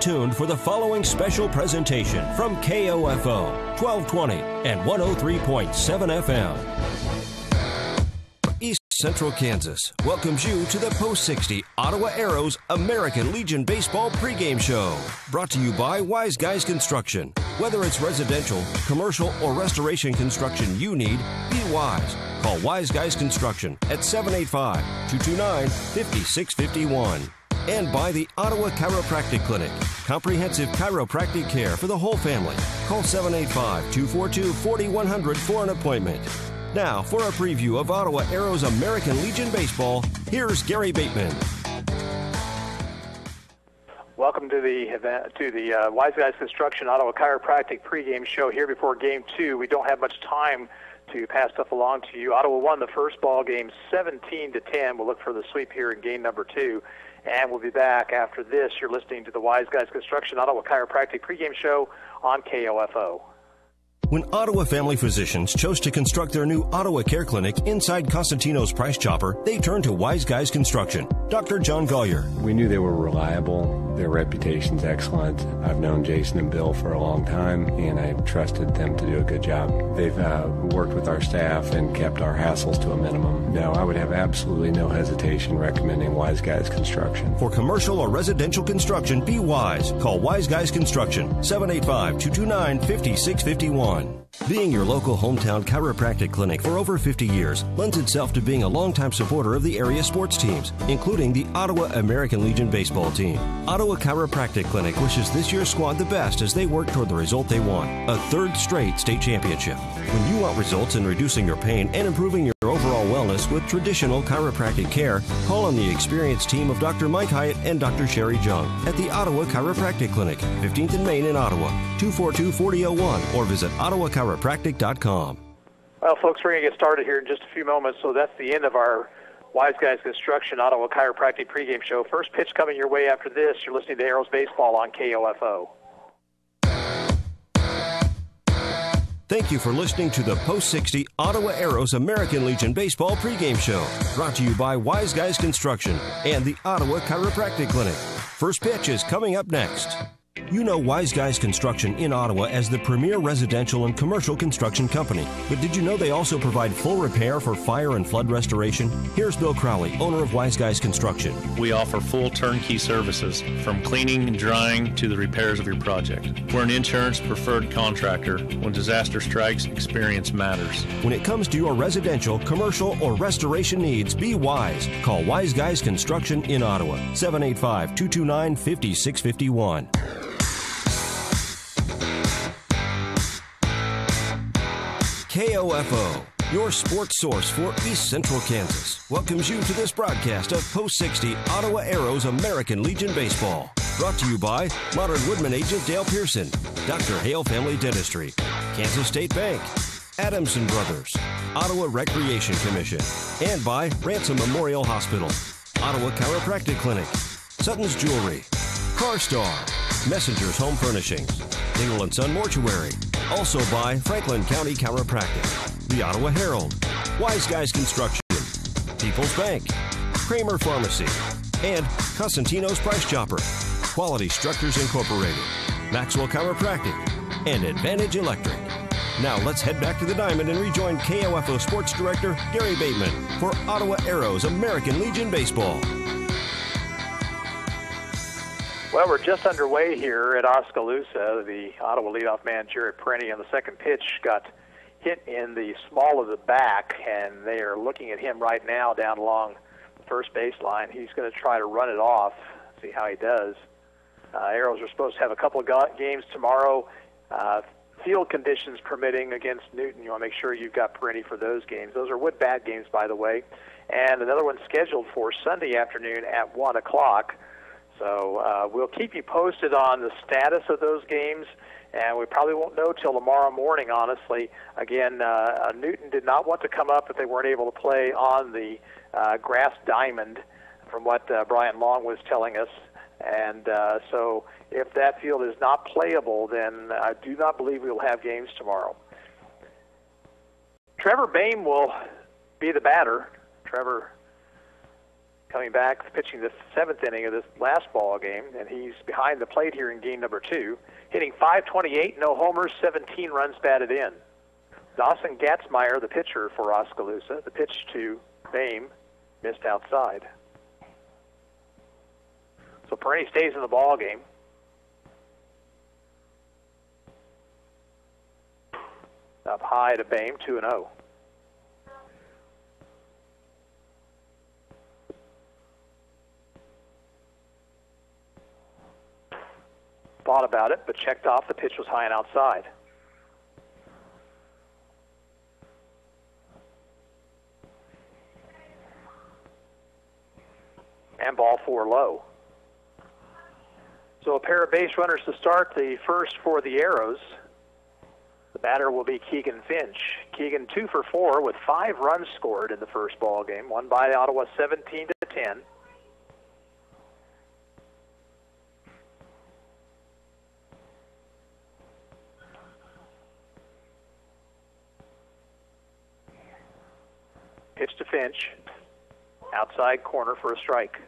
tuned for the following special presentation from KOFO 1220 and 103.7 FM. East Central Kansas welcomes you to the Post 60 Ottawa Arrows American Legion Baseball pregame show. Brought to you by Wise Guys Construction. Whether it's residential, commercial, or restoration construction you need, be wise. Call Wise Guys Construction at 785-229-5651. And by the Ottawa Chiropractic Clinic. Comprehensive chiropractic care for the whole family. Call 785-242-4100 for an appointment. Now, for a preview of Ottawa Arrows American Legion Baseball, here's Gary Bateman. Welcome to the event, to the Wise Guys Construction Ottawa Chiropractic pregame show here before Game 2. We don't have much time to pass stuff along to you. Ottawa won the first ball game 17-10. We'll look for the sweep here in game number 2. And we'll be back after this. You're listening to the Wise Guys Construction Ottawa Chiropractic pregame show on KOFO. When Ottawa Family Physicians chose to construct their new Ottawa Care Clinic inside Costantino's Price Chopper, they turned to Wise Guys Construction. Dr. John Gollier. We knew they were reliable. Their reputation's excellent. I've known Jason and Bill for a long time, and I trusted them to do a good job. They've worked with our staff and kept our hassles to a minimum. No, I would have absolutely no hesitation recommending Wise Guys Construction. For commercial or residential construction, be wise. Call Wise Guys Construction, 785-229-5651. Being your local hometown chiropractic clinic for over 50 years lends itself to being a longtime supporter of the area sports teams, including the Ottawa American Legion baseball team. Ottawa Chiropractic Clinic wishes this year's squad the best as they work toward the result they want, a third straight state championship. When you want results in reducing your pain and improving your overall wellness with traditional chiropractic care, call on the experienced team of Dr. Mike Hyatt and Dr. Sherry Jung at the Ottawa Chiropractic Clinic, 15th and Main in Ottawa, 242-4001, or visit ottawachiropractic.com. Well, folks, we're going to get started here in just a few moments, so that's the end of our Wise Guys Construction Ottawa Chiropractic pregame show. First pitch coming your way after this. You're listening to Arrows Baseball on KOFO. Thank you for listening to the Post 60 Ottawa Arrows American Legion Baseball pregame show, brought to you by Wise Guys Construction and the Ottawa Chiropractic Clinic. First pitch is coming up next. You know Wise Guys Construction in Ottawa as the premier residential and commercial construction company. But did you know they also provide full repair for fire and flood restoration? Here's Bill Crowley, owner of Wise Guys Construction. We offer full turnkey services, from cleaning and drying to the repairs of your project. We're an insurance preferred contractor. When disaster strikes, experience matters. When it comes to your residential, commercial, or restoration needs, be wise. Call Wise Guys Construction in Ottawa, 785-229-5651. KOFO, your sports source for East Central Kansas, welcomes you to this broadcast of Post 60 Ottawa Arrows American Legion Baseball. Brought to you by Modern Woodman agent Dale Pearson, Dr. Hale Family Dentistry, Kansas State Bank, Adamson Brothers, Ottawa Recreation Commission, and by Ransom Memorial Hospital, Ottawa Chiropractic Clinic, Sutton's Jewelry, CarStar, Messenger's Home Furnishings, Dingle & Son Mortuary, also by Franklin County Chiropractic, the Ottawa Herald, Wise Guys Construction, People's Bank, Kramer Pharmacy, and Costantino's Price Chopper, Quality Structures Incorporated, Maxwell Chiropractic, and Advantage Electric. Now let's head back to the Diamond and rejoin KOFO Sports Director Gary Bateman for Ottawa Arrows American Legion Baseball. Well, we're just underway here at Oskaloosa. The Ottawa leadoff man, Jared Prenny, on the second pitch got hit in the small of the back, and they are looking at him right now down along the first baseline. He's going to try to run it off, see how he does. Arrows are supposed to have a couple of games tomorrow, field conditions permitting, against Newton. You want to make sure you've got Prenny for those games. Those are Wood-Bad games, by the way. And another one scheduled for Sunday afternoon at 1 o'clock. So we'll keep you posted on the status of those games, and we probably won't know till tomorrow morning, honestly. Again, Newton did not want to come up if they weren't able to play on the grass diamond, from what Brian Long was telling us. And so if that field is not playable, then I do not believe we will have games tomorrow. Trevor Boehm will be the batter. Trevor coming back, pitching the 7th inning of this last ball game, and he's behind the plate here in game number 2, hitting .528, no homers, 17 runs batted in. Dawson Gatzmeyer, the pitcher for Oskaloosa, the pitch to Boehm, missed outside. So Perrine stays in the ball game. Up high to Boehm, 2-0. Thought about it, but checked off. The pitch was high and outside. And ball 4 low. So a pair of base runners to start the first for the Arrows. The batter will be Keegan Finch. Keegan 2 for 4 with 5 runs scored in the first ball game, won by Ottawa 17-10. Pitch to Finch, outside corner for a strike.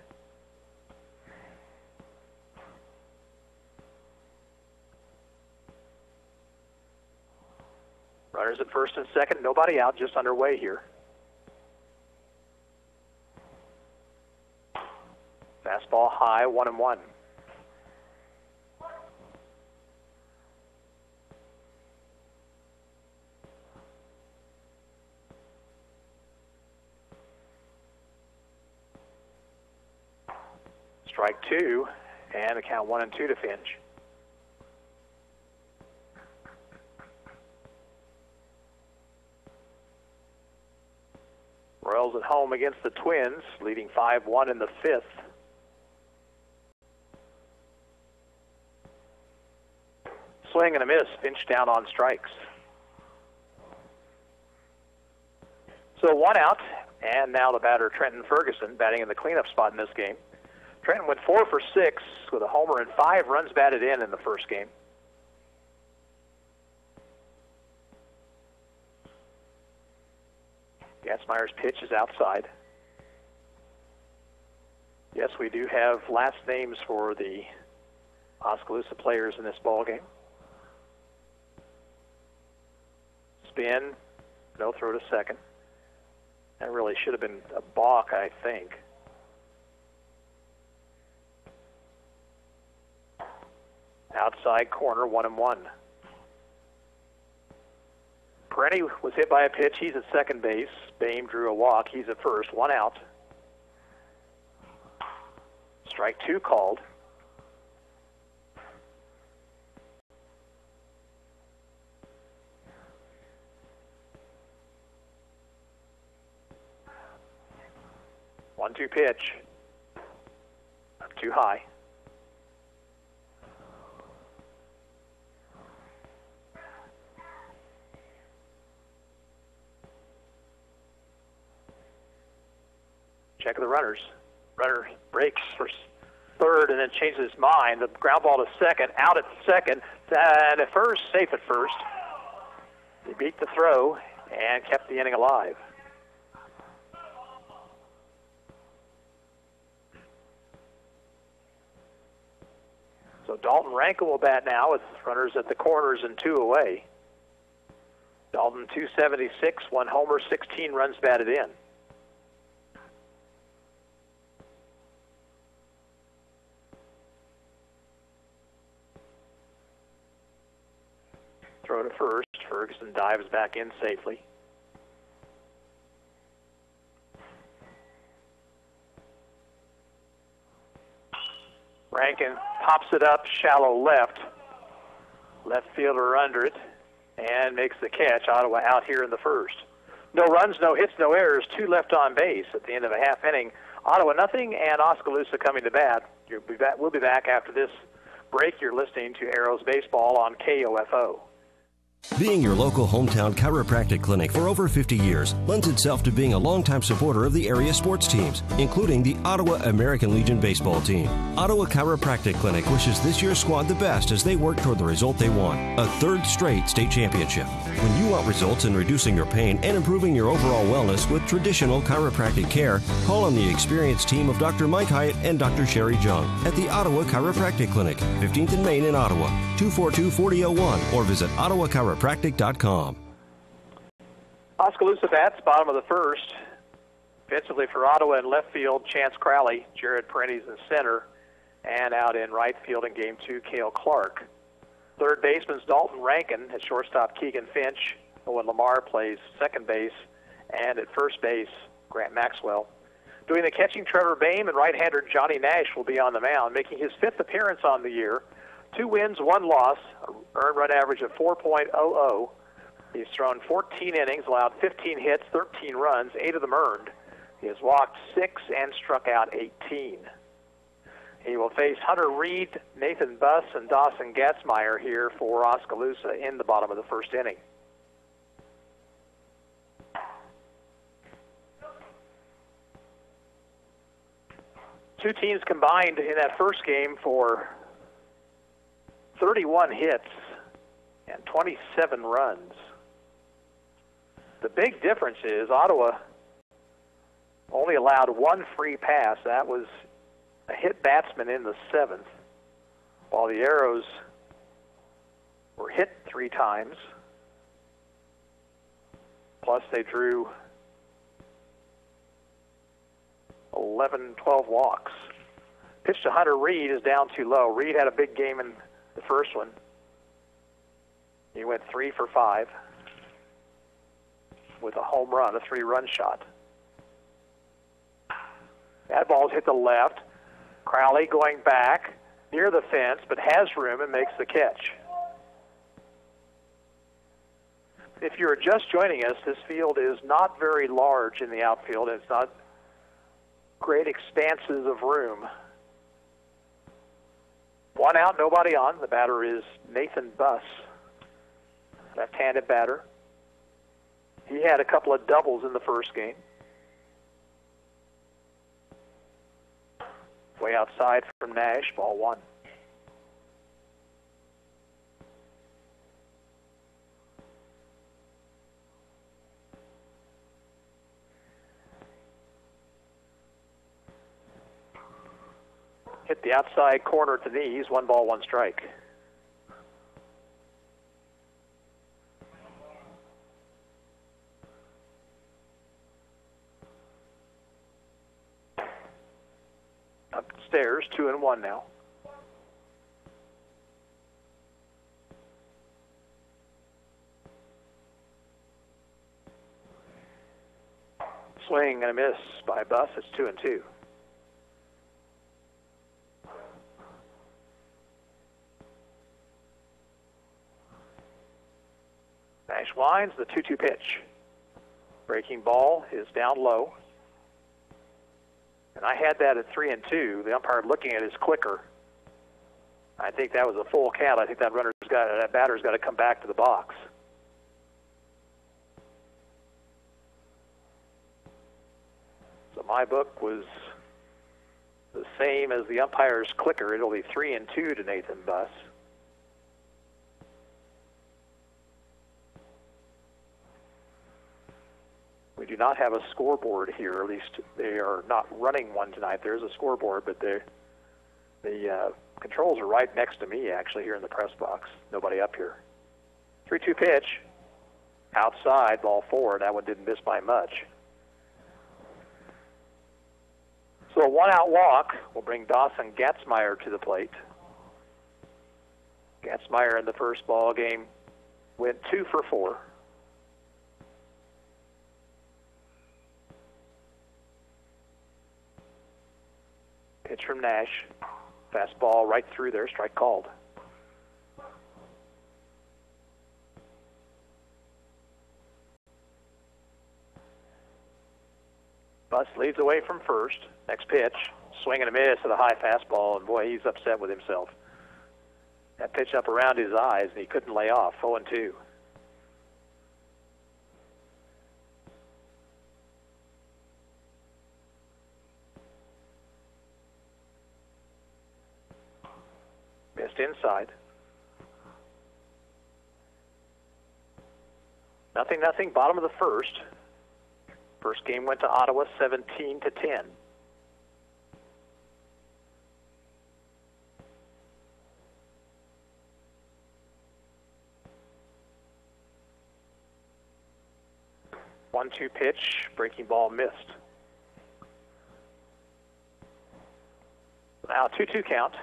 Runners at first and second, nobody out, just underway here. Fastball high, 1-1. Strike 2, and the count 1-2 to Finch. Royals at home against the Twins, leading 5-1 in the 5th. Swing and a miss, Finch down on strikes. So 1 out, and now the batter Trenton Ferguson batting in the cleanup spot in this game. Trenton went 4 for 6 with a homer and 5 runs batted in the first game. Gatzmeyer's pitch is outside. Yes, we do have last names for the Oskaloosa players in this ball game. Spin, no throw to second. That really should have been a balk, I think. Outside corner, 1-1. Perrine was hit by a pitch. He's at second base. Boehm drew a walk. He's at first. 1 out. Strike 2 called. One-two pitch. Up too high. Check of the runners. Runner breaks for third and then changes his mind. The ground ball to second, out at second, and at first, safe at first. He beat the throw and kept the inning alive. So Dalton Rankin will bat now with runners at the corners and 2 away. Dalton 276, 1 homer, 16 runs batted in. Throw to first. Ferguson dives back in safely. Rankin pops it up, shallow left. Left fielder under it and makes the catch. Ottawa out here in the first. No runs, no hits, no errors. 2 left on base at the end of a half inning. Ottawa nothing, and Oskaloosa coming to bat. We'll be back after this break. You're listening to Arrows Baseball on KOFO. Being your local hometown chiropractic clinic for over 50 years lends itself to being a longtime supporter of the area sports teams, including the Ottawa American Legion baseball team. Ottawa Chiropractic Clinic wishes this year's squad the best as they work toward the result they want, a third straight state championship. When you want results in reducing your pain and improving your overall wellness with traditional chiropractic care, call on the experienced team of Dr. Mike Hyatt and Dr. Sherry Jung at the Ottawa Chiropractic Clinic, 15th and Main in Ottawa, 242-4001, or visit ottawachiropractic.com. Oskaloosa bats, bottom of the first. Offensively for Ottawa in left field, Chance Crowley. Jared Parente's in center. And out in right field in game 2, Cale Clark. Third baseman's Dalton Rankin. At shortstop, Keegan Finch. Owen Lamar plays second base. And at first base, Grant Maxwell. Doing the catching, Trevor Boehm, and right-hander Johnny Nash will be on the mound, making his 5th appearance on the year. 2 wins, 1 loss, earned run average of 4.00. He's thrown 14 innings, allowed 15 hits, 13 runs, 8 of them earned. He has walked 6 and struck out 18. He will face Hunter Reed, Nathan Buss, and Dawson Gatzmeyer here for Oskaloosa in the bottom of the first inning. Two teams combined in that first game for 31 hits and 27 runs. The big difference is Ottawa only allowed 1 free pass. That was a hit batsman in the 7th, while the Arrows were hit 3 times. Plus they drew 11, 12 walks. Pitch to Hunter Reed is down too low. Reed had a big game in the first one. He went 3 for 5 with a home run, a 3-run shot. That ball's hit the left. Crowley going back near the fence, but has room and makes the catch. If you're just joining us, this field is not very large in the outfield. It's not great expanses of room. 1 out, nobody on. The batter is Nathan Buss, left-handed batter. He had a couple of doubles in the first game. Way outside from Nash, ball 1. Hit the outside corner to the knees, 1 ball, 1 strike. Upstairs, 2-1 now. Swing and a miss by Buss. It's 2-2. Nash winds, the 2-2 pitch. Breaking ball is down low. And I had that at 3-2. The umpire looking at his clicker. I think that was a full count. I think that batter's got to come back to the box. So my book was the same as the umpire's clicker. It'll be 3-2 to Nathan Buss. We do not have a scoreboard here. At least they are not running one tonight. There's a scoreboard, but the controls are right next to me, actually, here in the press box. Nobody up here. 3-2 pitch. Outside, ball 4. That one didn't miss by much. So a 1-out walk will bring Dawson Gatzmeyer to the plate. Gatzmeyer in the first ball game went 2 for 4. Pitch from Nash. Fastball right through there, strike called. Buss leads away from first. Next pitch, swing and a miss at a high fastball, and boy, he's upset with himself. That pitch up around his eyes, and he couldn't lay off. 0-2. just inside. 0-0, bottom of the first. First game went to Ottawa 17-10. One-two pitch, breaking ball missed. Now 2-2 count.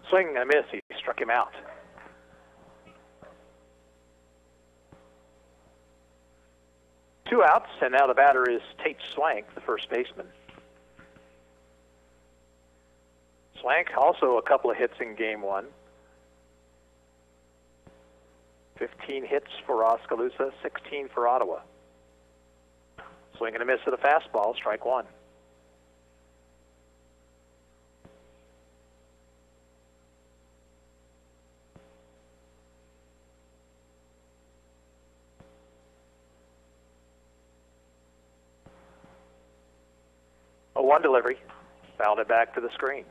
Swing and a miss. He struck him out. Two outs, and now the batter is Tate Swank, the first baseman. Swank also a couple of hits in game one. 15 hits for Oskaloosa, 16 for Ottawa. Swing and a miss at a fastball, strike one. A one delivery, fouled it back to the screen.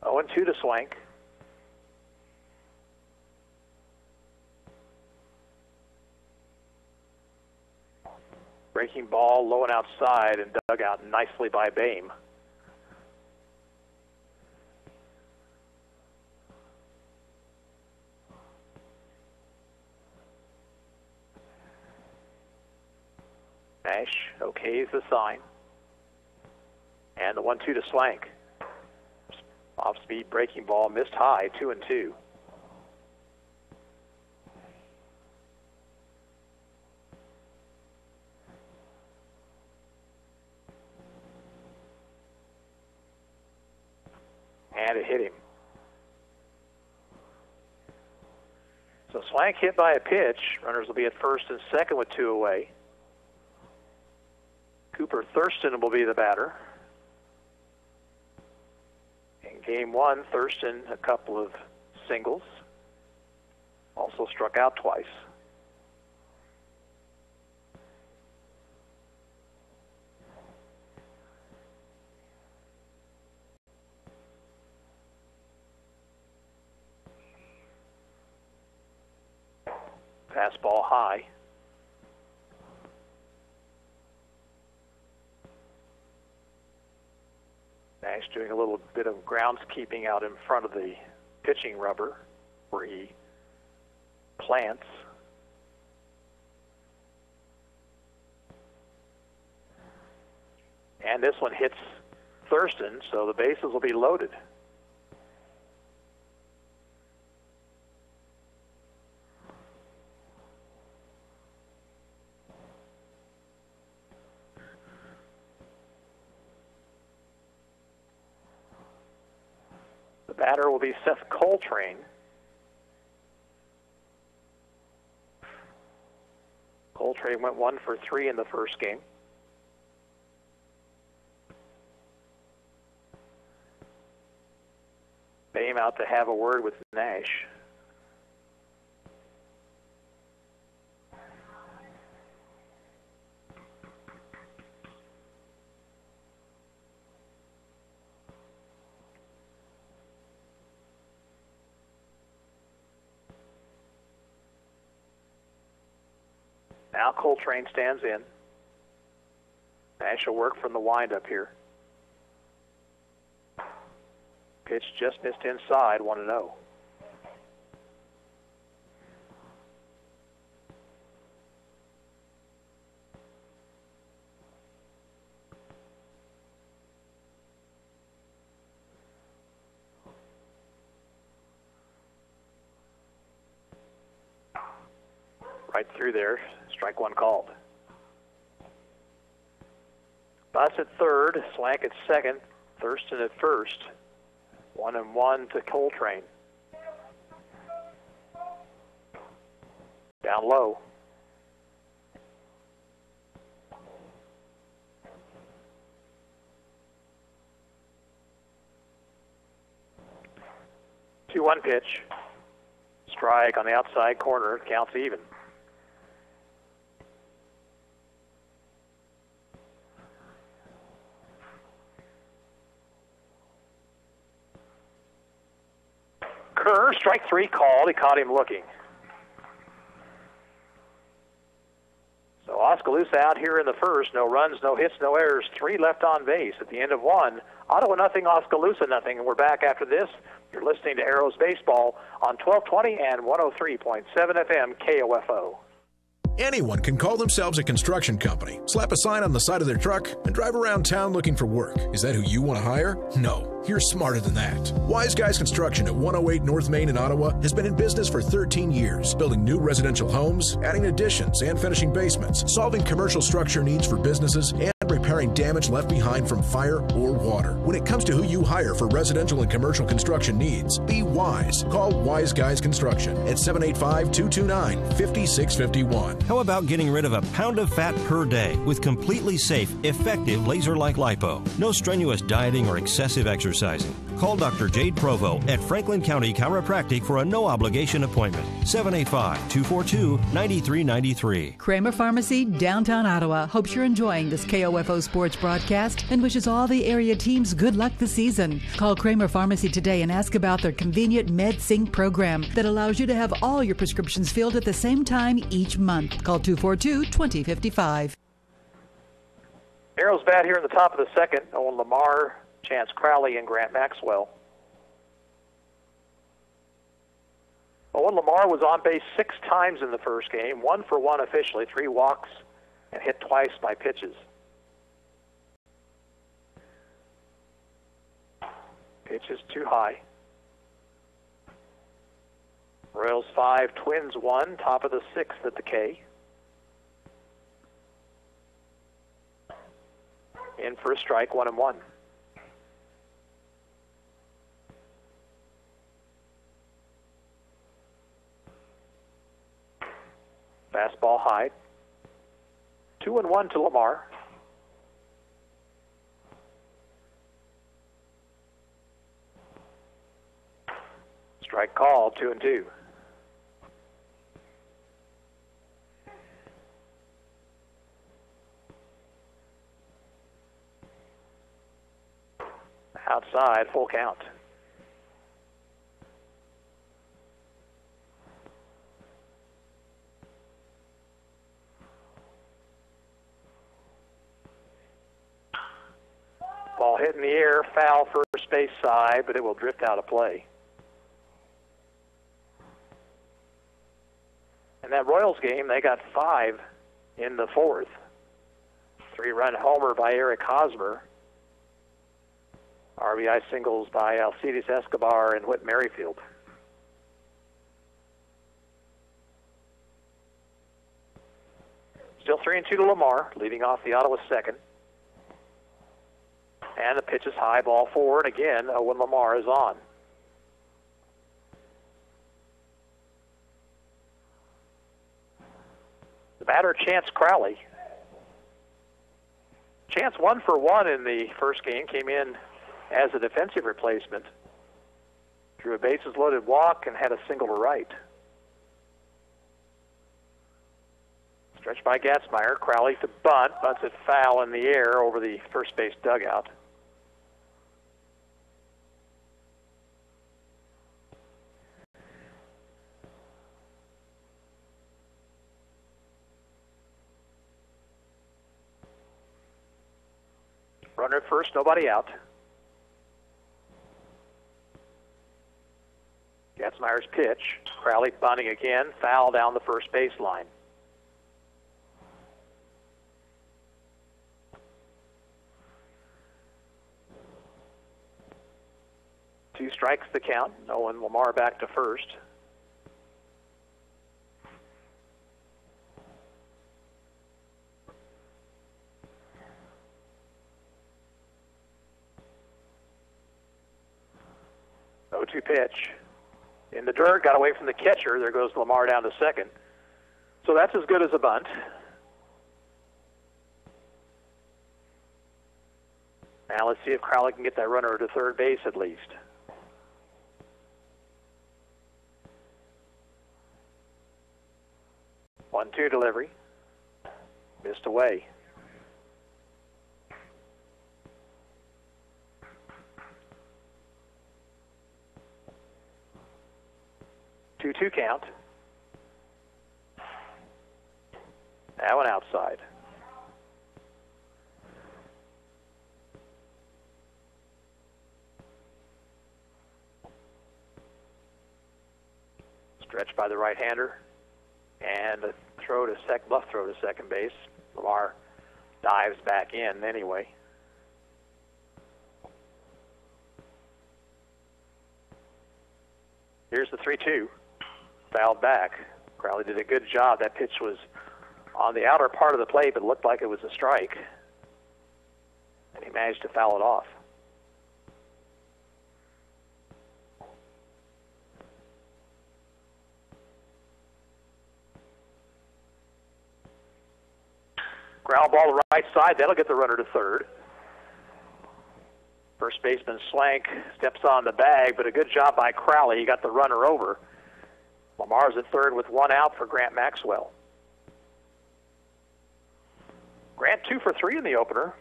Oh, and two to Swank. Breaking ball low and outside and dug out nicely by Boehm. Nash okays the sign. And the 1-2 to Swank. Off-speed breaking ball, missed high, 2-2. And it hit him. So Swank hit by a pitch. Runners will be at first and second with two away. Cooper Thurston will be the batter. In game one, Thurston a couple of singles. Also struck out twice. Fastball high. Nash doing a little bit of groundskeeping out in front of the pitching rubber where he plants. And this one hits Thurston, so the bases will be loaded. The batter will be Seth Coltrane. Coltrane went 1 for 3 in the first game. Boehm out to have a word with Nash. Now Coltrane stands in. Nash will work from the windup here. Pitch just missed inside, 1-0. Right through there, strike one called. Bus at third, Swank at second, Thurston at first. 1-1 to Coltrane. Down low. 2-1 pitch. Strike on the outside corner. Counts even. Kerr, strike 3 called. He caught him looking. So Oskaloosa out here in the first. No runs, no hits, no errors. 3 left on base at the end of 1. Ottawa nothing, Oskaloosa nothing. And we're back after this. You're listening to Arrows Baseball on 1220 and 103.7 FM KOFO. Anyone can call themselves a construction company, slap a sign on the side of their truck, and drive around town looking for work. Is that who you want to hire? No, you're smarter than that. Wise Guys Construction at 108 North Main in Ottawa has been in business for 13 years, building new residential homes, adding additions and finishing basements, solving commercial structure needs for businesses, and repairing damage left behind from fire or water. When it comes to who you hire for residential and commercial construction needs, be wise. Call Wise Guys Construction at 785-229-5651. How about getting rid of a pound of fat per day with completely safe, effective laser-like lipo? No strenuous dieting or excessive exercising. Call Dr. Jade Provo at Franklin County Chiropractic for a no-obligation appointment. 785-242-9393. Kramer Pharmacy, downtown Ottawa, hopes you're enjoying this KOFO sports broadcast and wishes all the area teams good luck this season. Call Kramer Pharmacy today and ask about their convenient MedSync program that allows you to have all your prescriptions filled at the same time each month. Call 242-2055. Arrows bat here in the top of the second. Owen Lamar, Chance Crowley, and Grant Maxwell. Owen Lamar was on base 6 times in the first game, 1 for 1 officially, 3 walks, and hit twice by pitches. Pitch is too high. Royals 5, Twins 1, top of the 6th at the K. In for a strike, 1-1. Fastball high. 2-1 to Lamar. Strike call, 2-2. Outside, full count. Ball hit in the air, foul first base side, but it will drift out of play. In that Royals game, they got 5 in the 4th. 3-run homer by Eric Hosmer. RBI singles by Alcides Escobar and Whit Merrifield. Still 3-2 to Lamar, leading off the Ottawa second. And the pitch is high, ball forward. Again, Owen Lamar is on. The batter, Chance Crowley. Chance 1 for 1 in the first game, came in as a defensive replacement. Drew a bases-loaded walk and had a single to right. Stretched by Gatzmeyer. Crowley to bunt. Bunts it foul in the air over the first base dugout. Runner at first, nobody out. Gatzmeyer's pitch. Crowley bunting again. Foul down the first baseline. Two strikes the count. Owen Lamar back to first. Oh-2 pitch. In the dirt, got away from the catcher. There goes Lamar down to second. So that's as good as a bunt. Now let's see if Crowley can get that runner to third base at least. 1-2 delivery. Missed away. Two count. That one outside. Stretched by the right-hander, and a bluff throw to second base. Lamar dives back in anyway. Here's the 3-2. Fouled back. Crowley did a good job. That pitch was on the outer part of the plate, but looked like it was a strike. And he managed to foul it off. Ground ball to the right side. That'll get the runner to third. First baseman Slank steps on the bag, but a good job by Crowley. He got the runner over. Lamar's at third with one out for Grant Maxwell. Grant 2 for 3 in the opener.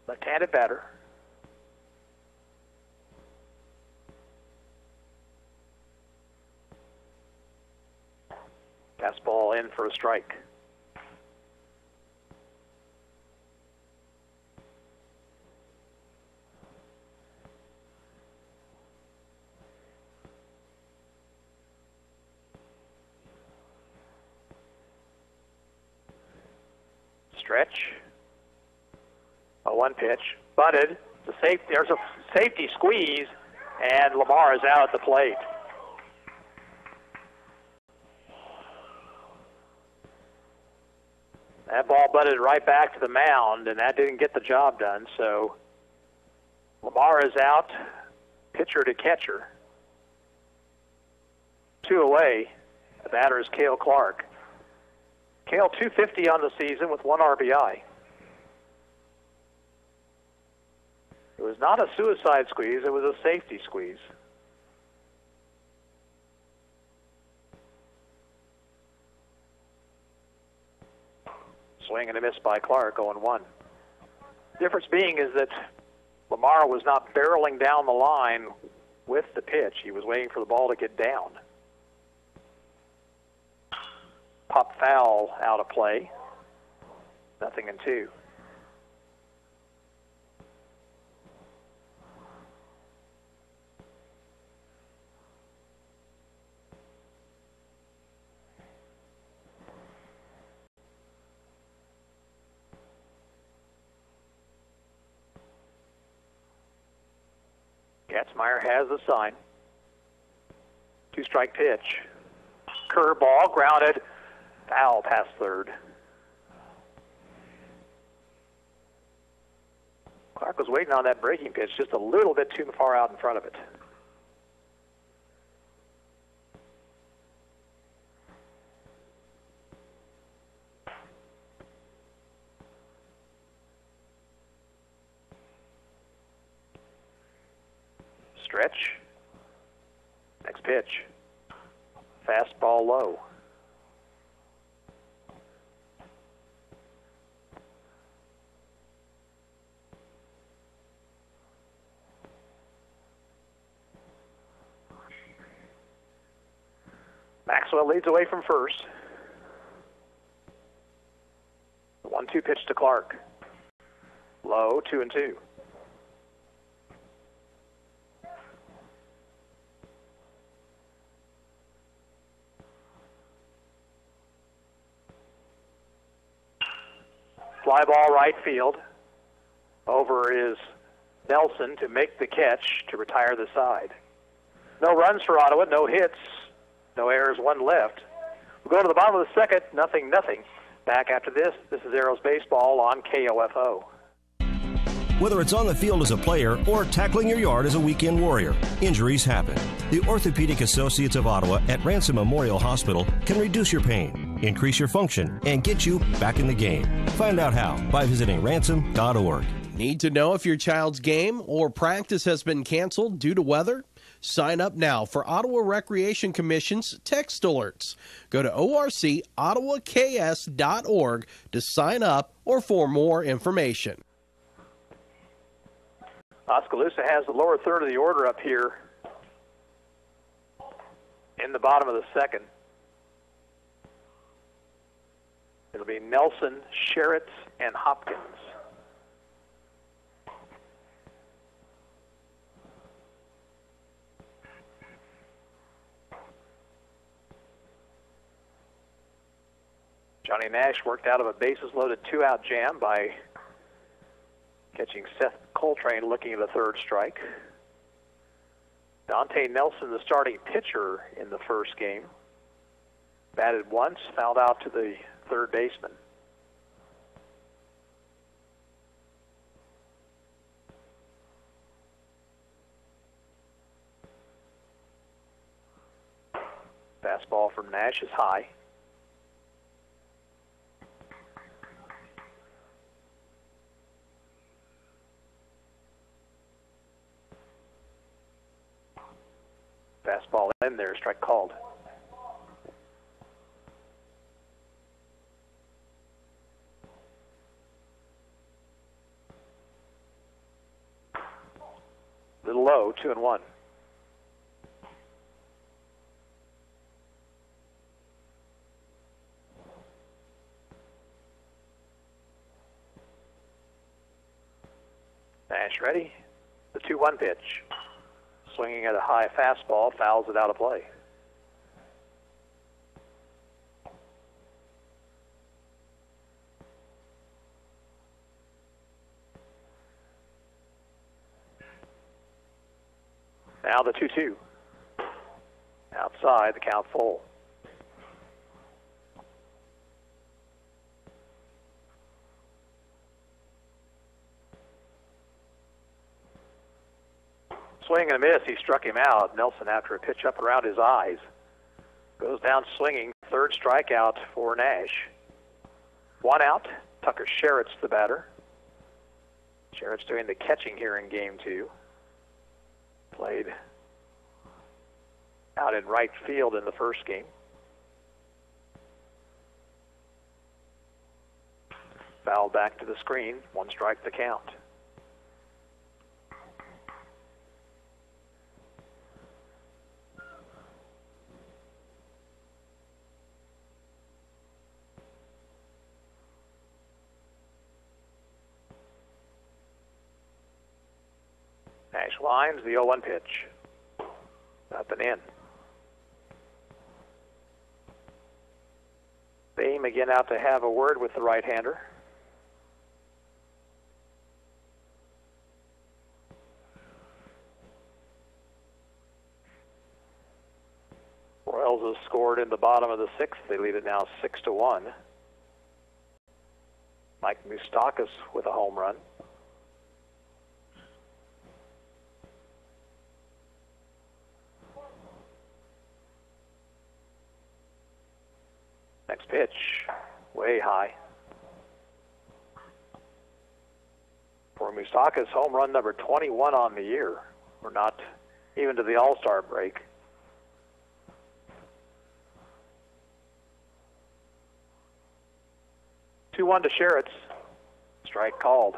Left-handed batter. Fastball in for a strike. Stretch. A one pitch. Butted. There's a safety squeeze, and Lamar is out at the plate. That ball butted right back to the mound, and that didn't get the job done. So Lamar is out, pitcher to catcher. 2 away. The batter is Cale Clark. Cale 250 on the season with 1 RBI. It was not a suicide squeeze, it was a safety squeeze. Swing and a miss by Clark, 0-1. Difference being is that Lamar was not barreling down the line with the pitch. He was waiting for the ball to get down. Pop foul out of play. 0-2. Gatzmeyer has the sign. 2-strike pitch. Curveball, grounded, foul past third. Clark was waiting on that breaking pitch just a little bit too far out in front of it. Stretch. Next pitch. Fastball low. Maxwell leads away from first. The 1-2 pitch to Clark. Low, 2-2. Fly ball right field. Over is Nelson to make the catch to retire the side. No runs for Ottawa, no hits, no errors, 1 left. We'll go to the bottom of the second, 0-0. Back after this. This is Arrows Baseball on KOFO. Whether it's on the field as a player or tackling your yard as a weekend warrior, injuries happen. The Orthopedic Associates of Ottawa at Ransom Memorial Hospital can reduce your pain, increase your function, and get you back in the game. Find out how by visiting ransom.org. Need to know if your child's game or practice has been canceled due to weather? Sign up now for Ottawa Recreation Commission's text alerts. Go to orcottawaks.org to sign up or for more information. Oskaloosa has the lower third of the order up here in the bottom of the second. It'll be Nelson, Sherritt, and Hopkins. Johnny Nash worked out of a bases-loaded two-out jam by catching Seth Coltrane looking at a third strike. Dante Nelson, the starting pitcher in the first game, batted once, fouled out to the third baseman. Fastball from Nash is high. Fastball in there, strike called. Little low, 2-1. Nash ready. The 2-1 pitch. Swinging at a high fastball, fouls it out of play. Now the 2-2. Outside, the count full. Swing and a miss. He struck him out. Nelson, after a pitch up around his eyes, goes down swinging. Third strikeout for Nash. One out. Tucker Sherritt's the batter. Sherritt's doing the catching here in game 2. Played out in right field in the first game. Foul back to the screen. One strike the count. Nash lines the 0-1 pitch. Up and in. Boehm again out to have a word with the right-hander. Royals has scored in the bottom of the 6th. They lead it now 6-1. Mike Moustakas with a home run. Next pitch, way high. For Moustakas, home run number 21 on the year. We're not even to the All-Star break. Two-1 to Sherritt. Strike called.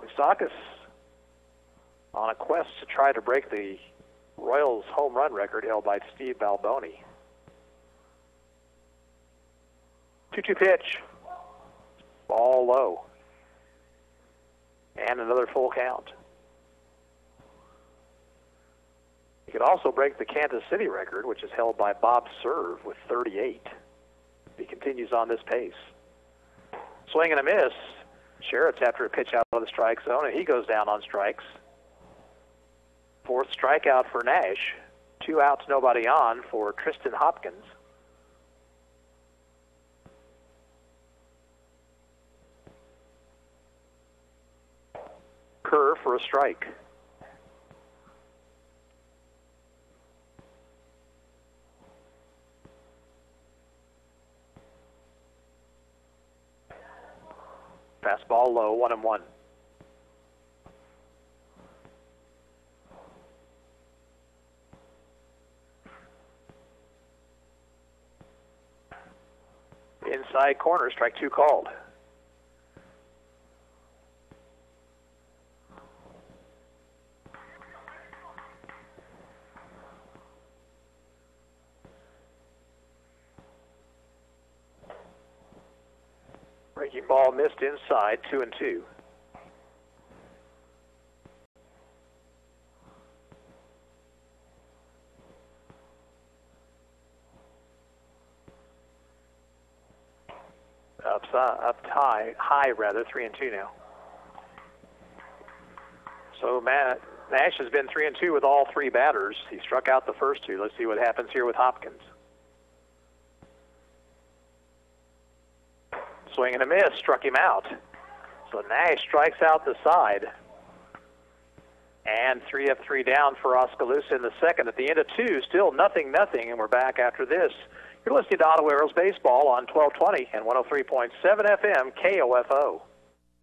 Moustakas on a quest to try to break the Royals home run record held by Steve Balboni. 2-2 pitch. Ball low. And another full count. He could also break the Kansas City record, which is held by Bob Serve with 38. He continues on this pace. Swing and a miss. Sherritt's after a pitch out of the strike zone, and he goes down on strikes. Fourth strikeout for Nash. 2 outs, nobody on for Tristan Hopkins. Curve for a strike. Fastball low, 1-1. Inside corner, strike 2 called. Breaking ball missed inside, 2-2. High, 3-2 now. So Nash has been 3-2 with all 3 batters. He struck out the first 2. Let's see what happens here with Hopkins. Swing and a miss, struck him out. So Nash strikes out the side. And 3 up, 3 down for Oskaloosa in the second. At the end of 2, still 0-0, and we're back after this. You're listening to Ottawa Arrows Baseball on 1220 and 103.7 FM KOFO.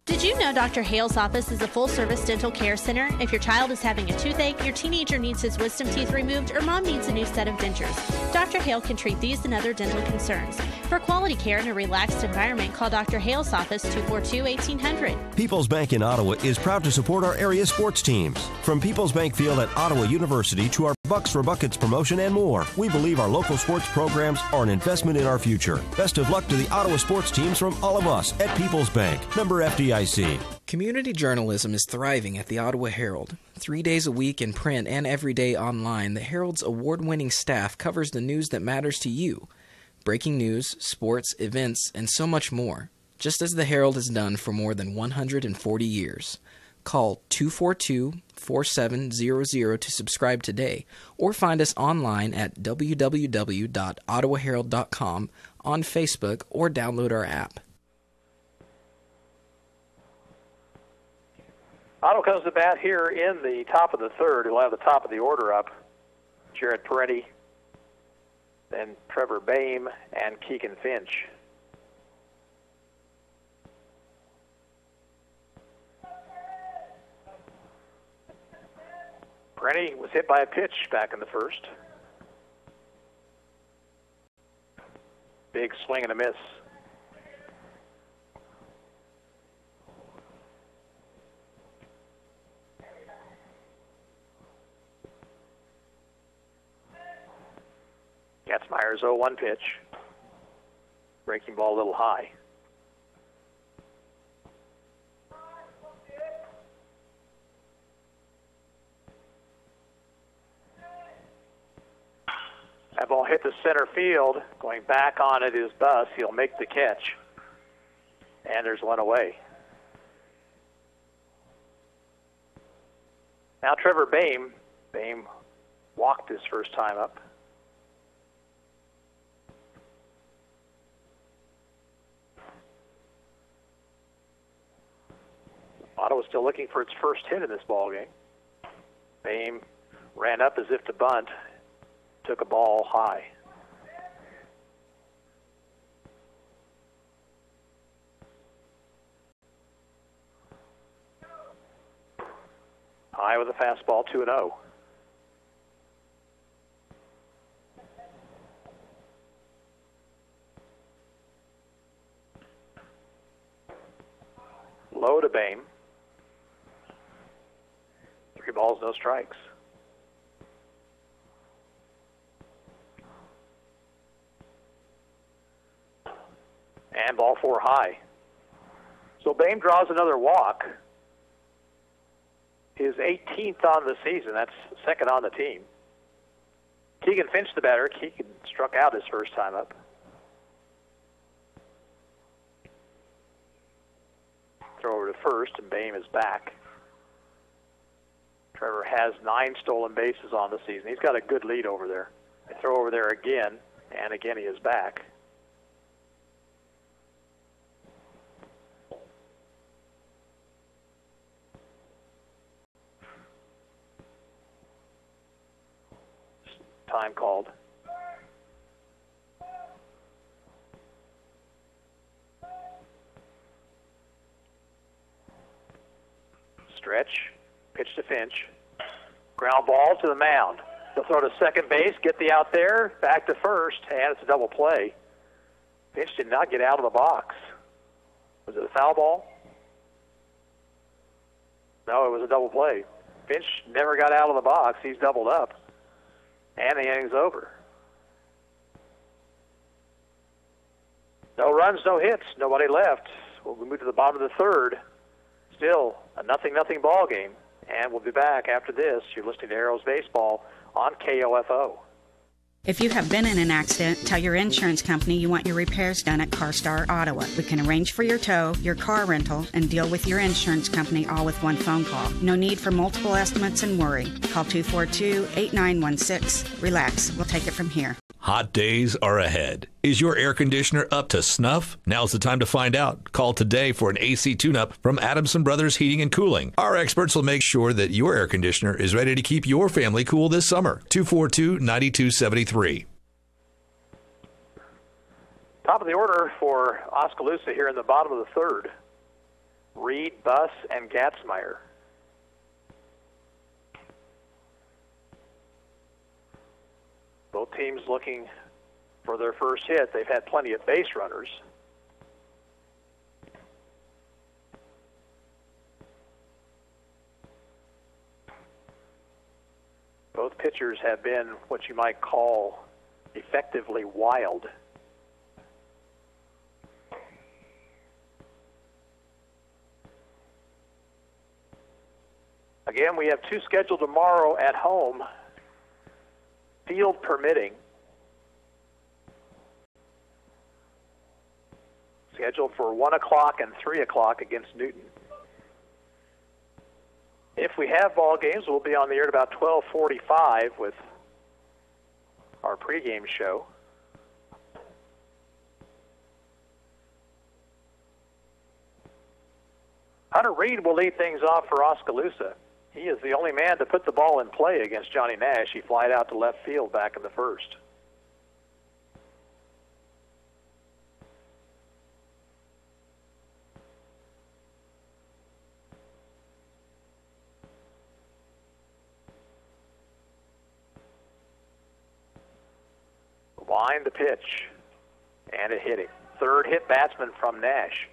Did you know Dr. Hale's office is a full-service dental care center? If your child is having a toothache, your teenager needs his wisdom teeth removed, or mom needs a new set of dentures, Dr. Hale can treat these and other dental concerns. For quality care in a relaxed environment, call Dr. Hale's office 242-1800. People's Bank in Ottawa is proud to support our area sports teams. From People's Bank Field at Ottawa University to our Bucks for Buckets promotion and more, we believe our local sports programs are an investment in our future. Best of luck to the Ottawa sports teams from all of us at People's Bank. Member FDIC. Community journalism is thriving at the Ottawa Herald. 3 days a week in print and every day online, the Herald's award-winning staff covers the news that matters to you. Breaking news, sports, events, and so much more. Just as the Herald has done for more than 140 years. Call 242-4700 to subscribe today, or find us online at www.ottawaherald.com, on Facebook, or download our app. Otto comes to bat here in the top of the third. He'll have the top of the order up. Jared Peretti, then Trevor Boehm, and Keegan Finch. Peretti was hit by a pitch back in the first. Big swing and a miss. Gatzmeyer's 0-1 pitch. Breaking ball a little high. That ball hit the center field. Going back on it is Buss. He'll make the catch. And there's one away. Now Trevor Boehm. Boehm walked his first time up. Ottawa's still looking for its first hit in this ballgame. Boehm ran up as if to bunt, took a ball high. High with a fastball, 2-0. Low to Boehm. 3 balls, no strikes. And ball 4 high. So Boehm draws another walk. His 18th on the season. That's second on the team. Keegan Finch, the batter. Keegan struck out his first time up. Throw over to first, and Boehm is back. Trevor has 9 stolen bases on the season. He's got a good lead over there. They throw over there again, and again he is back. Time called. Stretch. Pitch to Finch. Ground ball to the mound. They'll throw to second base, get the out there, back to first, and it's a double play. Finch did not get out of the box. Was it a foul ball? No, it was a double play. Finch never got out of the box. He's doubled up. And the inning's over. No runs, no hits, nobody left. We'll move to the bottom of the third. Still a 0-0 ball game. And we'll be back after this. You're listening to Arrows Baseball on KOFO. If you have been in an accident, tell your insurance company you want your repairs done at CarStar Ottawa. We can arrange for your tow, your car rental, and deal with your insurance company all with one phone call. No need for multiple estimates and worry. Call 242-8916. Relax. We'll take it from here. Hot days are ahead. Is your air conditioner up to snuff? Now's the time to find out. Call today for an AC tune-up from Adamson Brothers Heating and Cooling. Our experts will make sure that your air conditioner is ready to keep your family cool this summer. 242-9273. Top of the order for Oskaloosa here in the bottom of the third. Reed, Buss, and Gatzmeyer. Both teams looking for their first hit. They've had plenty of base runners. Both pitchers have been what you might call effectively wild. Again, we have two scheduled tomorrow at home, field permitting. Scheduled for 1 o'clock and 3 o'clock against Newton. If we have ball games, we'll be on the air at about 12:45 with our pregame show. Hunter Reed will lead things off for Oskaloosa. He is the only man to put the ball in play against Johnny Nash. He flied out to left field back in the first. Wind the pitch, and a hitting. Third hit batsman from Nash.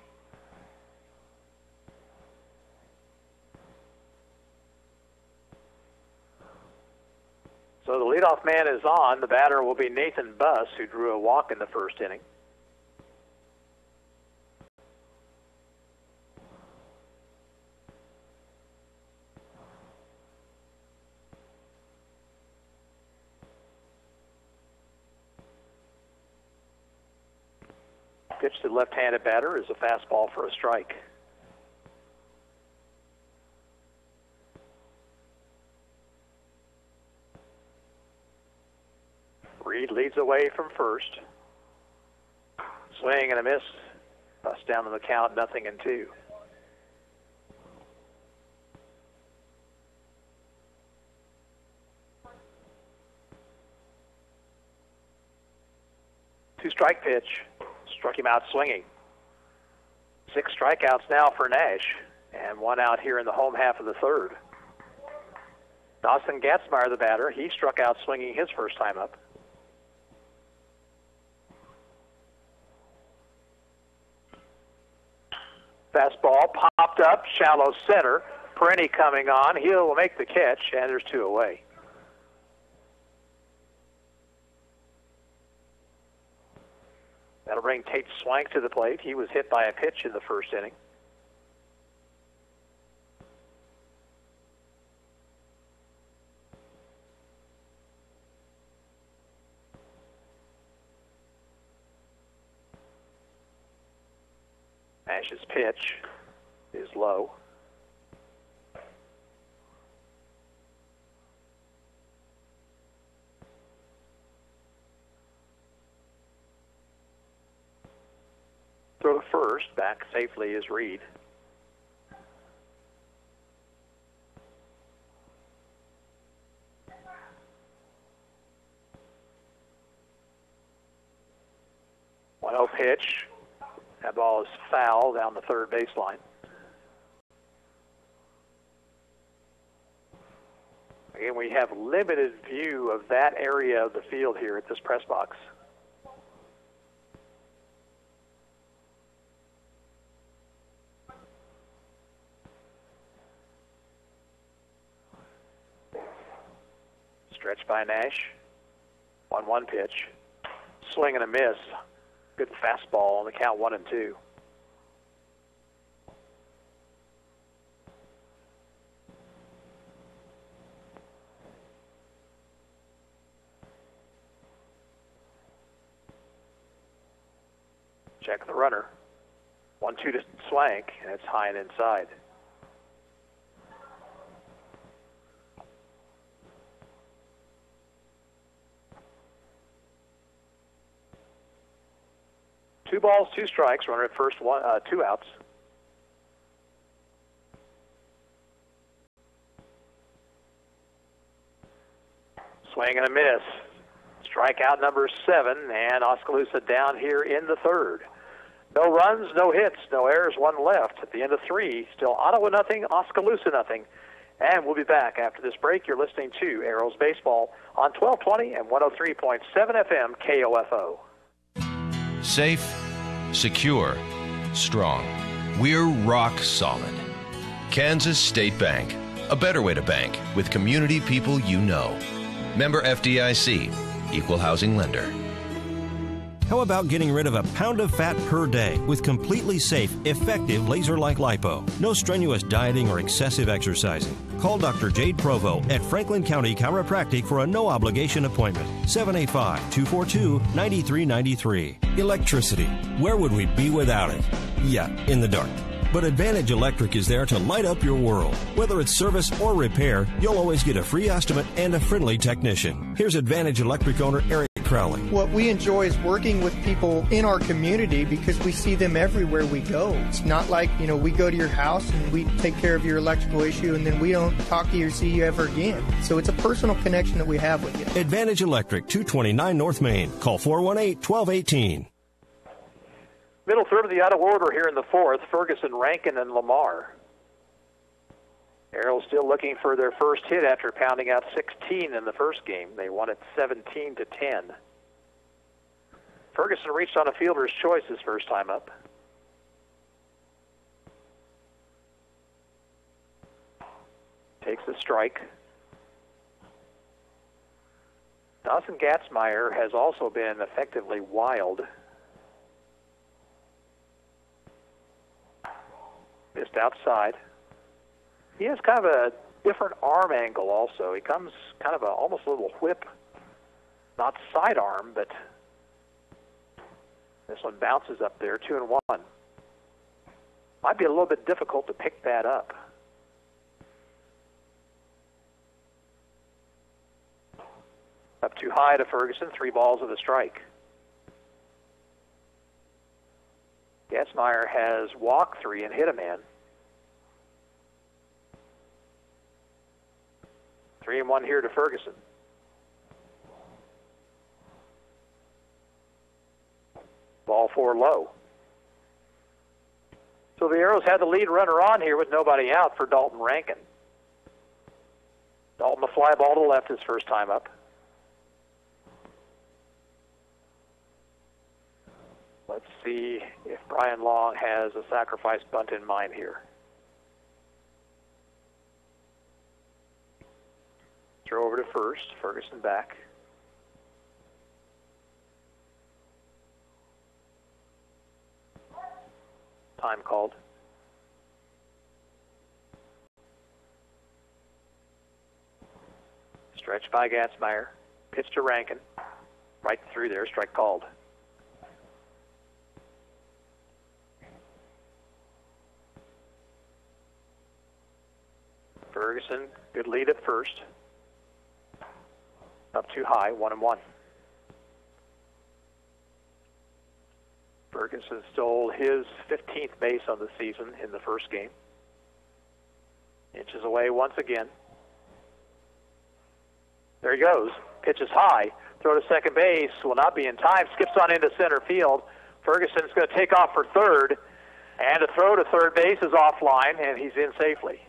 So the leadoff man is on. The batter will be Nathan Buss, who drew a walk in the first inning. Pitch to the left-handed batter is a fastball for a strike. Reed leads away from first. Swing and a miss. Bus down in the count, 0-2. Two-strike pitch. Struck him out swinging. 6 strikeouts now for Nash, and 1 out here in the home half of the third. Dawson Gatzmeyer, the batter, he struck out swinging his first time up. Fastball popped up, shallow center. Perenni coming on. He'll make the catch, and there's 2 away. That'll bring Tate Swank to the plate. He was hit by a pitch in the first inning. Nash's pitch is low. Throw to first. Back safely is Reed. One-0 pitch. That ball is foul down the third baseline. Again, we have limited view of that area of the field here at this press box. Stretch by Nash. 1-1 pitch. Swing and a miss. Good fastball on the count 1-2. Check the runner. 1-2 to Swank, and it's high and inside. Two balls, two strikes. Runner at first, 2 outs. Swing and a miss. Strikeout number 7, and Oskaloosa down here in the third. No runs, no hits, no errors, 1 left. At the end of 3, still Ottawa nothing, Oskaloosa nothing. And we'll be back after this break. You're listening to Arrows Baseball on 1220 and 103.7 FM KOFO. Safe, secure, strong. We're rock solid. Kansas State Bank. A better way to bank with community people you know. Member FDIC. Equal housing lender. How about getting rid of a pound of fat per day with completely safe, effective laser-like lipo? No strenuous dieting or excessive exercising. Call Dr. Jade Provo at Franklin County Chiropractic for a no-obligation appointment. 785-242-9393. Electricity. Where would we be without it? Yeah, in the dark. But Advantage Electric is there to light up your world. Whether it's service or repair, you'll always get a free estimate and a friendly technician. Here's Advantage Electric owner Eric Crowley. What we enjoy is working with people in our community because we see them everywhere we go. It's not like, we go to your house and we take care of your electrical issue and then we don't talk to you or see you ever again. So it's a personal connection that we have with you. Advantage Electric, 229 North Main. Call 418-1218. Middle third of the Ottawa order here in the fourth, Ferguson, Rankin, and Lamar. Arrows still looking for their first hit after pounding out 16 in the first game. They won it 17-10. Ferguson reached on a fielder's choice his first time up. Takes the strike. Dawson Gatzmeyer has also been effectively wild. Missed outside. He has kind of a different arm angle also. He comes kind of almost a little whip, not sidearm, but this one bounces up there, 2-1. Might be a little bit difficult to pick that up. Up too high to Ferguson, 3 balls of a strike. Gatzmeyer has walked 3 and hit a man. 3-1 here to Ferguson. Ball 4 low. So the Arrows had the lead runner on here with nobody out for Dalton Rankin. Dalton, a fly ball to the left his first time up. Let's see if Brian Long has a sacrifice bunt in mind here. Throw over to first. Ferguson back. Time called. Stretch by Gatzmeyer. Pitch to Rankin. Right through there. Strike called. Ferguson, good lead at first. Up too high, 1-1. Ferguson stole his 15th base on the season in the first game. Inches away once again. There he goes. Pitches high. Throw to second base. Will not be in time. Skips on into center field. Ferguson's going to take off for third. And a throw to third base is offline, and he's in safely.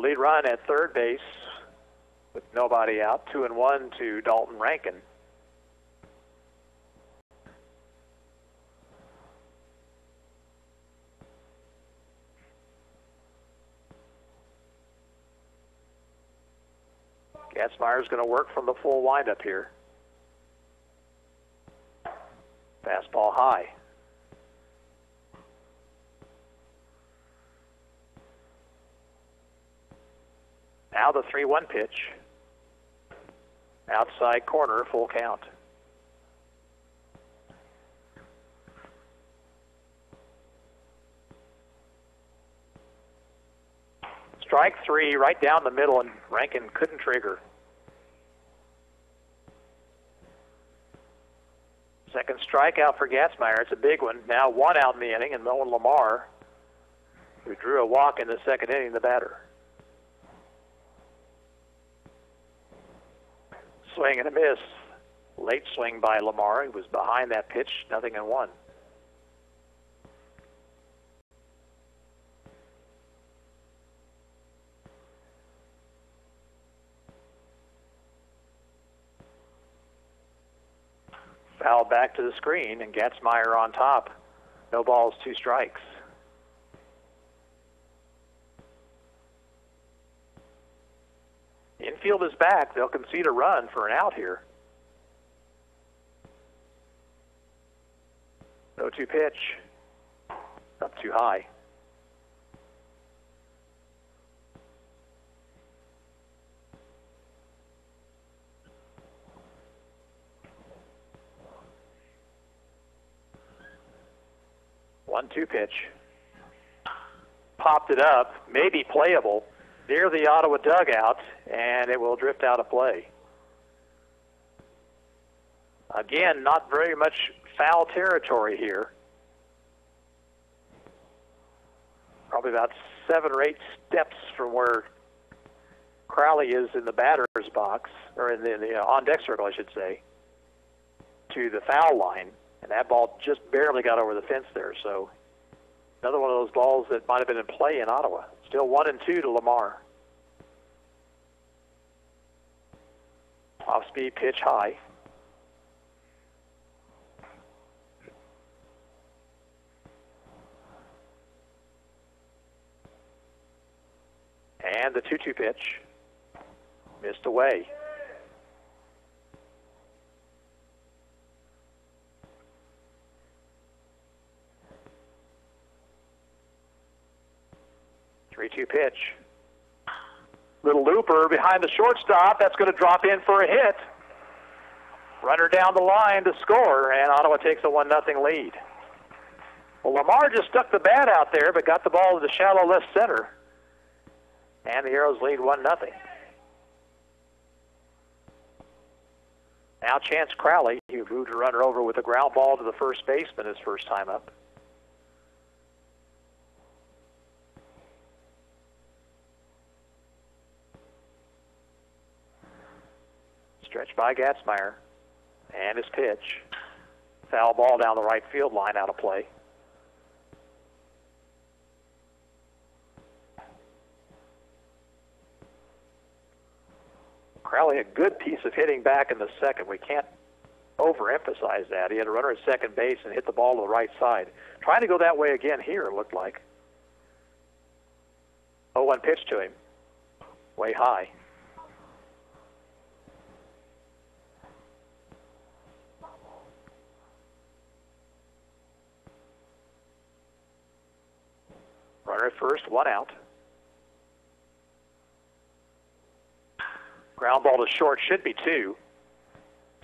lead run at third base with nobody out, 2-1 to Dalton Rankin. Gatzmeyer's going to work from the full windup here. Fastball high. Now the 3-1 pitch. Outside corner, full count. Strike 3 right down the middle, and Rankin couldn't trigger. Second strikeout for Gatzmeyer. It's a big one. Now 1 out in the inning, and Nolan Lamar, who drew a walk in the second inning, the batter. Swing and a miss. Late swing by Lamar. He was behind that pitch, 0-1. Foul back to the screen, and Gatzmeyer on top. No balls, 2 strikes. Infield is back. They'll concede a run for an out here. 0-2 pitch. Up too high. One-two pitch. Popped it up, maybe playable, near the Ottawa dugout, and it will drift out of play. Again, not very much foul territory here. Probably about 7 or 8 steps from where Crowley is in the batter's box, or in the on-deck circle, I should say, to the foul line. And that ball just barely got over the fence there. So another one of those balls that might have been in play in Ottawa. Still 1-2 to Lamar. Off-speed pitch high. And the 2-2 pitch. Missed away. Three-two pitch. Little looper behind the shortstop. That's going to drop in for a hit. Runner down the line to score, and Ottawa takes a 1-0 lead. Well, Lamar just stuck the bat out there, but got the ball to the shallow left center. And the Arrows lead 1-0. Now Chance Crowley, who moved a runner over with a ground ball to the first baseman his first time up. Stretch by Gatzmeyer. And his pitch. Foul ball down the right field line, out of play. Crowley, a good piece of hitting back in the second. We can't overemphasize that. He had a runner at second base and hit the ball to the right side. Trying to go that way again here, it looked like. 0-1 pitch to him. Way high. Runner at first, 1 out. Ground ball to short, should be 2.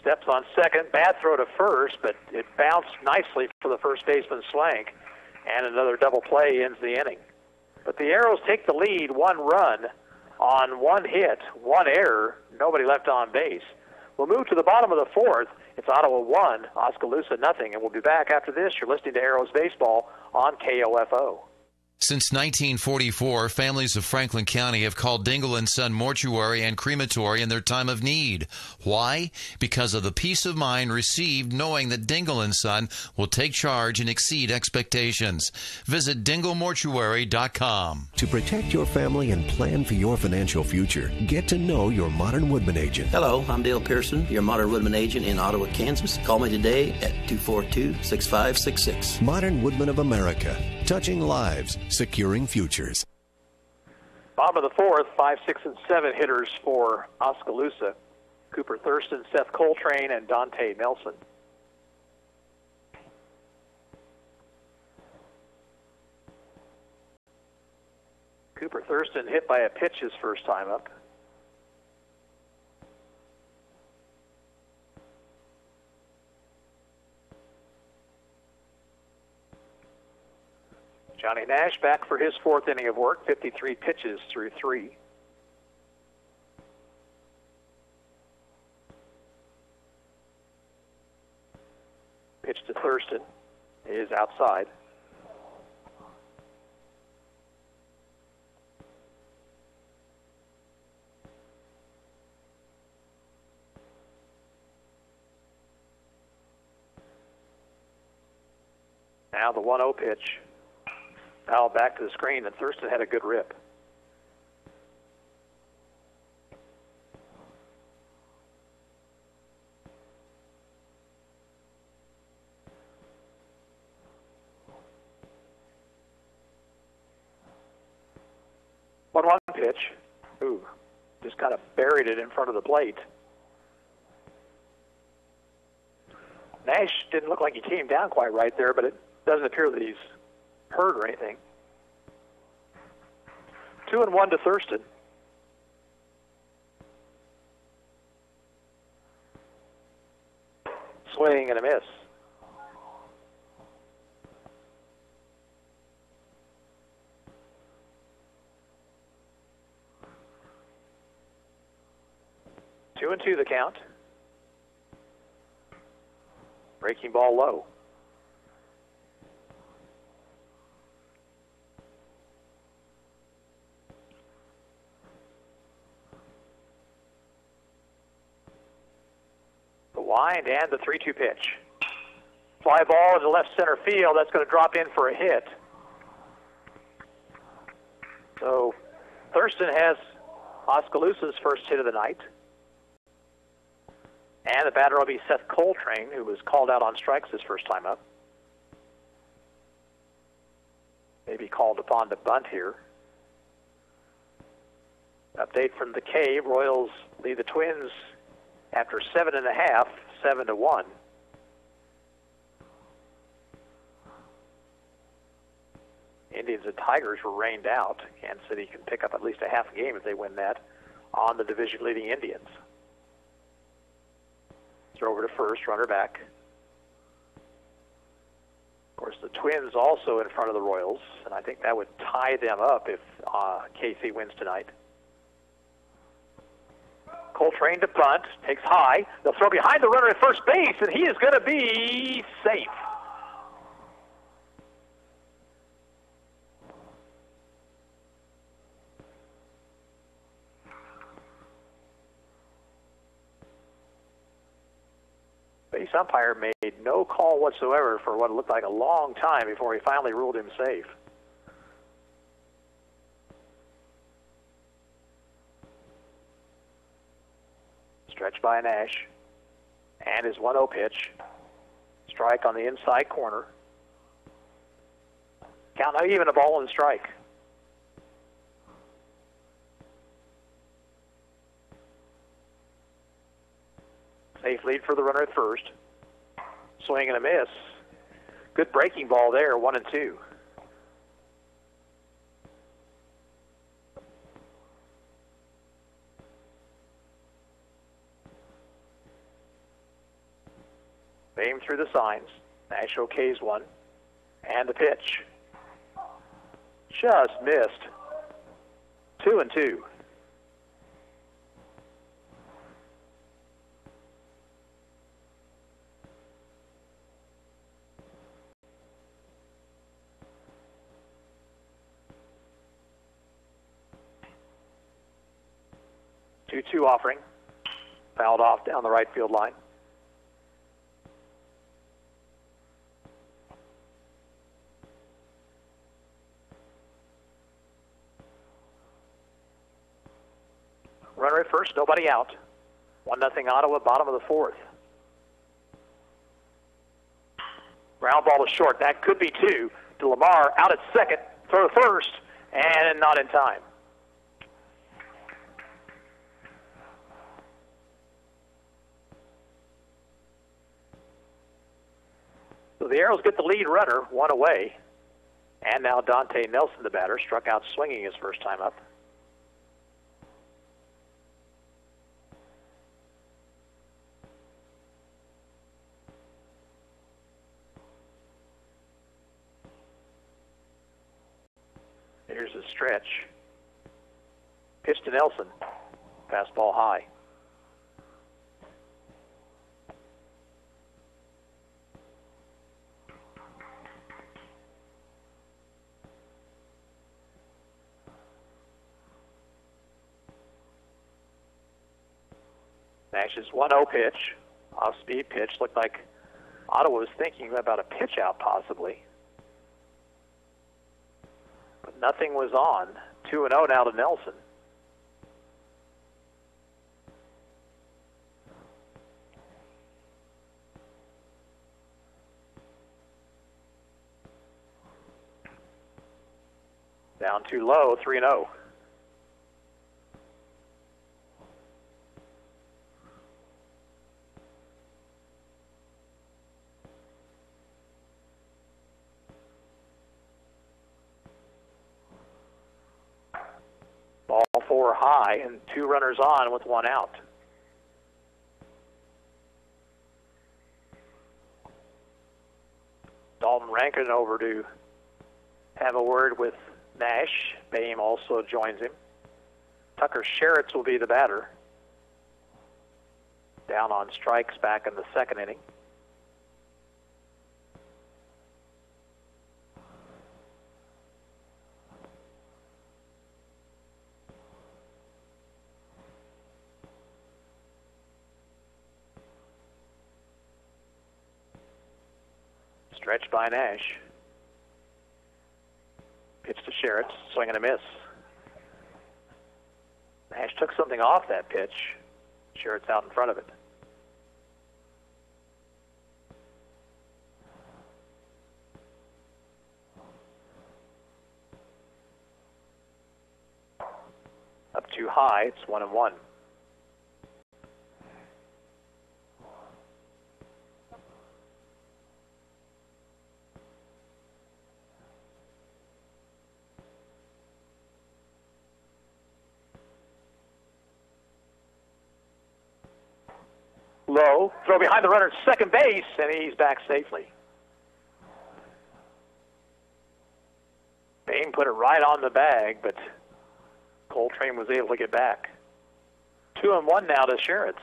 Steps on second, bad throw to first, but it bounced nicely for the first baseman Slank, and another double play ends the inning. But the Arrows take the lead, 1 run on 1 hit, 1 error, nobody left on base. We'll move to the bottom of the 4th. It's Ottawa 1, Oskaloosa 0, and we'll be back after this. You're listening to Arrows Baseball on KOFO. Since 1944, families of Franklin County have called Dingle & Son Mortuary and Crematory in their time of need. Why? Because of the peace of mind received knowing that Dingle & Son will take charge and exceed expectations. Visit dinglemortuary.com. To protect your family and plan for your financial future, get to know your Modern Woodman agent. Hello, I'm Dale Pearson, your Modern Woodman agent in Ottawa, Kansas. Call me today at 242-6566. Modern Woodman of America. Touching lives, securing futures. Bottom of the fourth, 5, 6, and 7 hitters for Oskaloosa. Cooper Thurston, Seth Coltrane, and Dante Nelson. Cooper Thurston hit by a pitch his first time up. Johnny Nash back for his fourth inning of work, 53 pitches through 3. Pitch to Thurston is outside. Now the 1-0 pitch. Foul back to the screen, and Thurston had a good rip. One pitch. Ooh, just kind of buried it in front of the plate. Nash didn't look like he came down quite right there, but it doesn't appear that he's hurt or anything. 2-1 to Thurston. Swing and a miss. Two and two the count. Breaking ball low. The wind and the 3-2 pitch. Fly ball into left center field. That's going to drop in for a hit. So Thurston has Oskaloosa's first hit of the night. And the batter will be Seth Coltrane, who was called out on strikes his first time up. Maybe called upon to bunt here. Update from the Cave. Royals lead the Twins after 7.5, 7-1. Indians and Tigers were rained out. Kansas City can pick up at least a half game if they win that on the division-leading Indians. Throw over to first, runner back. Of course, the Twins also in front of the Royals, and I think that would tie them up if KC wins tonight. Coltrane to bunt, takes high. They'll throw behind the runner at first base, and he is going to be safe. Base umpire made no call whatsoever for what looked like a long time before he finally ruled him safe. Stretch by Nash. And his 1-0 pitch. Strike on the inside corner. Count now even, a ball and strike. Safe lead for the runner at first. Swing and a miss. Good breaking ball there, 1-2. Aim through the signs. Nash okays one. And the pitch. Just missed. 2-2. 2-2 offering. Fouled off down the right field line. Runner at first, nobody out. 1-0 Ottawa, bottom of the fourth. Ground ball to short. That could be two. To Lamar, out at second, throw first, and not in time. So the Arrows get the lead runner, one away. And now Dante Nelson, the batter, struck out swinging his first time up. Here's a stretch. Pitch to Nelson. Fastball high. Nash's 1-0 pitch. Off-speed pitch. Looked like Ottawa was thinking about a pitch out possibly. But nothing was on. 2-0 now to Nelson. Down too low, 3-0. Ball four high and two runners on with one out. Dalton Rankin over to have a word with Nash. Boehm also joins him. Tucker Sherritts will be the batter. Down on strikes back in the second inning. Stretch by Nash. Pitch to Sherritts, swing and a miss. Nash took something off that pitch. Sherritts out in front of it. Up too high, it's 1-1. Low, throw behind the runner at second base, and he's back safely. Bain put it right on the bag, but Coltrane was able to get back. 2-1 now to Sherritts.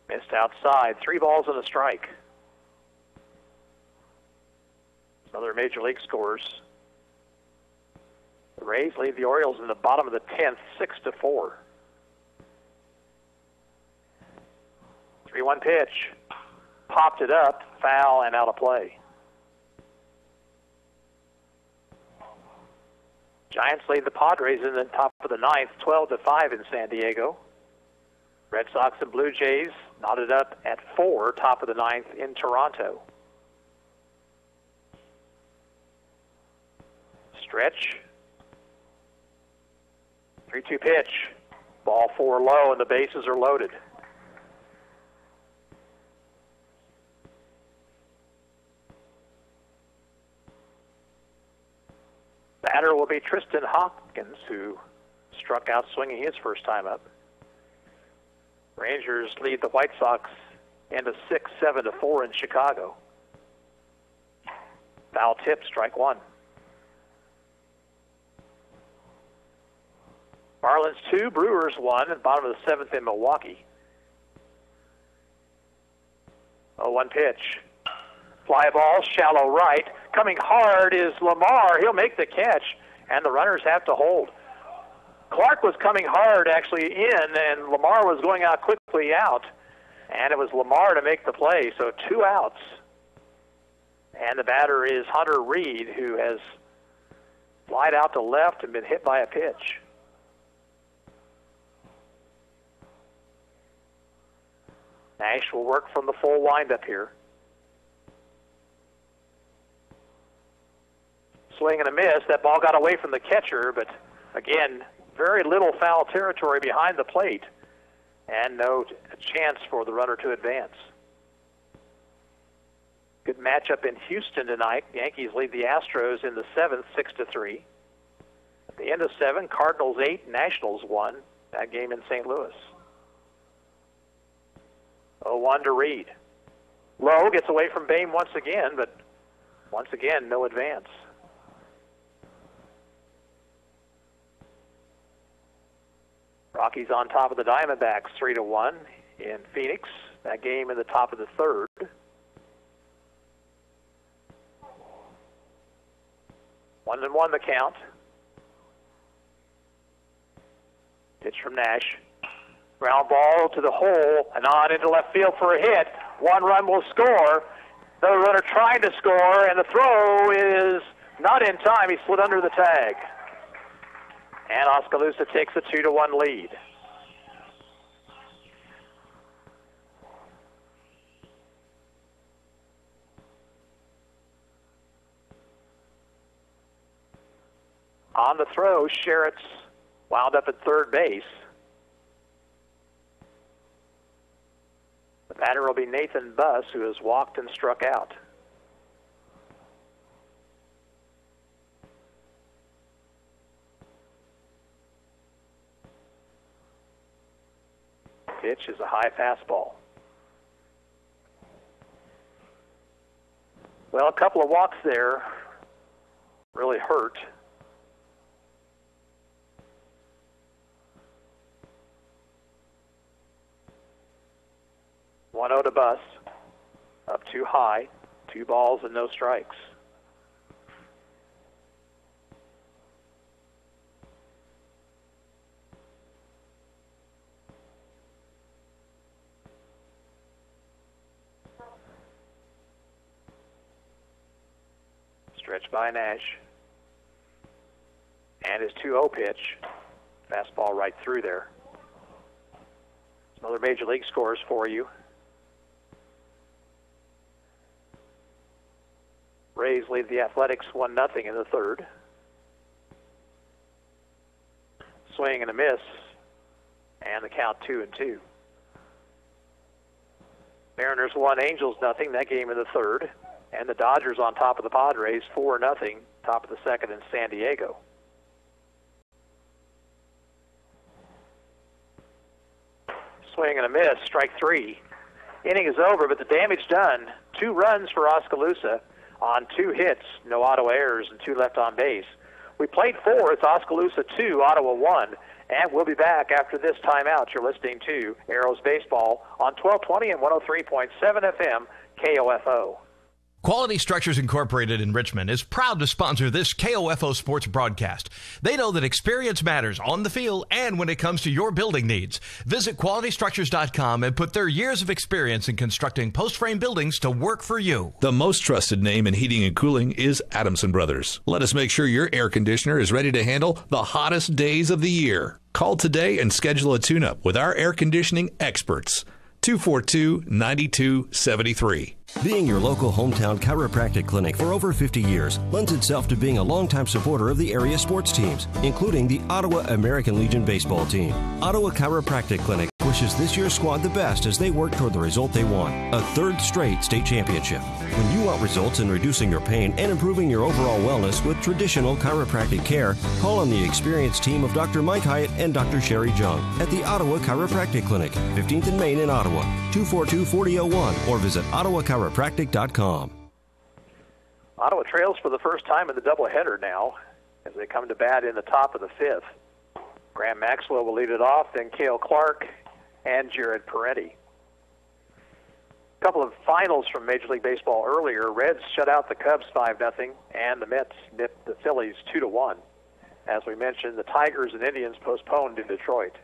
Missed outside, 3 balls and a strike. Other major league scores. The Rays lead the Orioles in the bottom of the 10th, 6-4. 3-1 pitch. Popped it up, foul, and out of play. Giants lead the Padres in the top of the 9th, 12-5 in San Diego. Red Sox and Blue Jays knotted up at 4, top of the 9th in Toronto. Stretch. 3-2 pitch. Ball 4 low, and the bases are loaded. Batter will be Tristan Hopkins, who struck out swinging his first time up. Rangers lead the White Sox into 6, 7-4 in Chicago. Foul tip, strike one. Marlins 2, Brewers 1, and bottom of the 7th in Milwaukee. 0-1 pitch. Fly ball, shallow right. Coming hard is Lamar. He'll make the catch, and the runners have to hold. Clark was coming hard actually in, and Lamar was going out quickly out. And it was Lamar to make the play, so 2 outs. And the batter is Hunter Reed, who has flied out to left and been hit by a pitch. Nash will work from the full windup here. Swing and a miss. That ball got away from the catcher, but again, very little foul territory behind the plate and no chance for the runner to advance. Good matchup in Houston tonight. Yankees lead the Astros in the 7th, 6-3. At the end of 7, Cardinals 8, Nationals 1. That game in St. Louis. 0-1 to Reed. Lowe gets away from Boehm once again, but once again, no advance. Rockies on top of the Diamondbacks 3-1 in Phoenix. That game in the top of the 3rd. 1-1 the count. Pitch from Nash. Ground ball to the hole and on into left field for a hit. 1 run will score. The runner trying to score, and the throw is not in time. He slid under the tag. And Oskaloosa takes a 2-1 lead. On the throw, Sherritt's wound up at third base. The batter will be Nathan Buss, who has walked and struck out. Pitch is a high fastball. Well, a couple of walks there really hurt. One 0 to Buss. Up too high. 2 balls and no strikes. Stretch by Nash. And his 2-0 pitch. Fastball right through there. Some other major league scores for you. Rays lead the Athletics 1-0 in the 3rd. Swing and a miss. And the count 2-2. Mariners 1, Angels 0. That game in the 3rd. And the Dodgers on top of the Padres 4-0. Top of the 2nd in San Diego. Swing and a miss. Strike 3. Inning is over, but the damage done. 2 runs for Oskaloosa on 2 hits, no Ottawa errors, and 2 left on base. We played 4. It's Oskaloosa 2, Ottawa 1. And we'll be back after this timeout. You're listening to Arrows Baseball on 1220 and 103.7 FM KOFO. Quality Structures Incorporated in Richmond is proud to sponsor this KOFO sports broadcast. They know that experience matters on the field and when it comes to your building needs. Visit qualitystructures.com and put their years of experience in constructing post-frame buildings to work for you. The most trusted name in heating and cooling is Adamson Brothers. Let us make sure your air conditioner is ready to handle the hottest days of the year. Call today and schedule a tune-up with our air conditioning experts. 242-9273. Being your local hometown chiropractic clinic for over 50 years lends itself to being a longtime supporter of the area sports teams, including the Ottawa American Legion baseball team. Ottawa Chiropractic Clinic wishes this year's squad the best as they work toward the result they want, a 3rd straight state championship. When you want results in reducing your pain and improving your overall wellness with traditional chiropractic care, call on the experienced team of Dr. Mike Hyatt and Dr. Sherry Jung at the Ottawa Chiropractic Clinic, 15th and Main in Ottawa, 242-4001, or visit ottawachiropractic.com. Ottawa trails for the first time in the doubleheader now as they come to bat in the top of the 5th. Graham Maxwell will lead it off, then Cale Clark and Jared Peretti. couple of finals from Major League Baseball earlier. Reds shut out the Cubs 5-0, and the Mets nipped the Phillies 2-1. As we mentioned, the Tigers and Indians postponed in Detroit.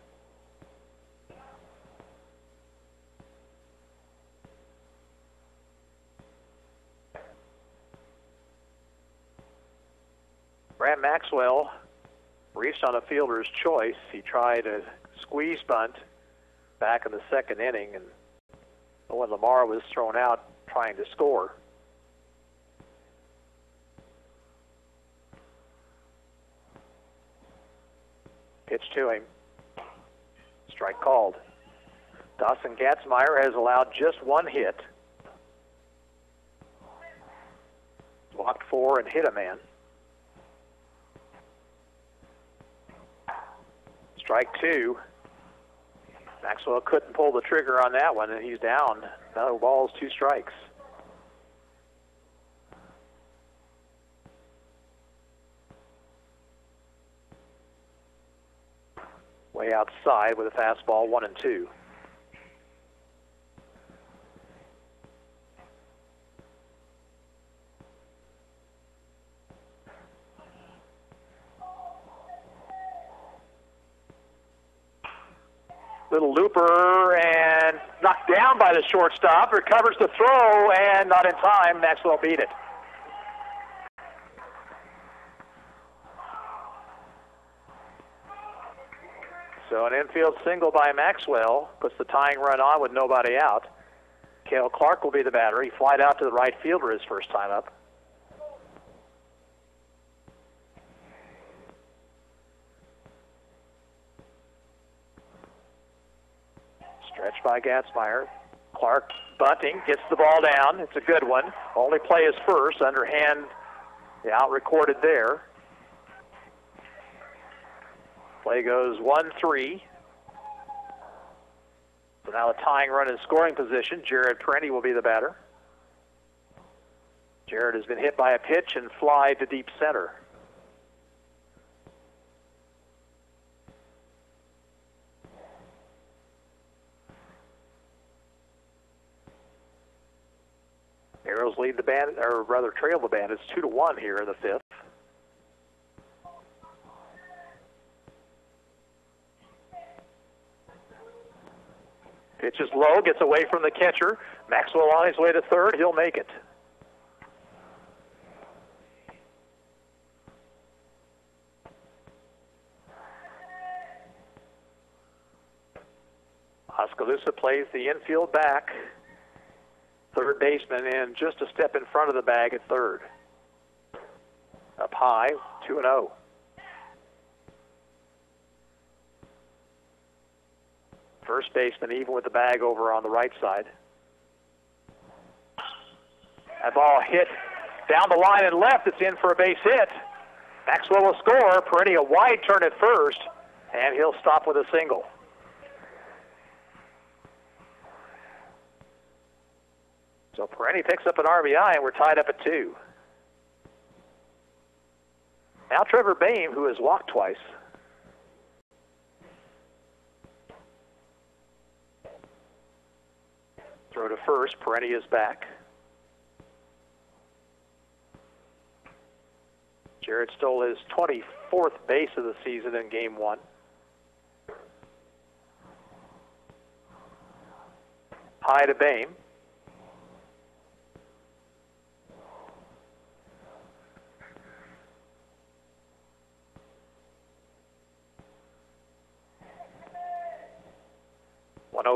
Grant Maxwell reached on a fielder's choice. He tried a squeeze bunt back in the second inning, and when Lamar was thrown out trying to score. Pitch to him. Strike called. Dawson Gatzmeyer has allowed just one hit. Walked 4 and hit a man. Strike 2. Maxwell couldn't pull the trigger on that one, and he's down. No balls, 2 strikes. Way outside with a fastball, 1-2. Little looper and knocked down by the shortstop. Recovers the throw and not in time. Maxwell beat it. So an infield single by Maxwell puts the tying run on with nobody out. Cale Clark will be the batter. He flied out to the right fielder his first time up. Stretch by Gatzmeyer. Clark bunting, gets the ball down. It's a good one. Only play is first. Underhand, the out recorded there. Play goes 1-3. So now the tying run in scoring position. Jared Parenti will be the batter. Jared has been hit by a pitch and fly to deep center. Arrows lead the Bandits, or rather trail the Bandits 2-1 here in the 5th. Pitch is low, gets away from the catcher. Maxwell on his way to third. He'll make it. Oskaloosa plays the infield back. Third baseman in just a step in front of the bag at third. Up high, 2-0. First baseman even with the bag over on the right side. That ball hit down the line and left. It's in for a base hit. Maxwell will score. Parenti a wide turn at first, and he'll stop with a single. So Parenti picks up an RBI, and we're tied up at 2. Now Trevor Boehm, who has walked twice. Throw to first. Parenti is back. Jared stole his 24th base of the season in Game 1. High to Boehm.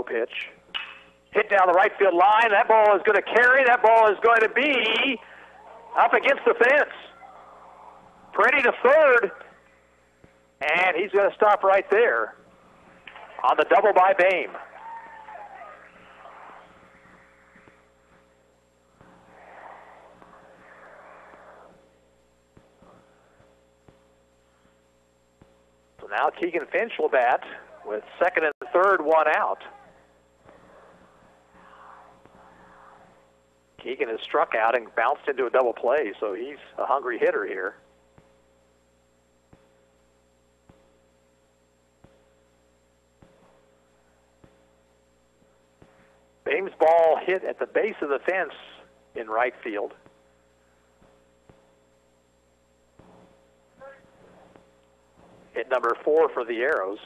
Pitch. Hit down the right field line. That ball is going to carry. That ball is going to be up against the fence. Parenti to third. And he's going to stop right there on the double by Boehm. So now Keegan Finch will bat with second and third, one out. Keegan has struck out and bounced into a double play, so he's a hungry hitter here. Boehm James ball hit at the base of the fence in right field. Hit number 4 for the Arrows.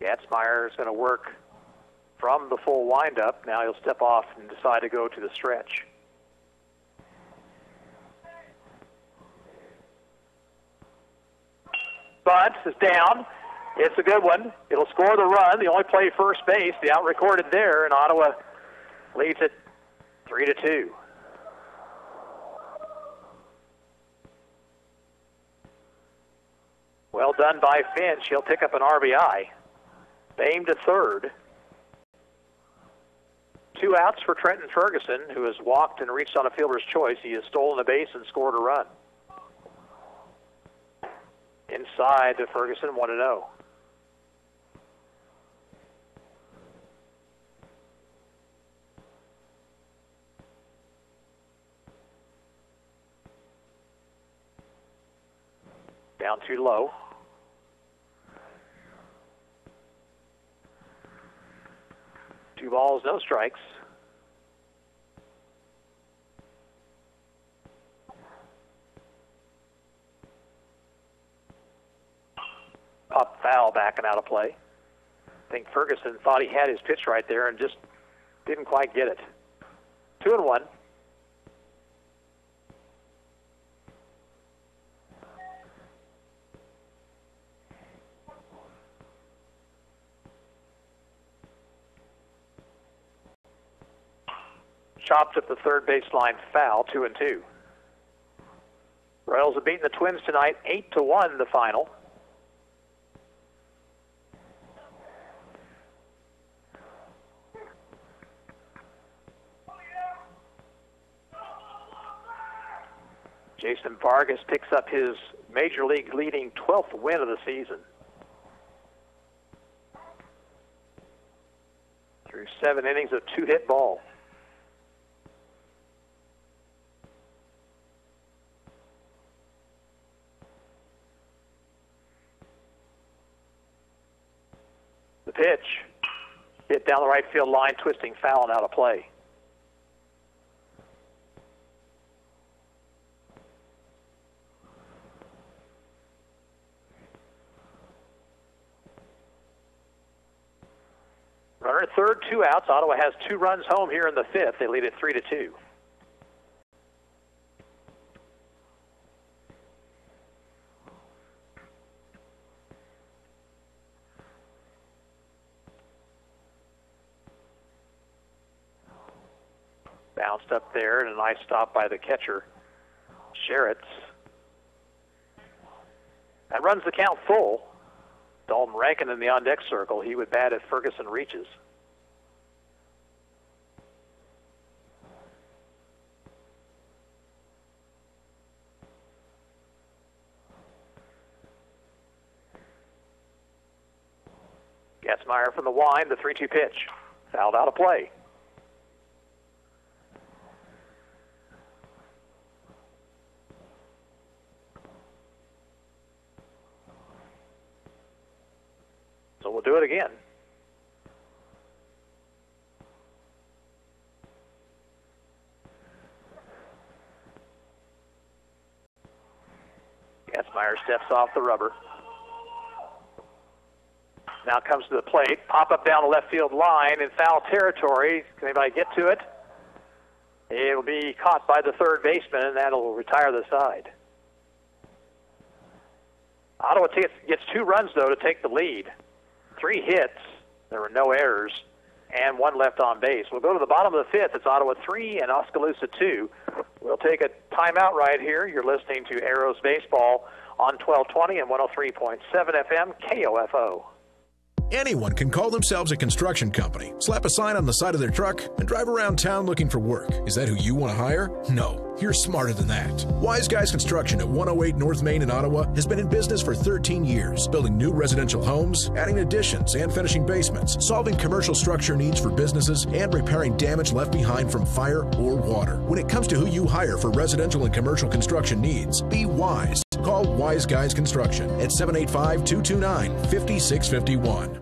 Gatzmeyer is going to work from the full windup. Now he'll step off and decide to go to the stretch. Bunt is down. It's a good one. It'll score the run. The only play first base. The out recorded there, and Ottawa leads it 3-2. Well done by Finch. He'll pick up an RBI. Boehm to third. 2 outs for Trenton Ferguson, who has walked and reached on a fielder's choice. He has stolen a base and scored a run. Inside to Ferguson, 1-0. Down too low. Two balls, no strikes. Up foul, backing out of play. I think Ferguson thought he had his pitch right there and just didn't quite get it. 2-1. Chopped up the third baseline foul, 2-2. Royals have beaten the Twins tonight, 8-1 the final. Jason Vargas picks up his Major League leading 12th win of the season. Through 7 innings of 2-hit ball. The pitch hit down the right field line, twisting foul and out of play. Runner at third, 2 outs. Ottawa has 2 runs home here in the 5th. They lead it 3-2. Bounced up there, and a nice stop by the catcher, Sherritt. That runs the count full. Dalton Rankin in the on-deck circle. He would bat if Ferguson reaches. Gatzmeyer from the wind, the 3-2 pitch. Fouled out of play. So we'll do it again. Gatzmeyer steps off the rubber. Now comes to the plate. Pop up down the left field line in foul territory. Can anybody get to it? It'll be caught by the third baseman, and that'll retire the side. Ottawa gets 2 runs, though, to take the lead. 3 hits, there were no errors, and 1 left on base. We'll go to the bottom of the 5th. It's Ottawa 3 and Oskaloosa 2. We'll take a timeout right here. You're listening to Arrows Baseball on 1220 and 103.7 FM KOFO. Anyone can call themselves a construction company, slap a sign on the side of their truck, and drive around town looking for work. Is that who you want to hire? No, you're smarter than that. Wise Guys Construction at 108 North Main in Ottawa has been in business for 13 years, building new residential homes, adding additions and finishing basements, solving commercial structure needs for businesses, and repairing damage left behind from fire or water. When it comes to who you hire for residential and commercial construction needs, be wise. Call Wise Guys Construction at 785-229-5651.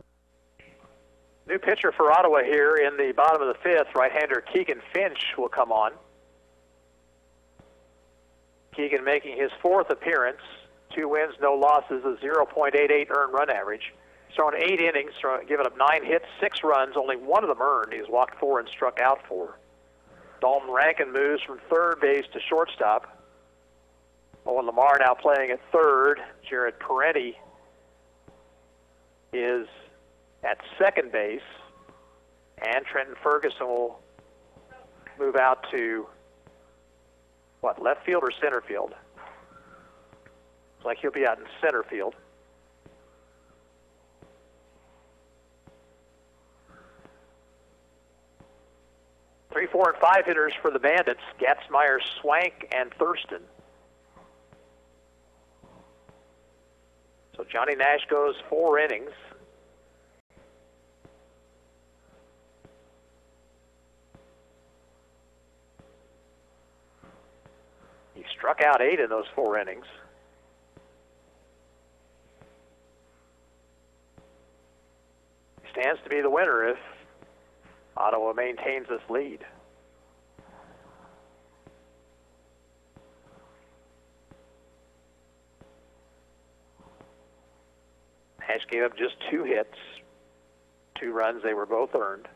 New pitcher for Ottawa here in the bottom of the fifth, right-hander Keegan Finch will come on. Keegan making his fourth appearance, 2 wins, no losses, a 0.88 earned run average. He's thrown 8 innings, given up 9 hits, 6 runs, only 1 of them earned. He's walked 4 and struck out 4. Dalton Rankin moves from third base to shortstop. Owen Lamar now playing at third. Jared Peretti is at second base. And Trenton Ferguson will move out to, left field or center field? Looks like he'll be out in center field. Three, 4, and 5 hitters for the Bandits, Gatzmeyer, Swank, and Thurston. So Johnny Nash goes 4 innings. He struck out 8 in those 4 innings. He stands to be the winner if Ottawa maintains this lead. Nash gave up just 2 hits, 2 runs. They were both earned.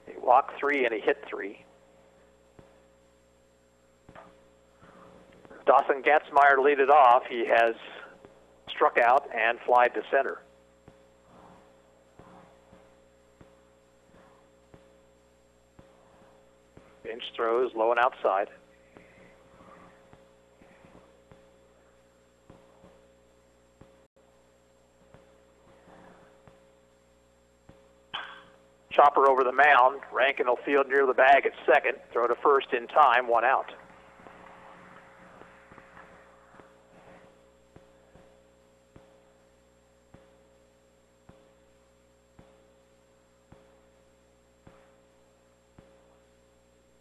He walked 3 and he hit 3. Dawson Gatzmeyer lead it off. He has struck out and flied to center. Finch throws low and outside. Chopper over the mound. Rankin will field near the bag at second. Throw to first in time, 1 out.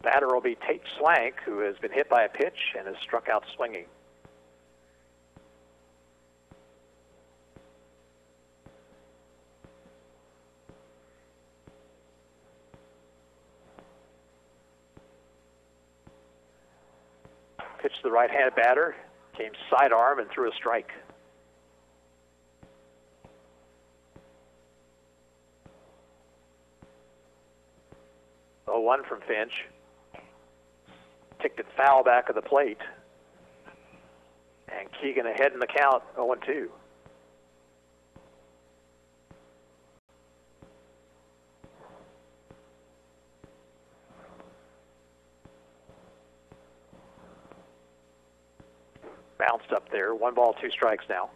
Batter will be Tate Swank, who has been hit by a pitch and has struck out swinging. Pitch to the right-handed batter, came sidearm and threw a strike. Oh, 1 from Finch. Ticked it foul back of the plate. And Keegan ahead in the count, 0-2. Bounced up there. 1 ball, 2 strikes now.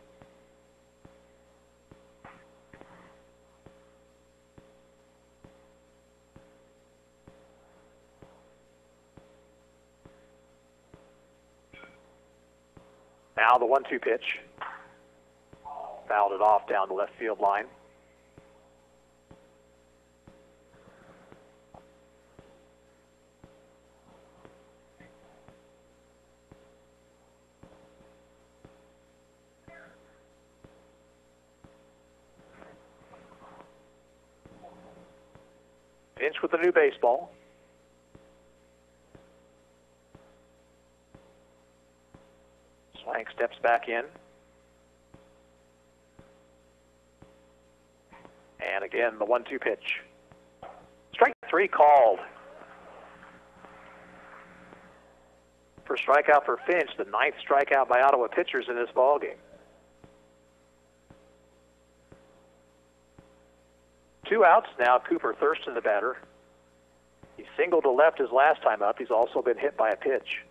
Now the 1-2 pitch. Fouled it off down the left field line. Finch with the new baseball. Swank steps back in. And again, the 1-2 pitch. Strike 3 called. First strikeout for Finch, the 9th strikeout by Ottawa pitchers in this ballgame. 2 outs now. Cooper Thurston, the batter. He singled to left his last time up. He's also been hit by a pitch.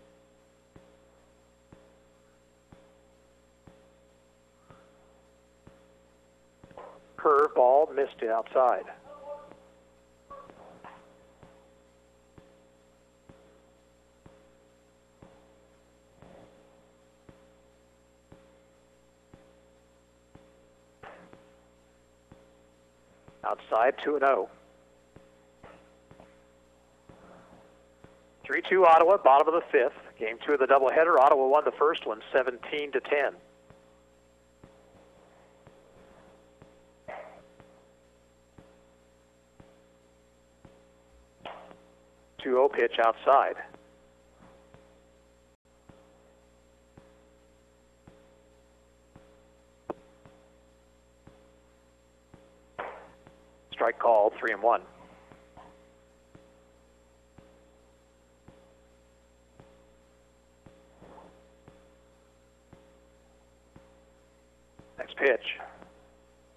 Curveball, missed it outside. Outside, 2-0. 3-2 Ottawa, bottom of the 5th. Game 2 of the doubleheader. Ottawa won the first one, 17-10. 2-0 pitch outside. Strike called, 3-1. Next pitch.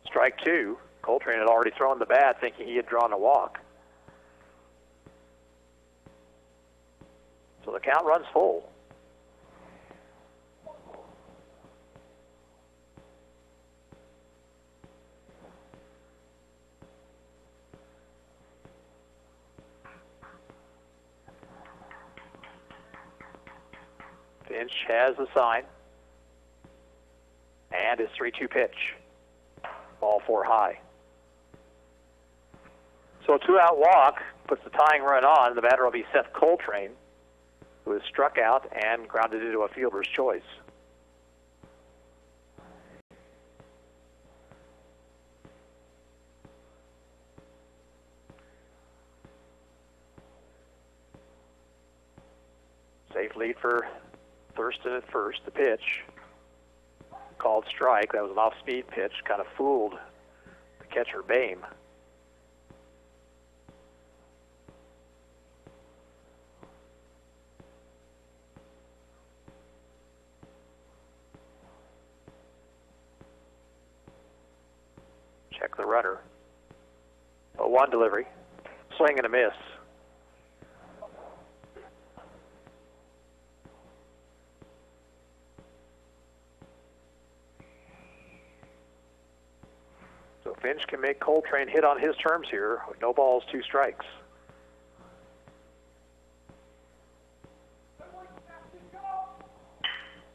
Strike 2. Coltrane had already thrown the bat thinking he had drawn a walk. So the count runs full. Finch has the sign. And his 3-2 pitch. Ball 4 high. So a 2-out walk puts the tying run on. The batter will be Seth Coltrane, who is struck out and grounded into a fielder's choice. Safe lead for Thurston at first. The pitch called strike. That was an off-speed pitch. Kind of fooled the catcher, Boehm. Check the runner. 0-1 delivery. Swing and a miss. So Finch can make Coltrane hit on his terms here with no balls, 2 strikes.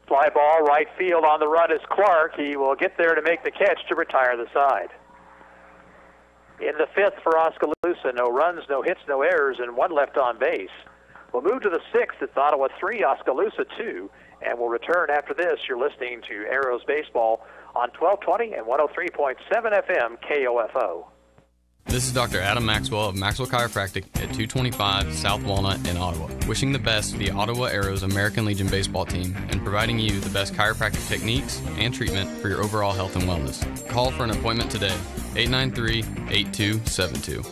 Fly ball, right field. On the run is Clark. He will get there to make the catch to retire the side. In the 5th for Oskaloosa, no runs, no hits, no errors, and 1 left on base. We'll move to the 6th. It's Ottawa 3, Oskaloosa 2, and we'll return after this. You're listening to Arrows Baseball on 1220 and 103.7 FM KOFO. This is Dr. Adam Maxwell of Maxwell Chiropractic at 225 South Walnut in Ottawa, wishing the best to the Ottawa Arrows American Legion baseball team and providing you the best chiropractic techniques and treatment for your overall health and wellness. Call for an appointment today, 893-8272.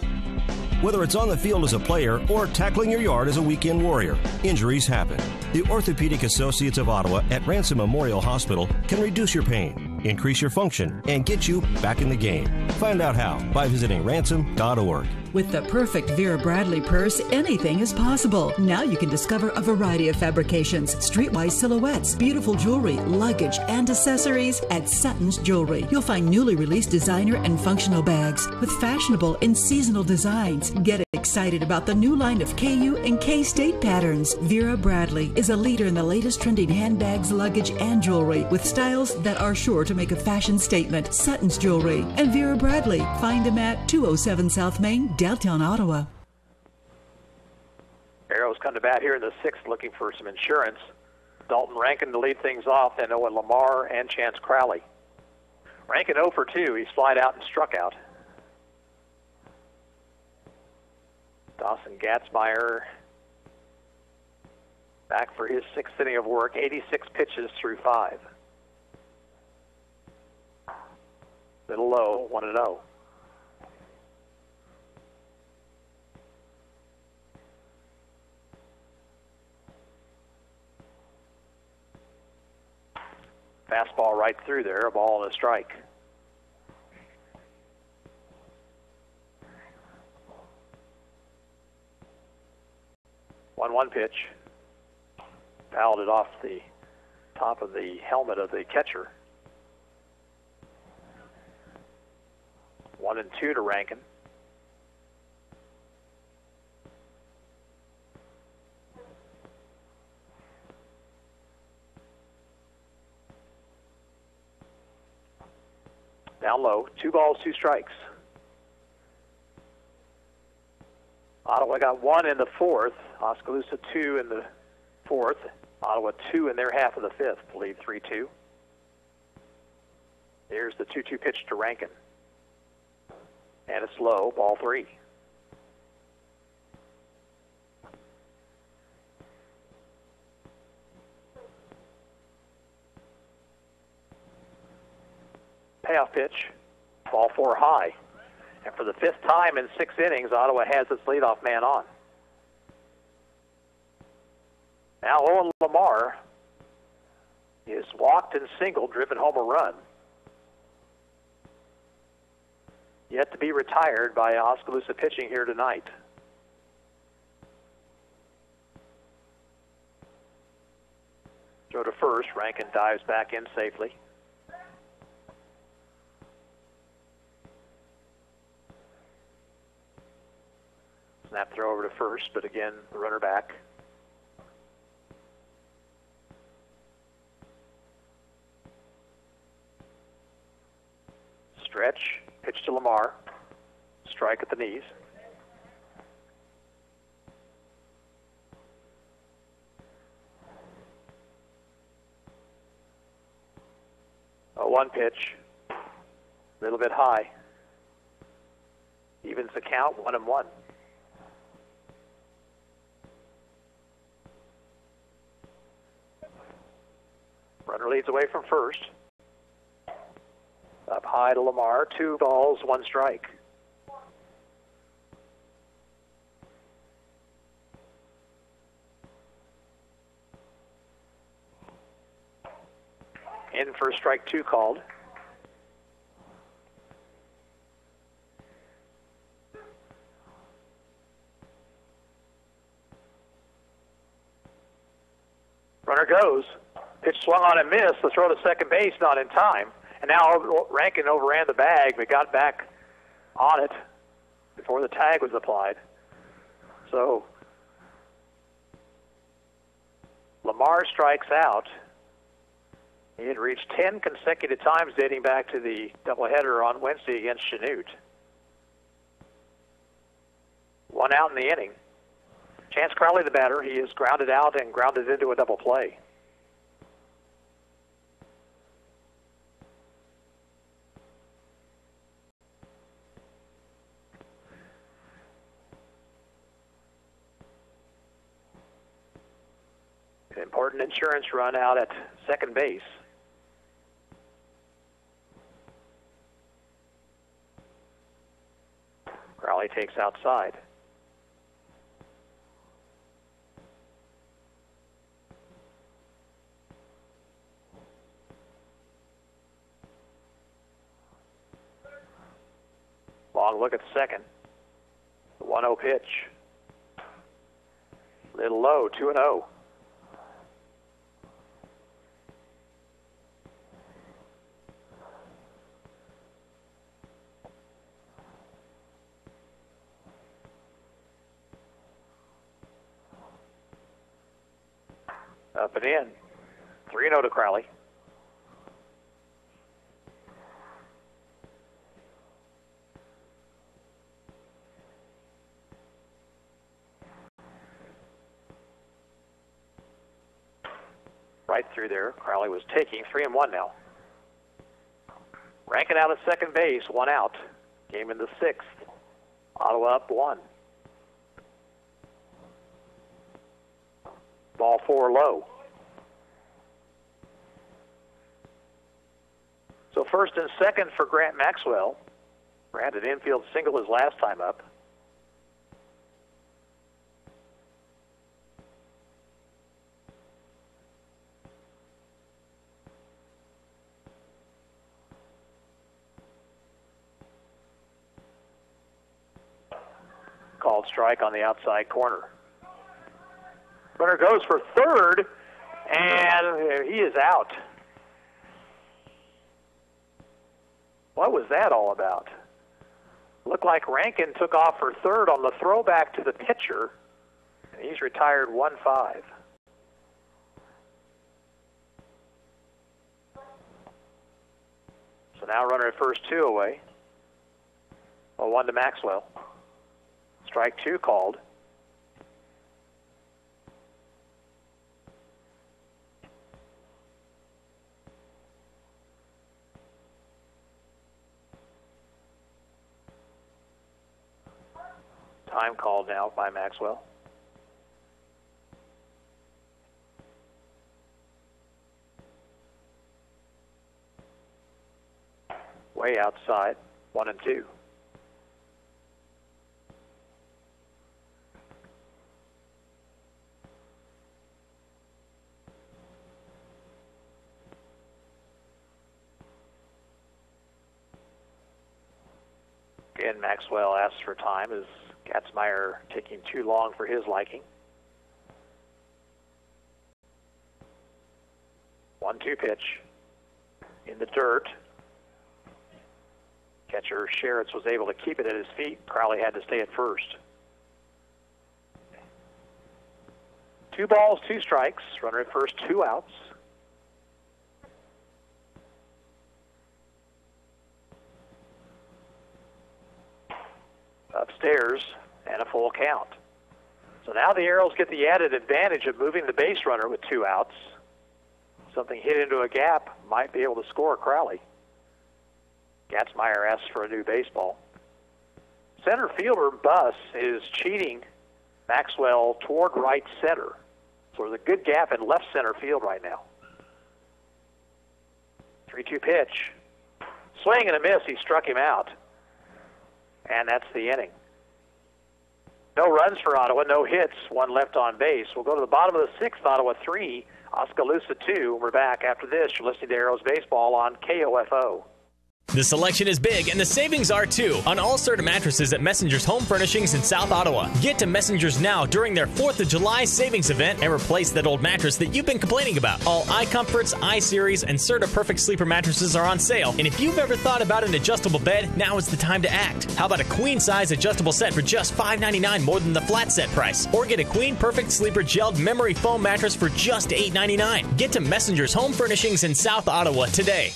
Whether it's on the field as a player or tackling your yard as a weekend warrior, injuries happen. The Orthopedic Associates of Ottawa at Ransom Memorial Hospital can reduce your pain, increase your function, and get you back in the game. Find out how by visiting ransom.org. With the perfect Vera Bradley purse, anything is possible. Now you can discover a variety of fabrications, streetwise silhouettes, beautiful jewelry, luggage, and accessories at Sutton's Jewelry. You'll find newly released designer and functional bags with fashionable and seasonal designs. Get excited about the new line of KU and K-State patterns. Vera Bradley is a leader in the latest trending handbags, luggage, and jewelry with styles that are sure to make a fashion statement. Sutton's Jewelry and Vera Bradley. Find them at 207 South Main, downtown Ottawa. Arrows come to bat here in the 6th looking for some insurance. Dalton Rankin to lead things off, then Owen Lamar and Chance Crowley. Rankin 0 for 2. He's flied out and struck out. Dawson Gatzmeyer back for his 6th inning of work, 86 pitches through 5. Little low, 1-0. Fastball right through there, a ball and a strike. One pitch. Fouled it off the top of the helmet of the catcher. 1-2 to Rankin. Down low, 2 balls, 2 strikes. Ottawa got 1 in the 4th. Oskaloosa 2 in the 4th. Ottawa 2 in their half of the 5th to lead 3-2. Here's the 2-2 pitch to Rankin. And it's low, ball 3. Payoff pitch, ball 4 high. And for the 5th time in 6 innings, Ottawa has its leadoff man on. Now Owen Lamar is walked and singled, driven home a run. Yet to be retired by Oskaloosa pitching here tonight. Throw to first. Rankin dives back in safely. Snap throw over to first, but again, the runner back. Stretch, pitch to Lamar. Strike at the knees. A 1 pitch, a little bit high. Evens the count, 1-1. Runner leads away from first. Up high to Lamar, 2 balls, 1 strike. In for strike 2 called. Runner goes. Pitch swung on and missed. The throw to second base, not in time. And now Rankin overran the bag, but got back on it before the tag was applied. So Lamar strikes out. He had reached 10 consecutive times dating back to the doubleheader on Wednesday against Chanute. 1 out in the inning. Chance Crowley, the batter, he is grounded out and grounded into a double play. An important insurance run out at second base. Crowley takes outside. Long look at second. The 1-0 pitch. Little low, 2-0. Up and in. 3-0 to Crowley. Right through there. Crowley was taking 3-1 now. Rankin out at second base, 1 out. Game in the 6th. Ottawa up 1. Ball 4 low. So first and second for Grant Maxwell. Grant an infield single his last time up. Called strike on the outside corner. Runner goes for third, and he is out. What was that all about? Looked like Rankin took off for third on the throwback to the pitcher, and he's retired 1-5. So now runner at first, 2 away. 0-1 to Maxwell. Strike 2 called. Time called now by Maxwell. Way outside, 1-2. Again, Maxwell asks for time as Gatzmeyer taking too long for his liking. 1-2 pitch in the dirt. Catcher Sherritts was able to keep it at his feet. Crowley had to stay at first. 2 balls, 2 strikes. Runner at first, 2 outs. Upstairs, and a full count. So now the Arrows get the added advantage of moving the base runner with 2 outs. Something hit into a gap might be able to score Crowley. Gatzmeyer asks for a new baseball. Center fielder Buss is cheating Maxwell toward right center. So there's a good gap in left center field right now. 3-2 pitch. Swing and a miss. He struck him out. And that's the inning. No runs for Ottawa, no hits, 1 left on base. We'll go to the bottom of the 6th, Ottawa 3, Oskaloosa 2. We're back after this. You're listening to Arrows Baseball on KOFO. The selection is big, and the savings are too, on all Serta mattresses at Messenger's Home Furnishings in South Ottawa. Get to Messenger's now during their 4th of July savings event and replace that old mattress that you've been complaining about. All iComforts, iSeries, and Serta Perfect Sleeper mattresses are on sale, and if you've ever thought about an adjustable bed, now is the time to act. How about a queen-size adjustable set for just $5.99 more than the flat set price? Or get a Queen Perfect Sleeper gelled memory foam mattress for just $8.99. Get to Messenger's Home Furnishings in South Ottawa today.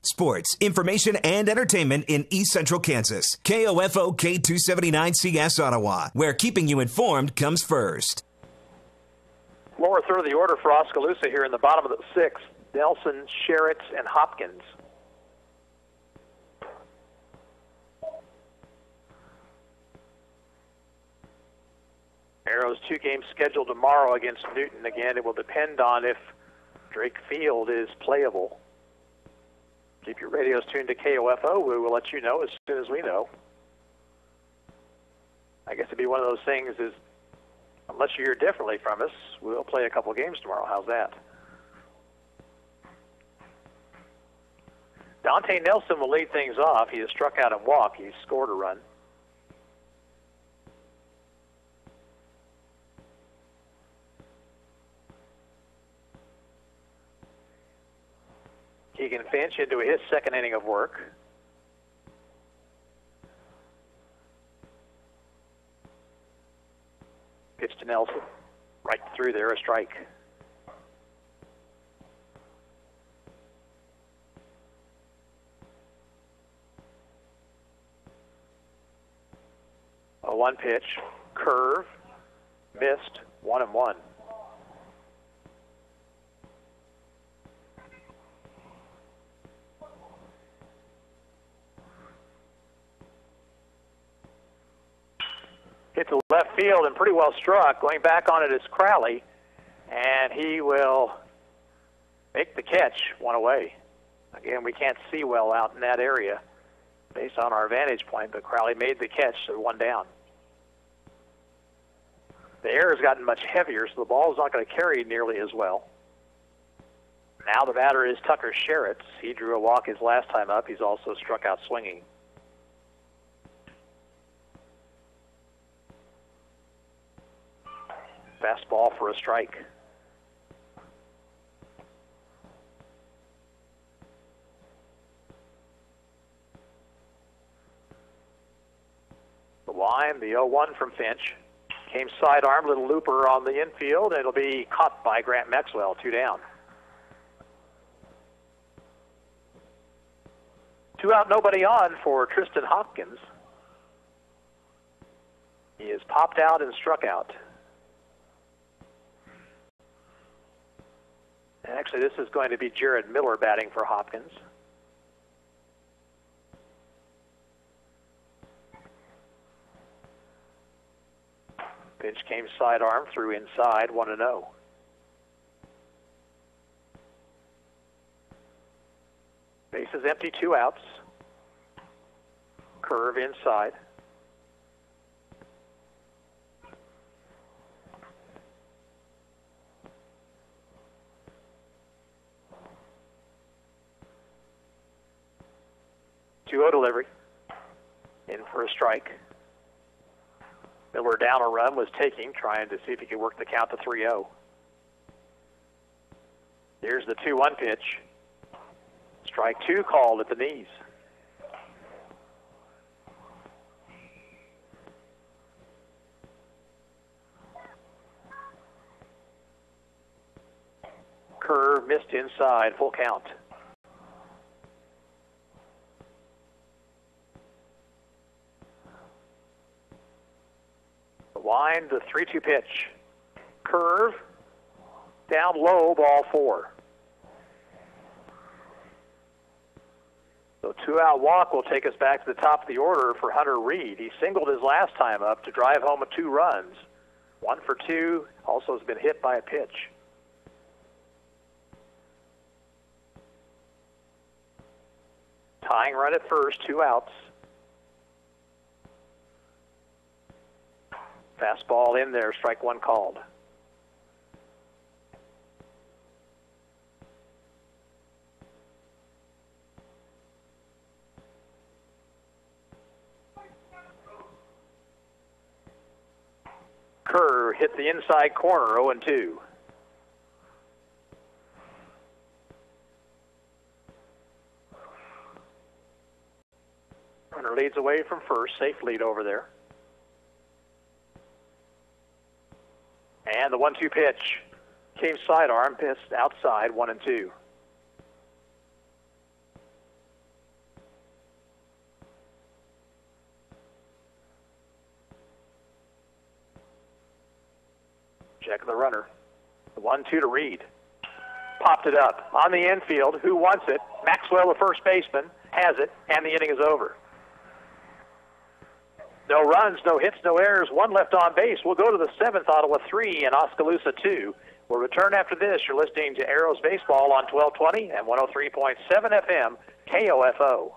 Sports, information, and entertainment in East Central Kansas. KOFO K279CS Ottawa, where keeping you informed comes first. Lower third of the order for Oskaloosa here in the bottom of the 6th. Nelson, Sherritts, and Hopkins. Arrows 2 games scheduled tomorrow against Newton. Again, it will depend on if Drake Field is playable. Keep your radios tuned to KOFO. We will let you know as soon as we know. I guess it'd be one of those things is, unless you hear differently from us, we'll play a couple of games tomorrow. How's that? Dante Nelson will lead things off. He has struck out and walked. He's scored a run. Keegan Finch into his 2nd inning of work. Pitch to Nelson. Right through there, a strike. A 1 pitch. Curve. Missed. 1-1. Hit to left field and pretty well struck. Going back on it is Crowley, and he will make the catch, 1 away. Again, we can't see well out in that area based on our vantage point, but Crowley made the catch, so 1 down. The air has gotten much heavier, so the ball is not going to carry nearly as well. Now the batter is Tucker Sherritts. He drew a walk his last time up. He's also struck out swinging. Fastball for a strike. The line, the 0-1 from Finch. Came sidearm, little looper on the infield, and it'll be caught by Grant Maxwell, 2 down. 2 out, nobody on for Tristan Hopkins. He is popped out and struck out. Actually, this is going to be Jared Miller batting for Hopkins. Pitch came sidearm, threw inside, 1-0. Bases bases empty, 2 outs. Curve inside. Two-0 delivery. In for a strike. Miller down a run, was taking, trying to see if he could work the count to 3-0. Here's the 2-1 pitch. Strike 2 called at the knees. Curve missed inside, full count. The wind, the 3-2 pitch. Curve, down low, ball 4. So 2-out walk will take us back to the top of the order for Hunter Reed. He singled his last time up to drive home with 2 runs. 1 for 2, also has been hit by a pitch. Tying run at first, 2 outs. Fastball in there, strike 1 called. Curve hit the inside corner, 0-2. Runner leads away from first, safe lead over there. And the 1-2 pitch came sidearm, pitched outside, 1-2. Check the runner. The 1-2 to Reed. Popped it up on the infield. Who wants it? Maxwell, the first baseman, has it, and the inning is over. No runs, no hits, no errors, 1 left on base. We'll go to the 7th, Ottawa 3 and Oskaloosa 2. We'll return after this. You're listening to Arrows Baseball on 1220 and 103.7 FM, KOFO.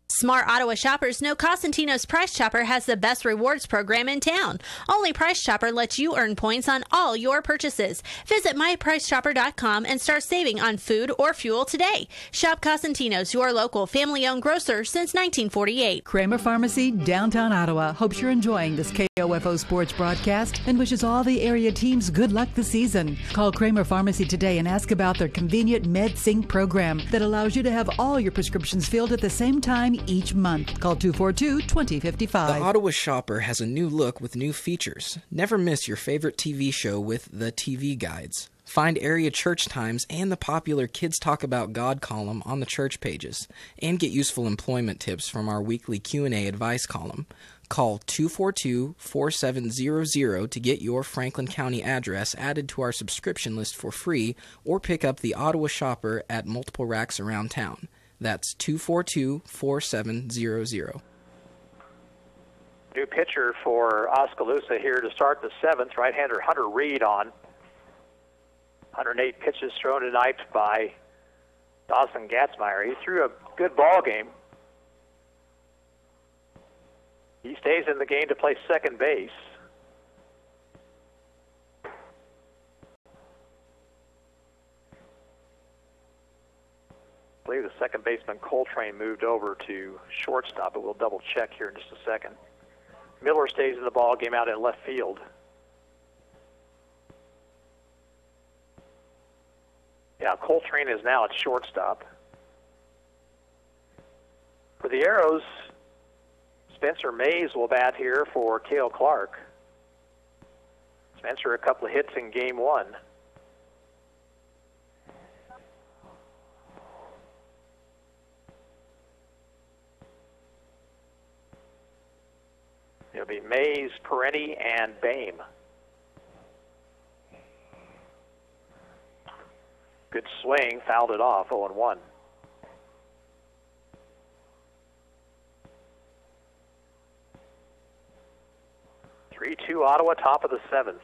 Smart Ottawa shoppers know Cosentino's Price Chopper has the best rewards program in town. Only Price Chopper lets you earn points on all your purchases. Visit mypricechopper.com and start saving on food or fuel today. Shop Cosentino's, your local family-owned grocer since 1948. Kramer Pharmacy, downtown Ottawa, hopes you're enjoying this KOFO sports broadcast and wishes all the area teams good luck this season. Call Kramer Pharmacy today and ask about their convenient MedSync program that allows you to have all your prescriptions filled at the same time each month. Call 242-2055. The Ottawa Shopper has a new look with new features. Never miss your favorite TV show with the TV guides. Find area church times and the popular Kids Talk About God column on the church pages. And get useful employment tips from our weekly Q&A advice column. Call 242-4700 to get your Franklin County address added to our subscription list for free, or pick up the Ottawa Shopper at multiple racks around town. That's 242-4700. New pitcher for Oskaloosa here to start the 7th, right-hander Hunter Reed on. 108 pitches thrown tonight by Dawson Gatzmeyer. He threw a good ball game. He stays in the game to play second base. I believe the second baseman Coltrane moved over to shortstop, but we'll double check here in just a second. Miller stays in the ball game out in left field. Yeah, Coltrane is now at shortstop. For the Arrows, Spencer Mays will bat here for Cale Clark. Spencer, a couple of hits in game 1. It'll be Mays, Perenni, and Bame. Good swing, fouled it off, 0-1. (3-2) Ottawa, top of the 7th.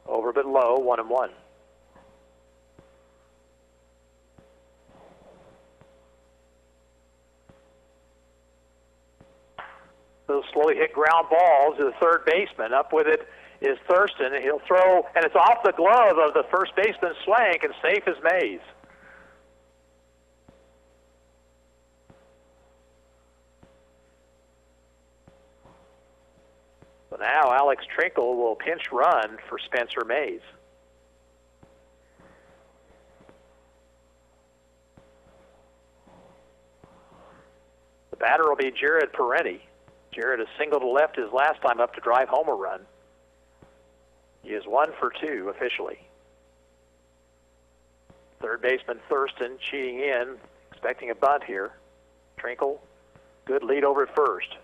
Over but low, 1-1. early hit ground ball to the third baseman. Up with it is Thurston, and he'll throw, and it's off the glove of the first baseman Swank, and safe as Mays. So now Alex Trinkle will pinch run for Spencer Mays. The batter will be Jared Peretti. Jared has singled to left his last time up to drive home a run. He is 1 for 2 officially. Third baseman Thurston cheating in, expecting a bunt here. Trinkle, good lead over at first.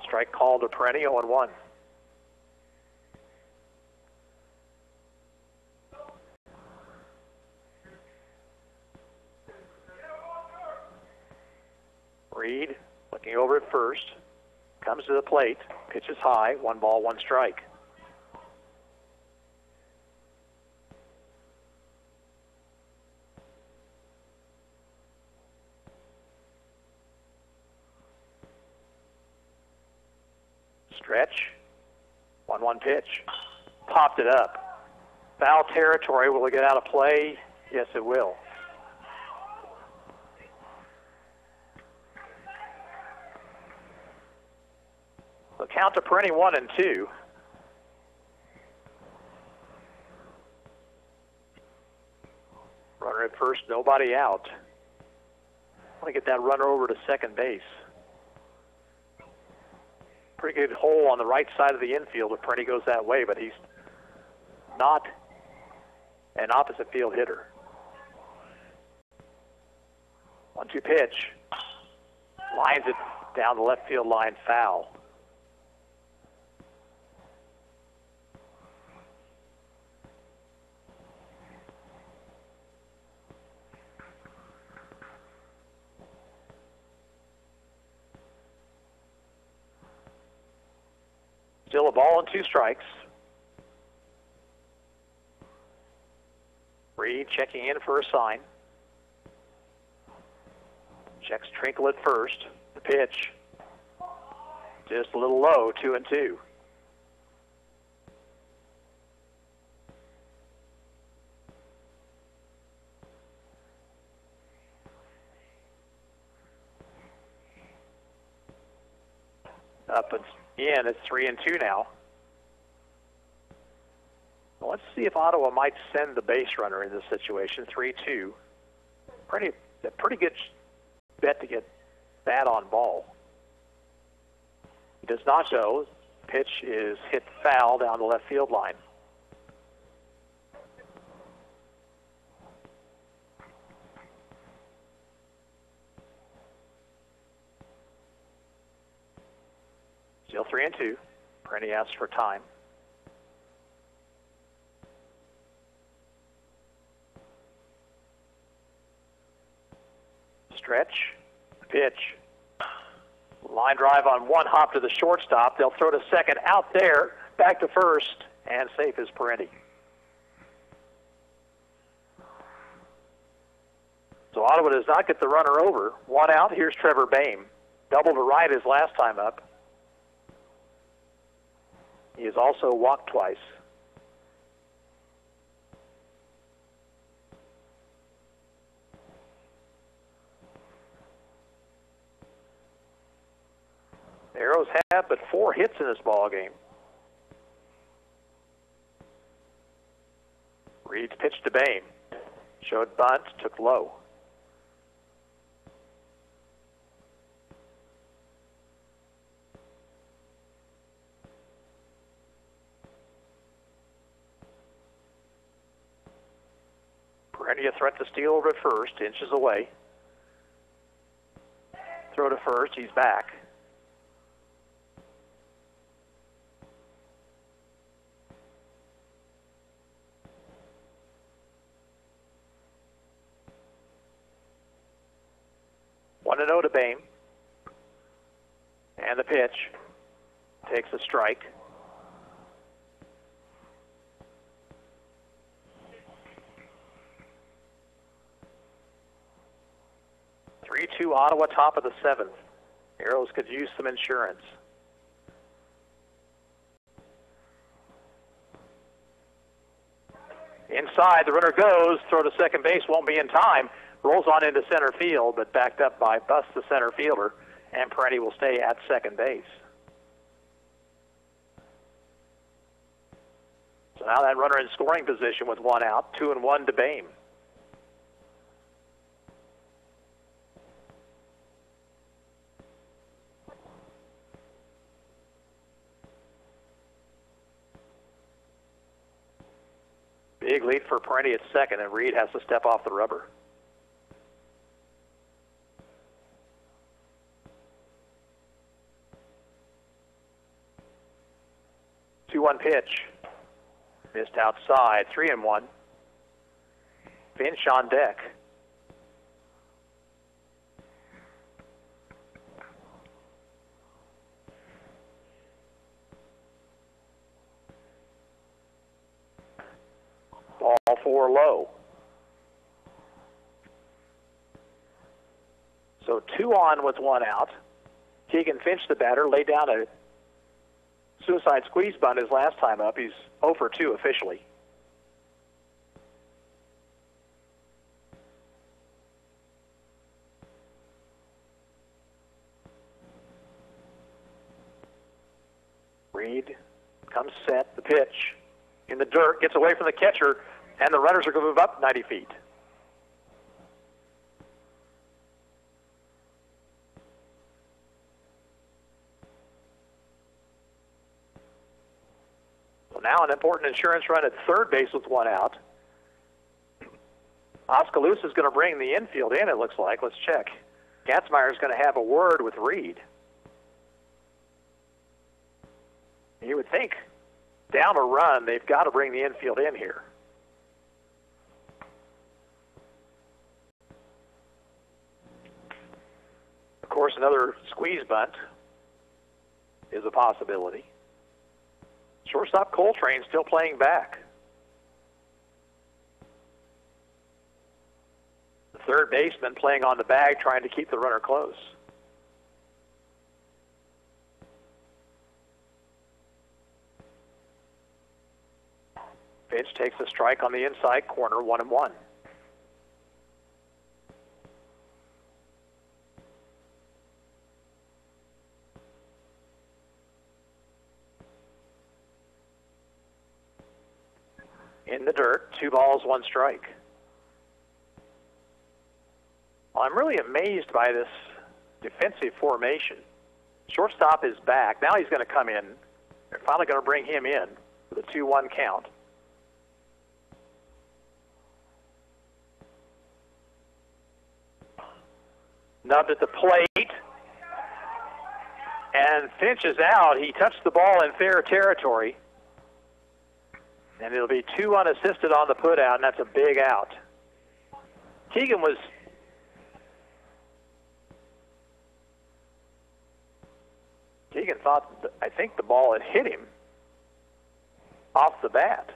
Strike called to Peretti, 0-1. Reed looking over at first, comes to the plate, pitches high, 1 ball, 1 strike. Stretch, 1-1 pitch, popped it up. Foul territory, will it get out of play? Yes, it will. So count to Peretti 1-2. Runner at first, nobody out. I want to get that runner over to second base. Pretty good hole on the right side of the infield if Peretti goes that way, but he's not an opposite field hitter. 1-2 pitch. Lines it down the left field line, foul. Still a ball and 2 strikes. Reed checking in for a sign. Checks Trinkle at first. The pitch. Just a little low, 2-2. Up and in, it's 3-2 now. Well, let's see if Ottawa might send the base runner in this situation. 3-2. A pretty good bet to get that on ball. It does not go. Pitch is hit foul down the left field line. Still 3-2. Peretti asks for time. Stretch. Pitch. Line drive on 1 hop to the shortstop. They'll throw to second out there. Back to first. And safe is Peretti. So Ottawa does not get the runner over. 1 out. Here's Trevor Boehm. Double to right his last time up. He has also walked twice. The Arrows have but 4 hits in this ball game. Reed's pitch to Boehm. Showed bunt, took low. Peretti a threat to steal over at first, inches away. Throw to first, he's back. One and 0 to Boehm. And the pitch takes a strike. Ottawa, top of the 7th. Arrows could use some insurance. Inside, the runner goes, throw to second base, won't be in time. Rolls on into center field, but backed up by Bus, the center fielder, and Peretti will stay at second base. So now that runner in scoring position with 1 out, 2-1 to Boehm. Big lead for Peretti at second, and Reed has to step off the rubber. Two-one pitch. Missed outside, 3-1. Finch on deck. Ball 4 low. So 2 on with 1 out. Keegan Finch, the batter, laid down a suicide squeeze bunt his last time up. He's 0 for 2 officially. Reed comes set, the pitch in the dirt, gets away from the catcher, and the runners are going to move up 90 feet. So now an important insurance run at third base with 1 out. Oskaloosa is going to bring the infield in, it looks like. Let's check. Gatzmeyer is going to have a word with Reed. You would think, down a run, they've got to bring the infield in here. Of course, another squeeze bunt is a possibility. Shortstop Coltrane still playing back. The third baseman playing on the bag, trying to keep the runner close. Finch takes a strike on the inside corner, 1-1. In the dirt, 2 balls, 1 strike. Well, I'm really amazed by this defensive formation. Shortstop is back. Now he's going to come in. They're finally going to bring him in with a 2-1 count. Nubbed at the plate. And Finch is out. He touched the ball in fair territory. And it'll be 2 unassisted on the putout, and that's a big out. Keegan thought, I think the ball had hit him off the bat.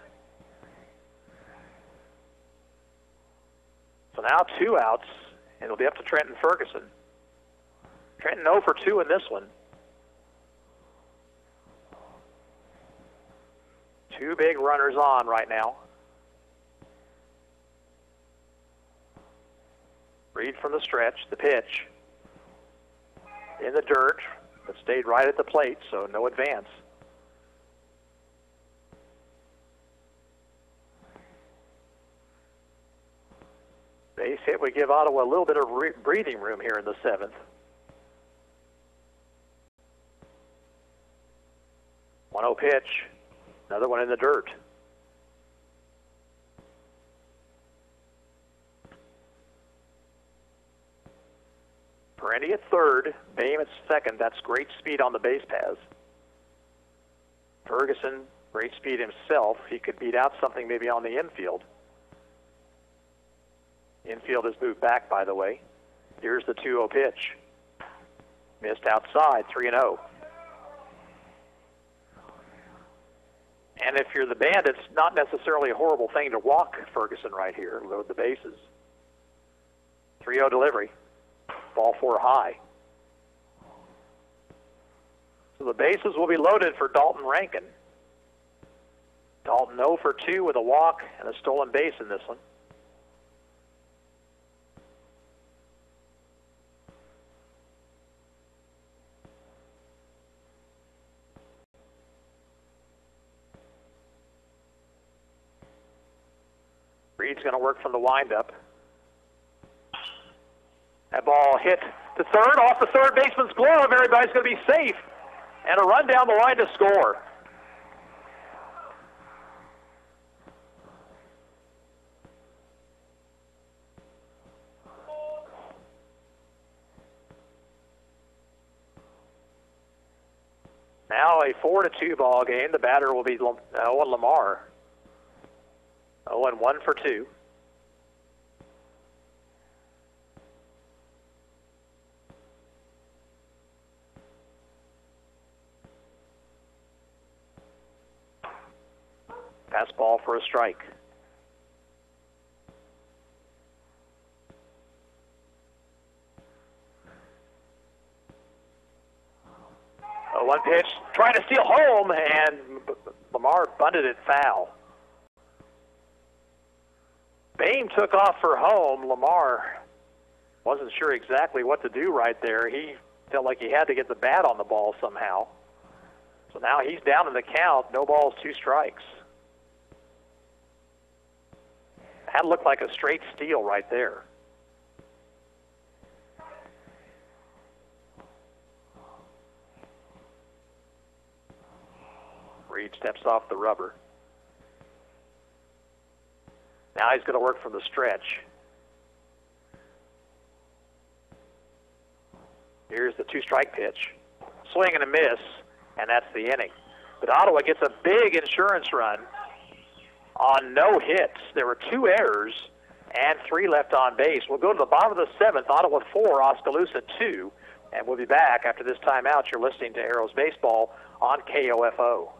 So now 2 outs, and it'll be up to Trenton Ferguson. Trenton 0 for 2 in this one. 2 big runners on right now. Reed from the stretch, the pitch. In the dirt, but stayed right at the plate, so no advance. Base hit would give Ottawa a little bit of breathing room here in the 7th. 1-0 pitch. Another one in the dirt. Peretti at third, Boehm at second. That's great speed on the base paths. Ferguson, great speed himself. He could beat out something maybe on the infield. Infield has moved back, by the way. Here's the 2-0 pitch. Missed outside, 3-0. And if you're the Band, it's not necessarily a horrible thing to walk Ferguson right here, load the bases. 3-0 delivery. Ball 4 high. So the bases will be loaded for Dalton Rankin. Dalton Dalton 0 for 2 with a walk and a stolen base in this one. Reed's going to work from the windup. That ball hit to third, off the third baseman's glove. Everybody's going to be safe. And a run down the line to score. Now a 4-2 ball game. The batter will be Owen Lamar. 0-1 for 2. Fastball for a strike. One pitch, trying to steal home, and Lamar bunted it foul. Boehm took off for home. Lamar wasn't sure exactly what to do right there. He felt like he had to get the bat on the ball somehow. So now he's down in the count. No balls, 2 strikes. That looked like a straight steal right there. Reed steps off the rubber. Now he's going to work from the stretch. Here's the 2-strike pitch. Swing and a miss, and that's the inning. But Ottawa gets a big insurance run on no hits. There were 2 errors and 3 left on base. We'll go to the bottom of the 7th, Ottawa 4, Oskaloosa 2, and we'll be back after this timeout. You're listening to Arrows Baseball on KOFO.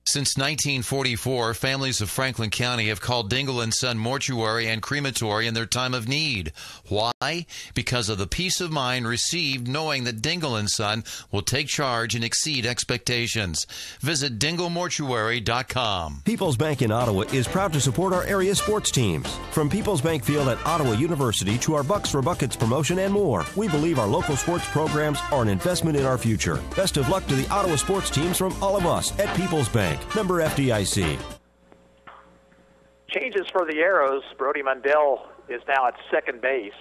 Since 1944, families of Franklin County have called Dingle & Son Mortuary and Crematory in their time of need. Why? Because of the peace of mind received knowing that Dingle & Son will take charge and exceed expectations. Visit dinglemortuary.com. People's Bank in Ottawa is proud to support our area sports teams. From People's Bank Field at Ottawa University to our Bucks for Buckets promotion and more, we believe our local sports programs are an investment in our future. Best of luck to the Ottawa sports teams from all of us at People's Bank. Member FDIC. Changes for the Arrows. Brody Mundell is now at second base.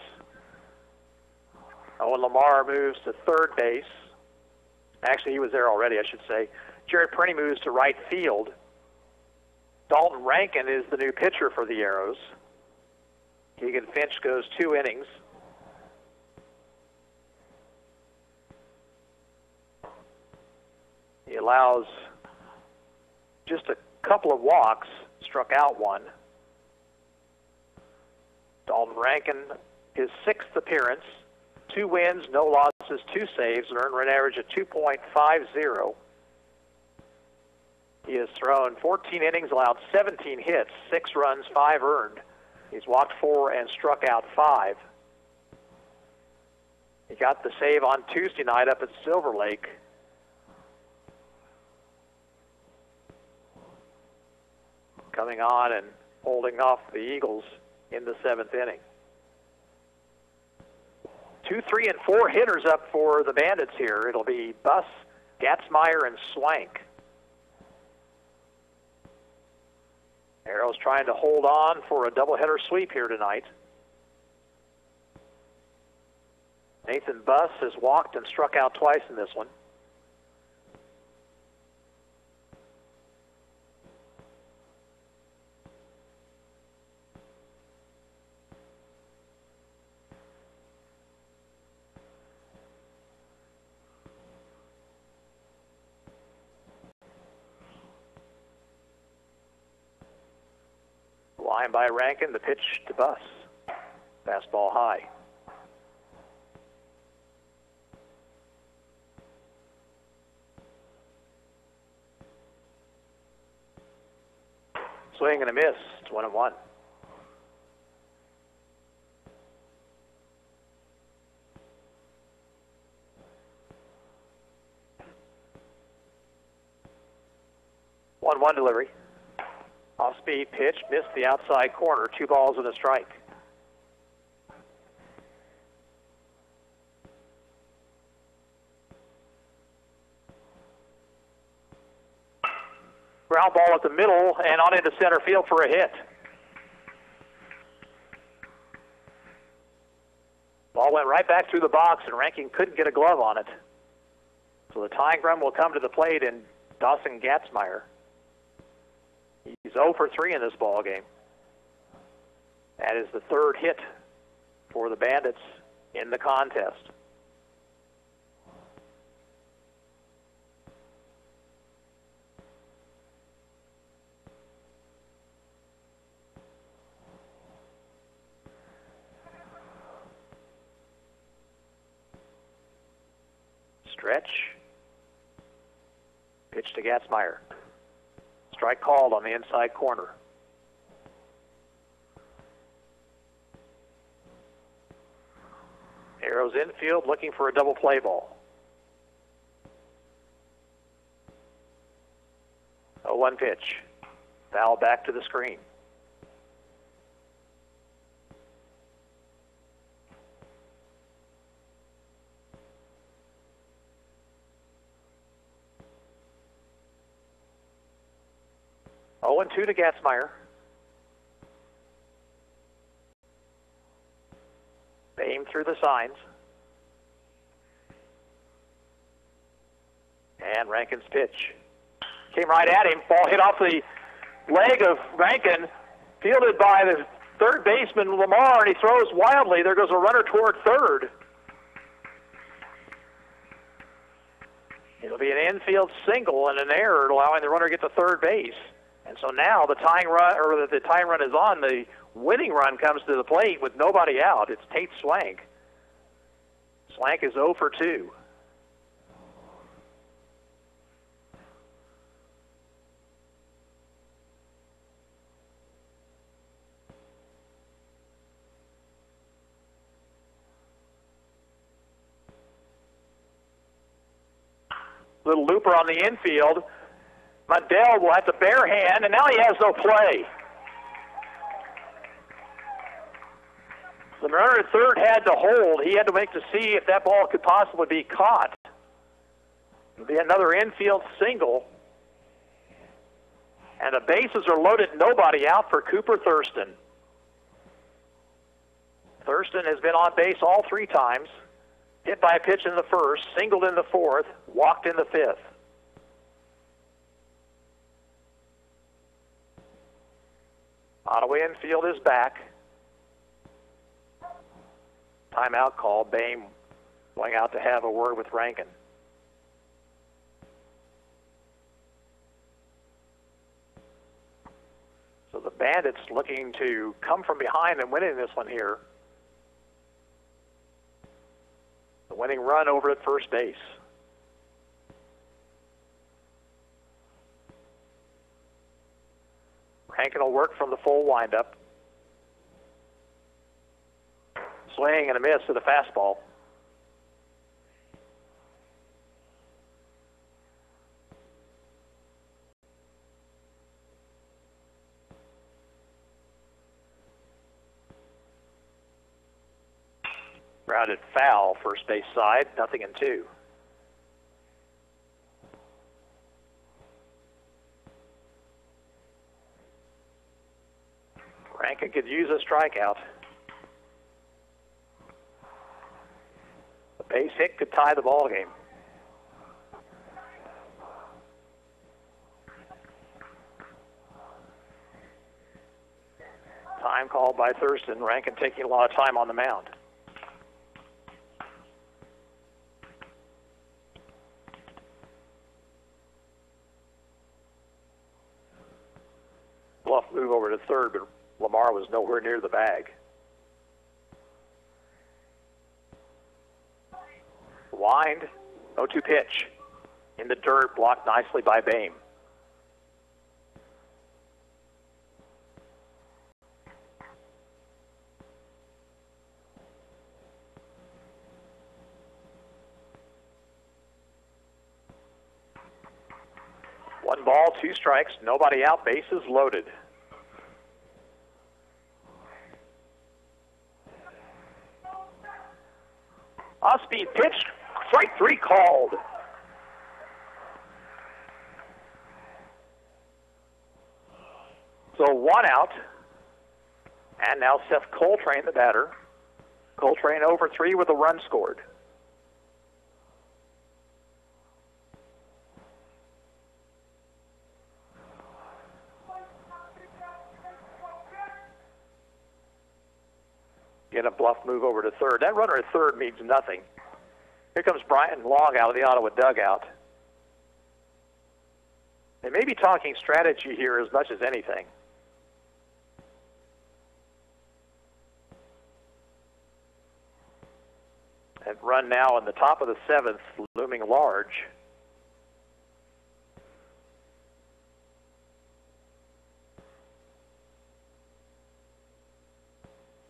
Owen Lamar moves to third base. Actually, he was there already, I should say. Jared Prenny moves to right field. Dalton Rankin is the new pitcher for the Arrows. Keegan Finch goes 2 innings. He allows just a couple of walks, struck out 1. Dalton Rankin, his 6th appearance, 2 wins, no losses, 2 saves, an earned run average of 2.50. He has thrown 14 innings, allowed 17 hits, 6 runs, 5 earned. He's walked 4 and struck out 5. He got the save on Tuesday night up at Silver Lake. Coming on and holding off the Eagles in the 7th inning. 2, 3, and 4 hitters up for the Bandits here. It'll be Buss, Gatzmeyer, and Swank. Arrows trying to hold on for a doubleheader sweep here tonight. Nathan Buss has walked and struck out twice in this one. Line by Rankin, the pitch to Buss. Fastball high. Swing and a miss. It's 1-1. One delivery. off-speed pitch, missed the outside corner. 2 balls and a strike. Ground ball at the middle and on into center field for a hit. Ball went right back through the box, and Rankin couldn't get a glove on it. So the tying run will come to the plate in Dawson Gatzmeyer. He's 0 for 3 in this ball game. That is the 3rd hit for the Bandits in the contest. Stretch. Pitch to Gatzmeyer. Strike called on the inside corner. Arrows infield looking for a double play ball. 0-1 pitch. Foul back to the screen. Oh, 0-2 to Gatzmeyer. Aim through the signs. And Rankin's pitch. Came right at him. Ball hit off the leg of Rankin. Fielded by the third baseman, Lamar, and he throws wildly. There goes a runner toward third. It'll be an infield single and an error allowing the runner to get to third base. And so now the tying run, or the tying run is on. The winning run comes to the plate with nobody out. It's Tate Swank. Swank is 0 for 2. Little looper on the infield. Mundell will have the bare hand, and now he has no play. The runner at third had to hold. He had to wait to see if that ball could possibly be caught. It'll be another infield single. And the bases are loaded, nobody out for Cooper Thurston. Thurston has been on base all 3 times. Hit by a pitch in the first, singled in the fourth, walked in the fifth. Ottawa infield is back. Timeout call. Boehm going out to have a word with Rankin. So the Bandits looking to come from behind and winning this one here. The winning run over at first base. Rankin will work from the full windup. Swing and a miss to the fastball. Grounded foul, first base side, 0-2. Rankin could use a strikeout. A base hit could tie the ball game. Time called by Thurston. Rankin taking a lot of time on the mound. Bluff move over to third, but Lamar was nowhere near the bag. Wind, 0-2 pitch. In the dirt, blocked nicely by Boehm. One ball, 2 strikes, nobody out, bases loaded. Off-speed pitch, strike 3 called. So 1 out. And now Seth Coltrane, the batter. Coltrane over 3 with a run scored. Get a bluff move over to third. That runner at third means nothing. Here comes Brian Long out of the Ottawa dugout. They may be talking strategy here as much as anything. And run now in the top of the 7th, looming large.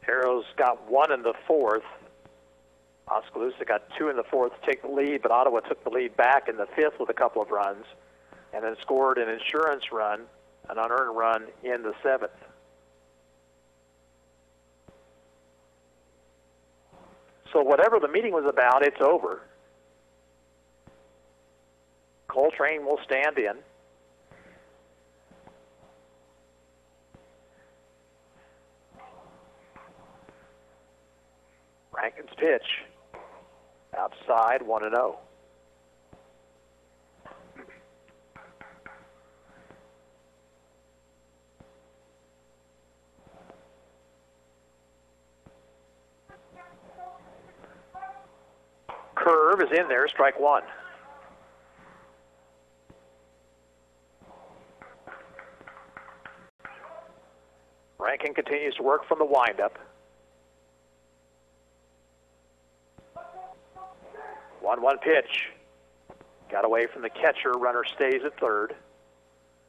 Arrows got 1 in the 4th. Oskaloosa got 2 in the 4th to take the lead, but Ottawa took the lead back in the 5th with a couple of runs, and then scored an insurance run, an unearned run, in the 7th. So whatever the meeting was about, it's over. Coltrane will stand in. Rankin's pitch. Outside, 1-0. Curve is in there, strike 1. Rankin continues to work from the windup. 1-1 pitch. Got away from the catcher. Runner stays at third.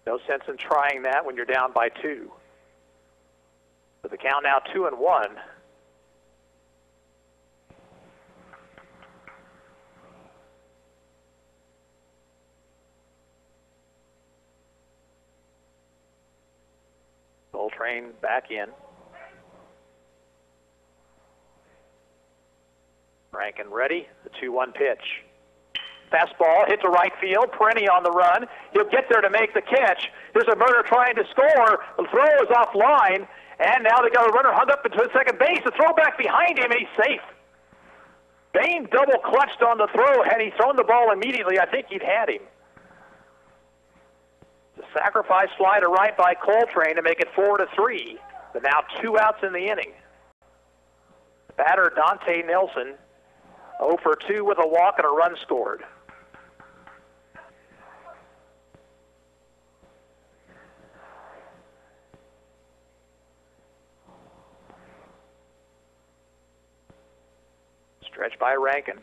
No sense in trying that when you're down by 2. But the count now 2-1. Coltrane back in. Rankin ready. The 2-1 pitch. Fastball hit to right field. Perenni on the run. He'll get there to make the catch. Here's a Murder trying to score. The throw is offline. And now they got a runner hung up into second base. The throw back behind him, and he's safe. Bain double clutched on the throw. Had he thrown the ball immediately, I think he'd had him. The sacrifice fly to right by Coltrane to make it 4-3. But now 2 outs in the inning. Batter Dante Nelson 0 for 2 with a walk and a run scored. Stretch by Rankin.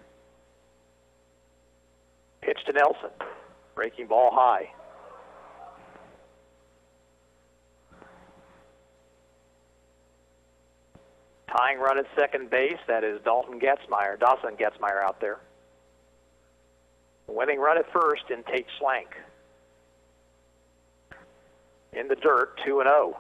Pitch to Nelson. Breaking ball high. Tying run at second base, that is Dawson Getzmeyer out there. Winning run at first in Tate Slank. In the dirt, 2-0.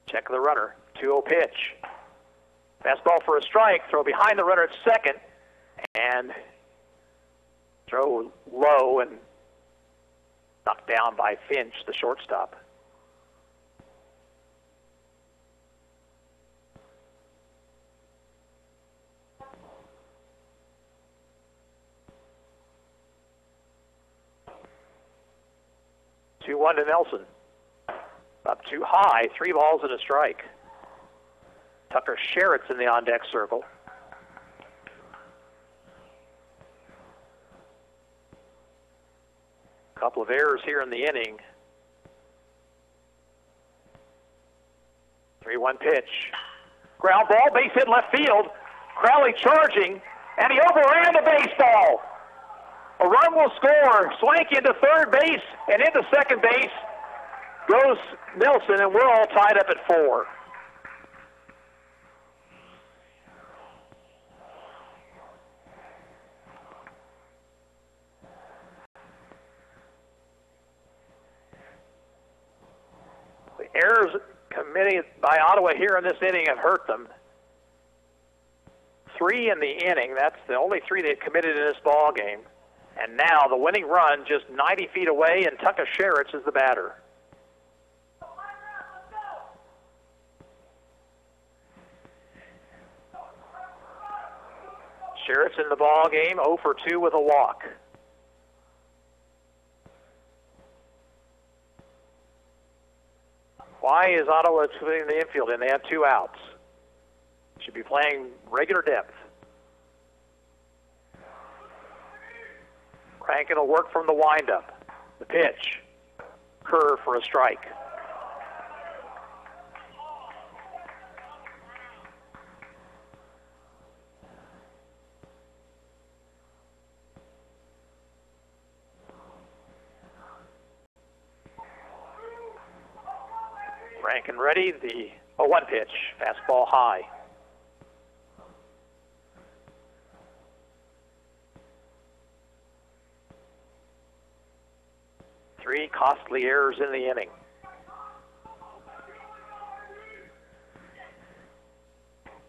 Check the runner. 2-0 pitch. Fastball for a strike. Throw behind the runner at second. And throw low and knocked down by Finch, the shortstop. Two 1 to Nelson. Up too high, 3 balls and a strike. Tucker Sherritt's in the on-deck circle. Couple of errors here in the inning. 3-1 pitch. Ground ball, base hit left field. Crowley charging, and he overran the baseball. A run will score. Swank into third base and into second base goes Nelson, and we're all tied up at 4. Errors committed by Ottawa here in this inning have hurt them. 3 in the inning. That's the only 3 they've committed in this ball game. And now the winning run just 90 feet away, and Tucka Sherritts is the batter. Sherritts in the ball game, 0 for 2 with a walk. Why is Ottawa putting the infield in? They have 2 outs. Should be playing regular depth. Rankin will work from the windup. The pitch. Curve for a strike. Rankin ready. The 0-1 pitch. Fastball high. Three costly errors in the inning.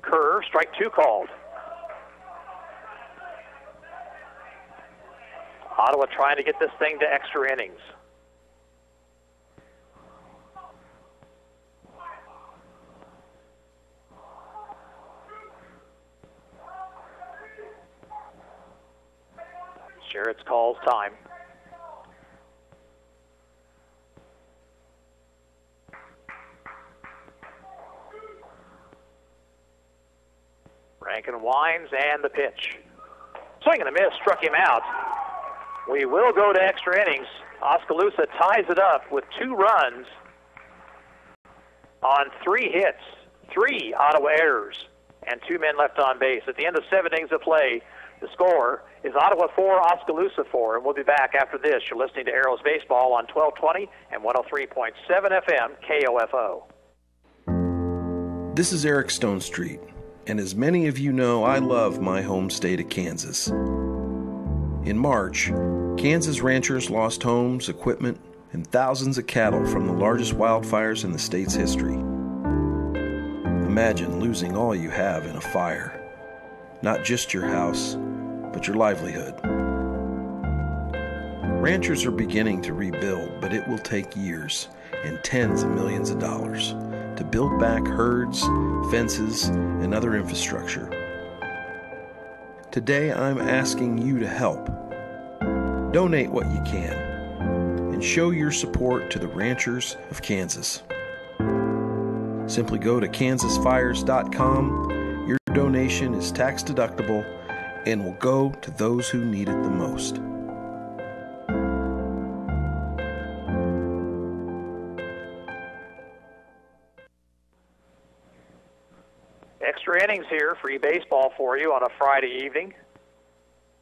Curve, strike 2 called. Ottawa trying to get this thing to extra innings. Sherritts calls time. Rankin winds, and the pitch. Swing and a miss, struck him out. We will go to extra innings. Oskaloosa ties it up with 2 runs on 3 hits, 3 Ottawa errors, and 2 men left on base. At the end of 7 innings of play, the score is Ottawa 4, Oskaloosa 4, and we'll be back after this. You're listening to Arrows Baseball on 1220 and 103.7 FM KOFO. This is Eric Stonestreet, and as many of you know, I love my home state of Kansas. In March, Kansas ranchers lost homes, equipment, and thousands of cattle from the largest wildfires in the state's history. Imagine losing all you have in a fire. Not just your house, but your livelihood. Ranchers are beginning to rebuild, but it will take years and tens of millions of dollars to build back herds, fences, and other infrastructure. Today, I'm asking you to help. Donate what you can and show your support to the ranchers of Kansas. Simply go to kansasfires.com. Your donation is tax deductible and will go to those who need it the most. Extra innings here, free baseball for you on a Friday evening.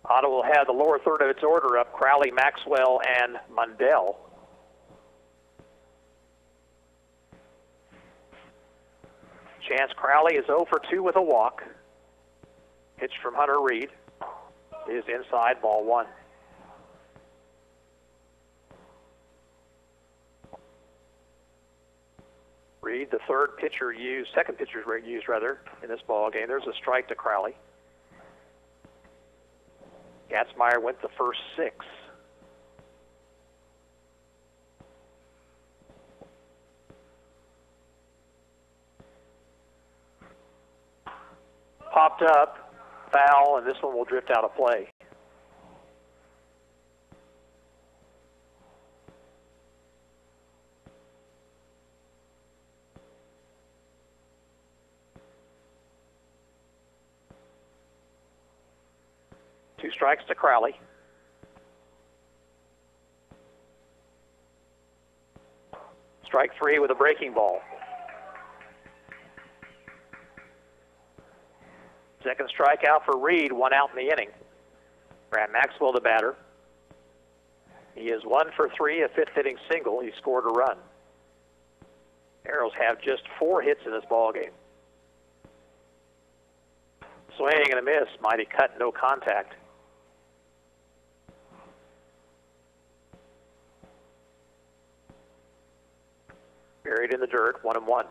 Ottawa will have the lower third of its order up, Crowley, Maxwell, and Mundell. Chance Crowley is 0 for 2 with a walk. Pitch from Hunter Reed is inside, ball 1. Reed, the second pitcher used in this ball game. There's a strike to Crowley. Gatzmeyer went the first 6. Popped up, foul, and this one will drift out of play. Two strikes to Crowley. Strike 3 with a breaking ball. Second strikeout for Reed, 1 out in the inning. Grant Maxwell, the batter. He is 1 for 3, a 5th inning single. He scored a run. Arrows have just 4 hits in this ball game. Swing and a miss. Mighty cut, no contact. Buried in the dirt, 1-1.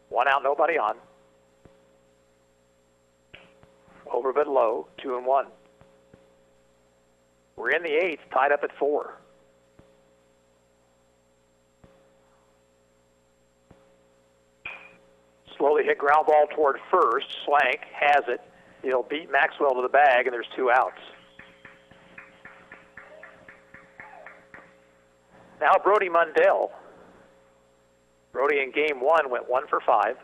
One out, nobody on. Over but low, 2-1. We're in the eighth, tied up at 4. Slowly hit ground ball toward first. Swank has it. He'll beat Maxwell to the bag, and there's 2 outs. Now Brody Mundell. Brody in game 1 went 1 for 5.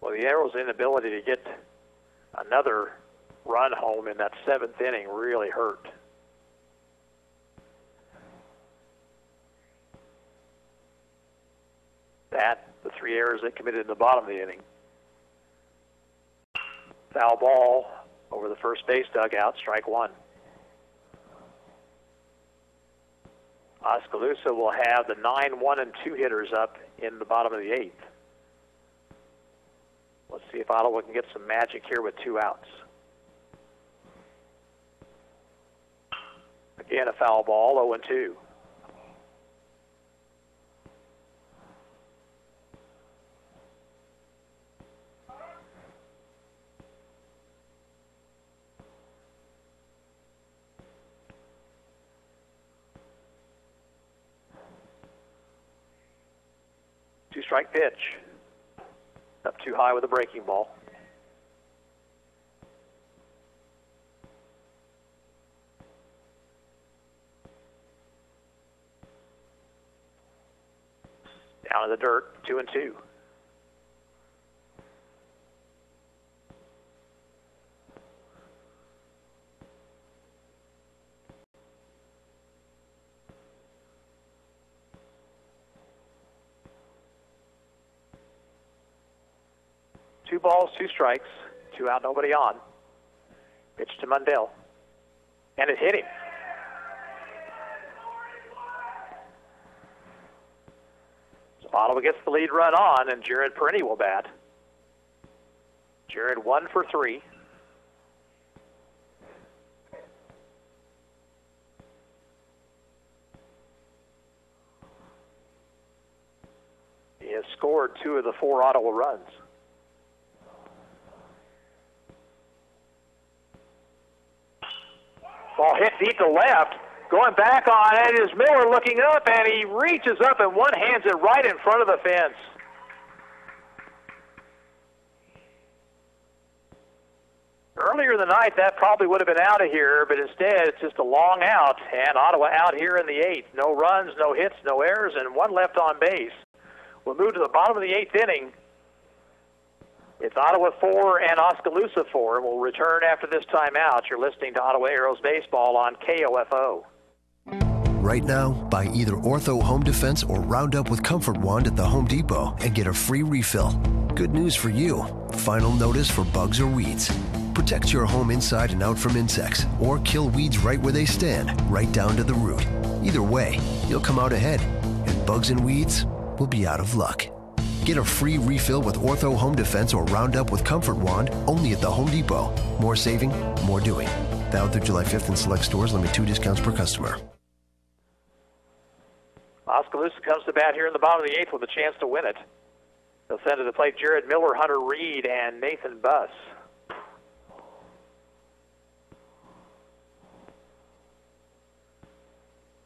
Well, the Arrows' inability to get another run home in that 7th inning really hurt. That, the 3 errors they committed in the bottom of the inning. Foul ball over the first base dugout, strike 1. Oskaloosa will have the 9, 1, and 2 hitters up in the bottom of the 8th. Let's see if Ottawa can get some magic here with 2 outs. Again, a foul ball, 0-2. Two-strike pitch. Up too high with a breaking ball. Down in the dirt, 2-2. Two balls, 2 strikes, 2 out, nobody on. Pitch to Mundell. And it hit him. So Ottawa gets the lead run on, and Jared Perenni will bat. Jared 1 for 3. He has scored 2 of the 4 Ottawa runs. Ball hit deep to left. Going back on it is Miller looking up, and he reaches up and one-hands it right in front of the fence. Earlier in the night, that probably would have been out of here, but instead it's just a long out, and Ottawa out here in the 8th. No runs, no hits, no errors, and 1 left on base. We'll move to the bottom of the 8th inning. It's Ottawa 4 and Oskaloosa 4, and we'll return after this timeout. You're listening to Ottawa Arrows Baseball on KOFO. Right now, buy either Ortho Home Defense or Roundup with Comfort Wand at the Home Depot and get a free refill. Good news for you. Final notice for bugs or weeds. Protect your home inside and out from insects, or kill weeds right where they stand, right down to the root. Either way, you'll come out ahead, and bugs and weeds will be out of luck. Get a free refill with Ortho Home Defense or Roundup with Comfort Wand only at the Home Depot. More saving, more doing. Valid through July 5th in select stores. Limit 2 discounts per customer. Oskaloosa comes to bat here in the bottom of the 8th with a chance to win it. They'll send to the plate Jared Miller, Hunter Reed, and Nathan Buss.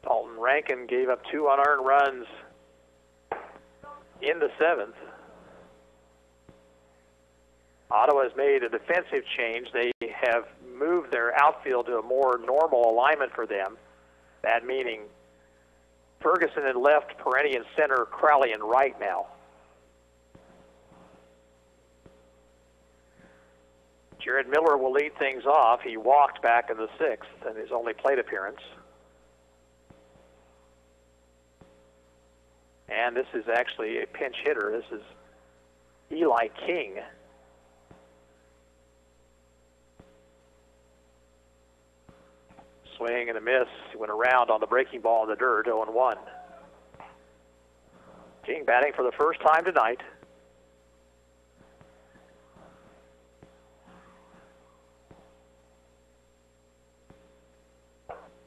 Dalton Rankin gave up 2 unearned runs in the 7th. Ottawa has made a defensive change. They have moved their outfield to a more normal alignment for them. That meaning Ferguson in left, Perenni in center, Crowley in right now. Jared Miller will lead things off. He walked back in the 6th in his only plate appearance. And this is actually a pinch hitter. This is Eli King. Swing and a miss. He went around on the breaking ball in the dirt, 0-1. King batting for the first time tonight.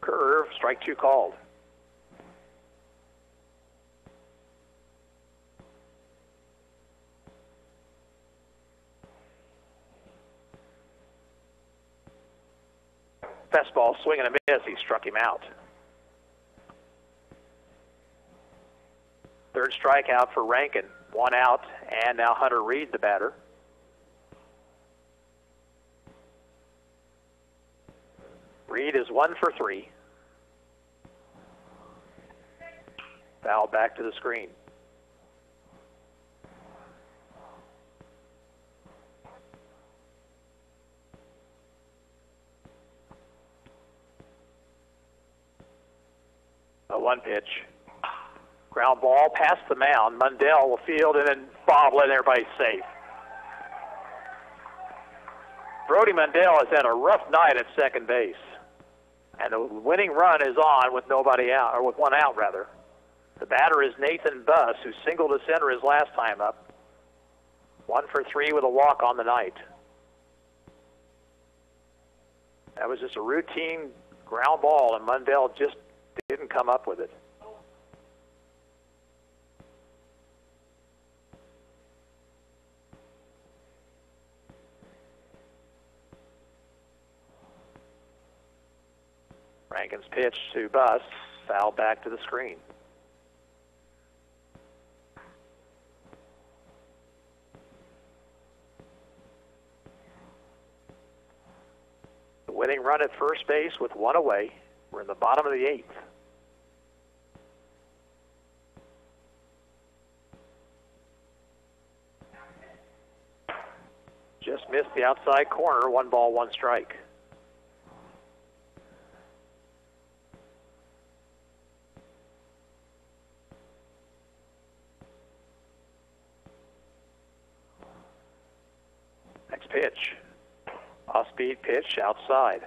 Curve, strike 2 called. Fastball, swing and a miss. He struck him out. Third strikeout for Rankin. 1 out, and now Hunter Reed, the batter. Reed is 1 for 3. Foul back to the screen. A 1 pitch. Ground ball past the mound. Mundell will field and then bobble and everybody's safe. Brody Mundell has had a rough night at second base. And the winning run is on with nobody out, or with 1 out rather. The batter is Nathan Buss, who singled to center his last time up. 1 for 3 with a walk on the night. That was just a routine ground ball, and Mundell just didn't come up with it. Rankin's pitch to Buss, foul back to the screen. The winning run at first base with 1 away. We're in the bottom of the 8th. Just missed the outside corner, 1 ball, 1 strike. Next pitch. Off-speed pitch outside.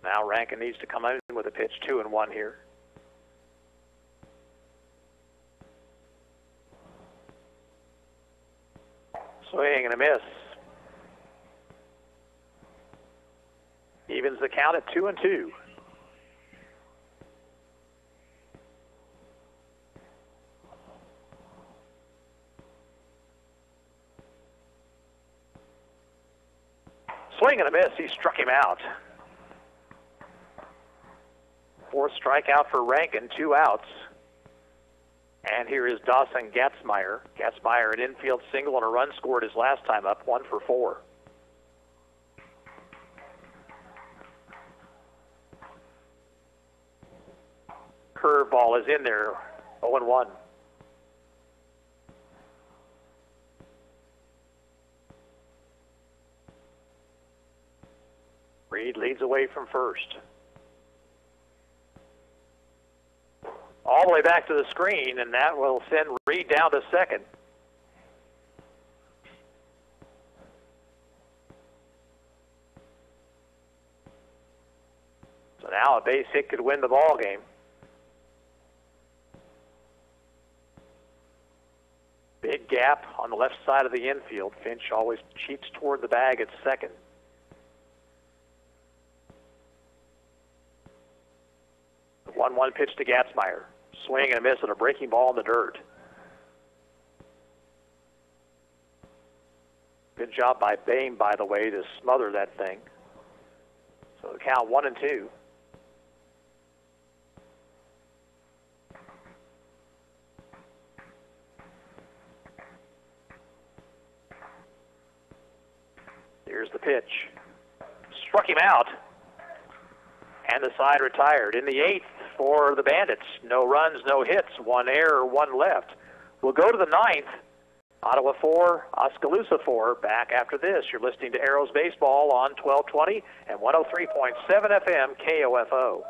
Now Rankin needs to come in with a pitch, 2-1 here. Swing and a miss. Evens the count at 2-2. Swing and a miss. He struck him out. 4th strikeout for Rankin, 2 outs. And here is Dawson Gatzmeyer. Gatzmeyer, an infield single and a run scored his last time up, 1 for 4. Curveball is in there, 0-1. Reed leads away from first. All the way back to the screen, and that will send Reed down to second. So now a base hit could win the ball game. Big gap on the left side of the infield. Finch always cheats toward the bag at second. The 1-1 pitch to Gatzmeyer. Swing and a miss and a breaking ball in the dirt. Good job by Boehm, by the way, to smother that thing. So the count 1-2. Here's the pitch. Struck him out. And the side retired. In the 8th for the Bandits. No runs, no hits. 1 error, 1 left. We'll go to the 9th. Ottawa 4, Oskaloosa 4. Back after this. You're listening to Arrows Baseball on 1220 and 103.7 FM KOFO.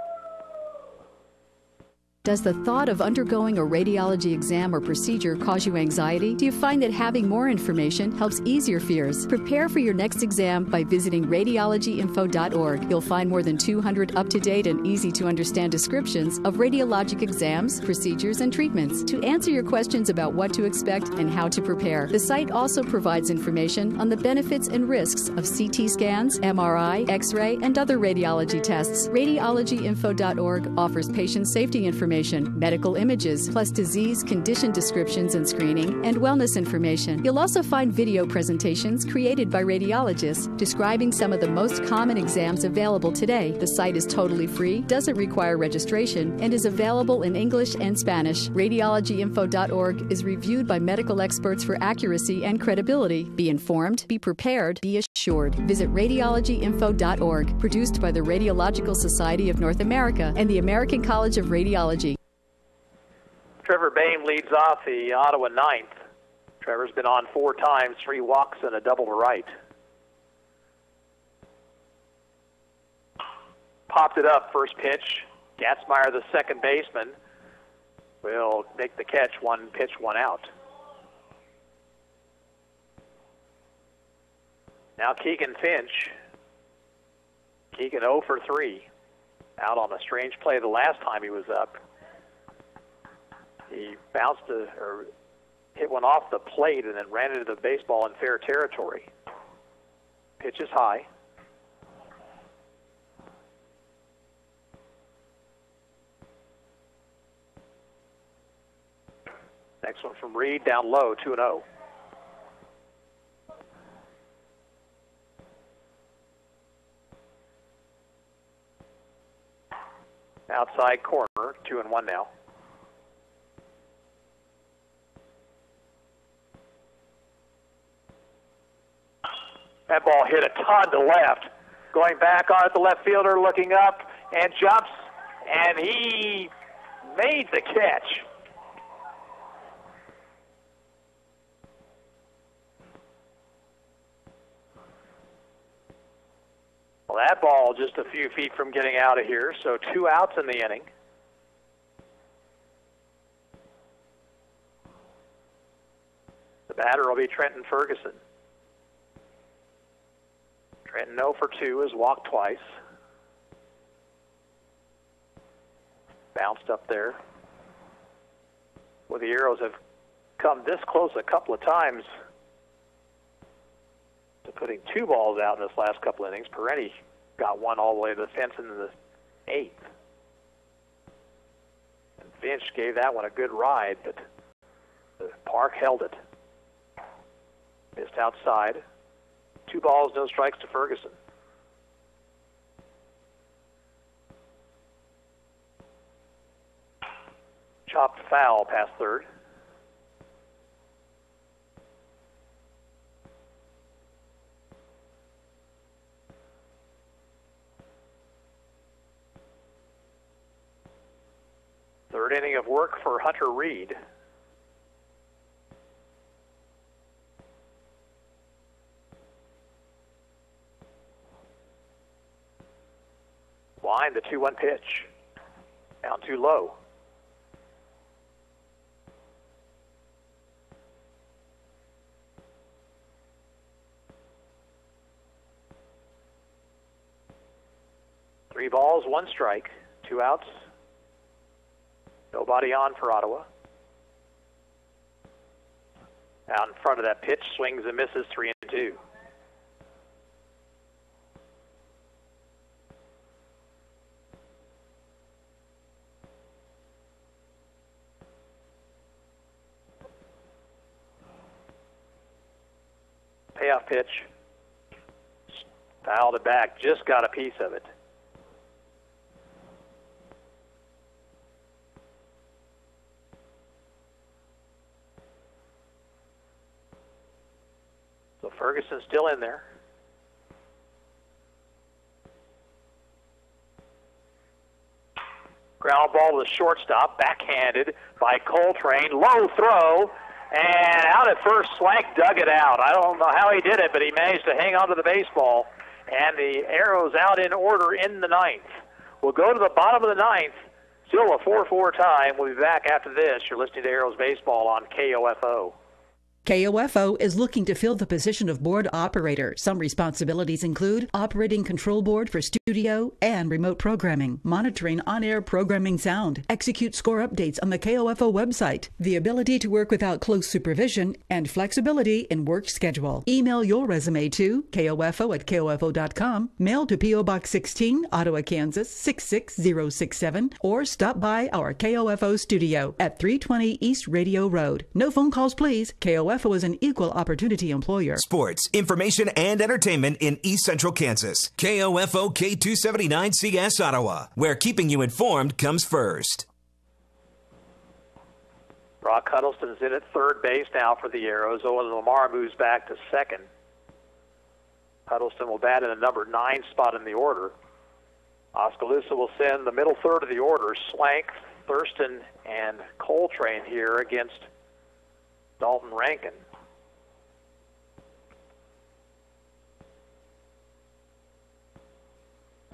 Does the thought of undergoing a radiology exam or procedure cause you anxiety? Do you find that having more information helps ease your fears? Prepare for your next exam by visiting radiologyinfo.org. You'll find more than 200 up-to-date and easy-to-understand descriptions of radiologic exams, procedures, and treatments to answer your questions about what to expect and how to prepare. The site also provides information on the benefits and risks of CT scans, MRI, X-ray, and other radiology tests. Radiologyinfo.org offers patient safety information, medical images, plus disease, condition descriptions and screening, and wellness information. You'll also find video presentations created by radiologists describing some of the most common exams available today. The site is totally free, doesn't require registration, and is available in English and Spanish. Radiologyinfo.org is reviewed by medical experts for accuracy and credibility. Be informed, be prepared, be assured. Visit radiologyinfo.org, produced by the Radiological Society of North America and the American College of Radiology. Trevor Bain leads off the Ottawa ninth. Trevor's been on 4 times, 3 walks and a double to right. Popped it up, first pitch. Gatzmeyer, the second baseman, will make the catch, 1 pitch, 1 out. Now Keegan Finch. Keegan 0 for 3. Out on a strange play the last time he was up. He bounced or hit one off the plate and then ran into the baseball in fair territory. Pitch is high. Next one from Reed, down low, 2-0. Outside corner, 2-1 now. That ball hit a ton to left. Going back on it, the left fielder looking up and jumps, and he made the catch. Well, that ball just a few feet from getting out of here, so 2 outs in the inning. The batter will be Trenton Ferguson. Trenton 0 for 2, has walked twice. Bounced up there. Well, the Arrows have come this close a couple of times to putting 2 balls out in this last couple innings. Peretti got one all the way to the fence in the 8th. And Finch gave that one a good ride, but the park held it. Missed outside. 2 balls, no strikes to Ferguson. Chopped foul past third. Third inning of work for Hunter Reed. Line, the 2-1 pitch. Down too low. Three balls, 1 strike, 2 outs. Nobody on for Ottawa. Out in front of that pitch, swings and misses, 3-2. Payoff pitch. Fouled it back, just got a piece of it. So Ferguson's still in there. Ground ball to the shortstop, backhanded by Coltrane. Low throw, and out at first, Swank dug it out. I don't know how he did it, but he managed to hang on to the baseball. And the Arrows out in order in the 9th. We'll go to the bottom of the 9th. Still a 4-4 time. We'll be back after this. You're listening to Arrows Baseball on KOFO. KOFO is looking to fill the position of board operator. Some responsibilities include operating control board for studio and remote programming, monitoring on-air programming sound, execute score updates on the KOFO website, the ability to work without close supervision, and flexibility in work schedule. Email your resume to KOFO@KOFO.com, mail to P.O. Box 16, Ottawa, Kansas 66067, or stop by our KOFO studio at 320 East Radio Road. No phone calls, please. KOFO is an equal opportunity employer. Sports, information, and entertainment in East Central Kansas. KOFO K279CS Ottawa, where keeping you informed comes first. Brock Huddleston's in at third base now for the Arrows. Owen Lamar moves back to second. Huddleston will bat in the number 9 spot in the order. Oskaloosa will send the middle third of the order, Swank, Thurston, and Coltrane here against Dalton Rankin.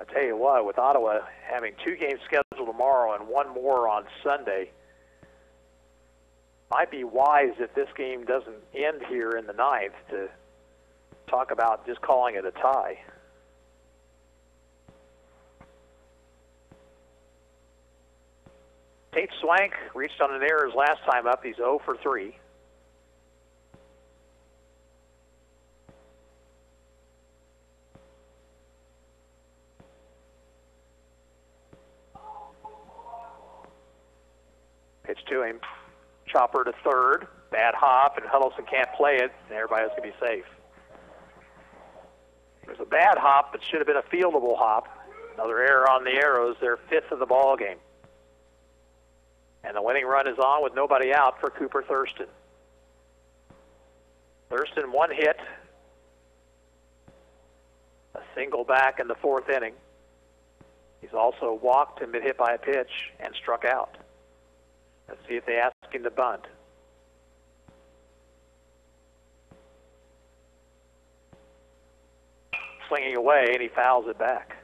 I tell you what, with Ottawa having 2 games scheduled tomorrow and 1 more on Sunday, might be wise if this game doesn't end here in the 9th to talk about just calling it a tie. Tate Swank reached on an error his last time up. He's 0 for 3. Pitch to him. Chopper to third. Bad hop, and Huddleston can't play it, and everybody's going to be safe. There's a bad hop that should have been a fieldable hop. Another error on the Arrows, their 5th of the ball game. And the winning run is on with nobody out for Cooper Thurston. Thurston 1 hit. A single back in the 4th inning. He's also walked and been hit by a pitch and struck out. Let's see if they ask him to bunt. Swinging away, and he fouls it back.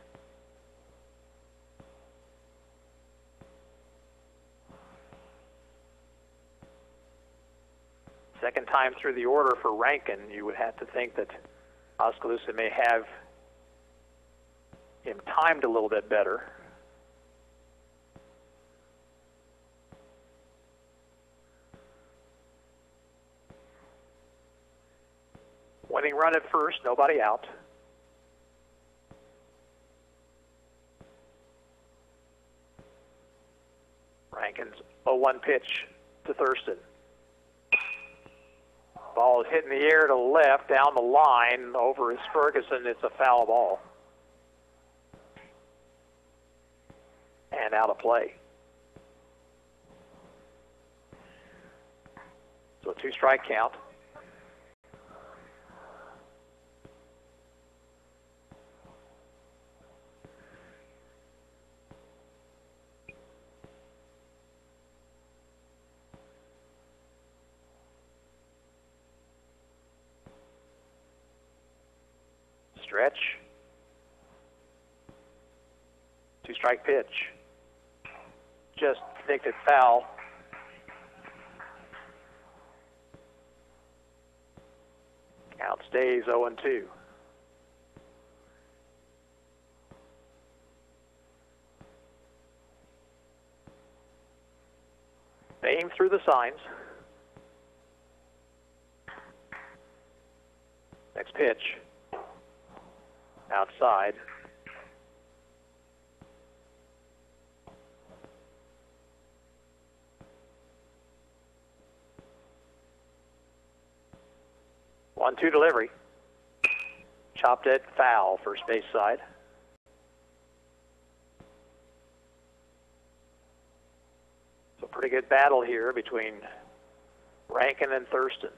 Second time through the order for Rankin, you would have to think that Oskaloosa may have him timed a little bit better. Winning run at first, nobody out. Rankin's 0-1 pitch to Thurston. Ball is hit in the air to left, down the line, over is Ferguson. It's a foul ball. And out of play. So a 2-strike count. Stretch. 2-strike pitch. Just nicked it foul. Count stays 0-2. They aim through the signs. Next pitch. Outside. One-two delivery. Chopped it foul, first base side. So pretty good battle here between Rankin and Thurston.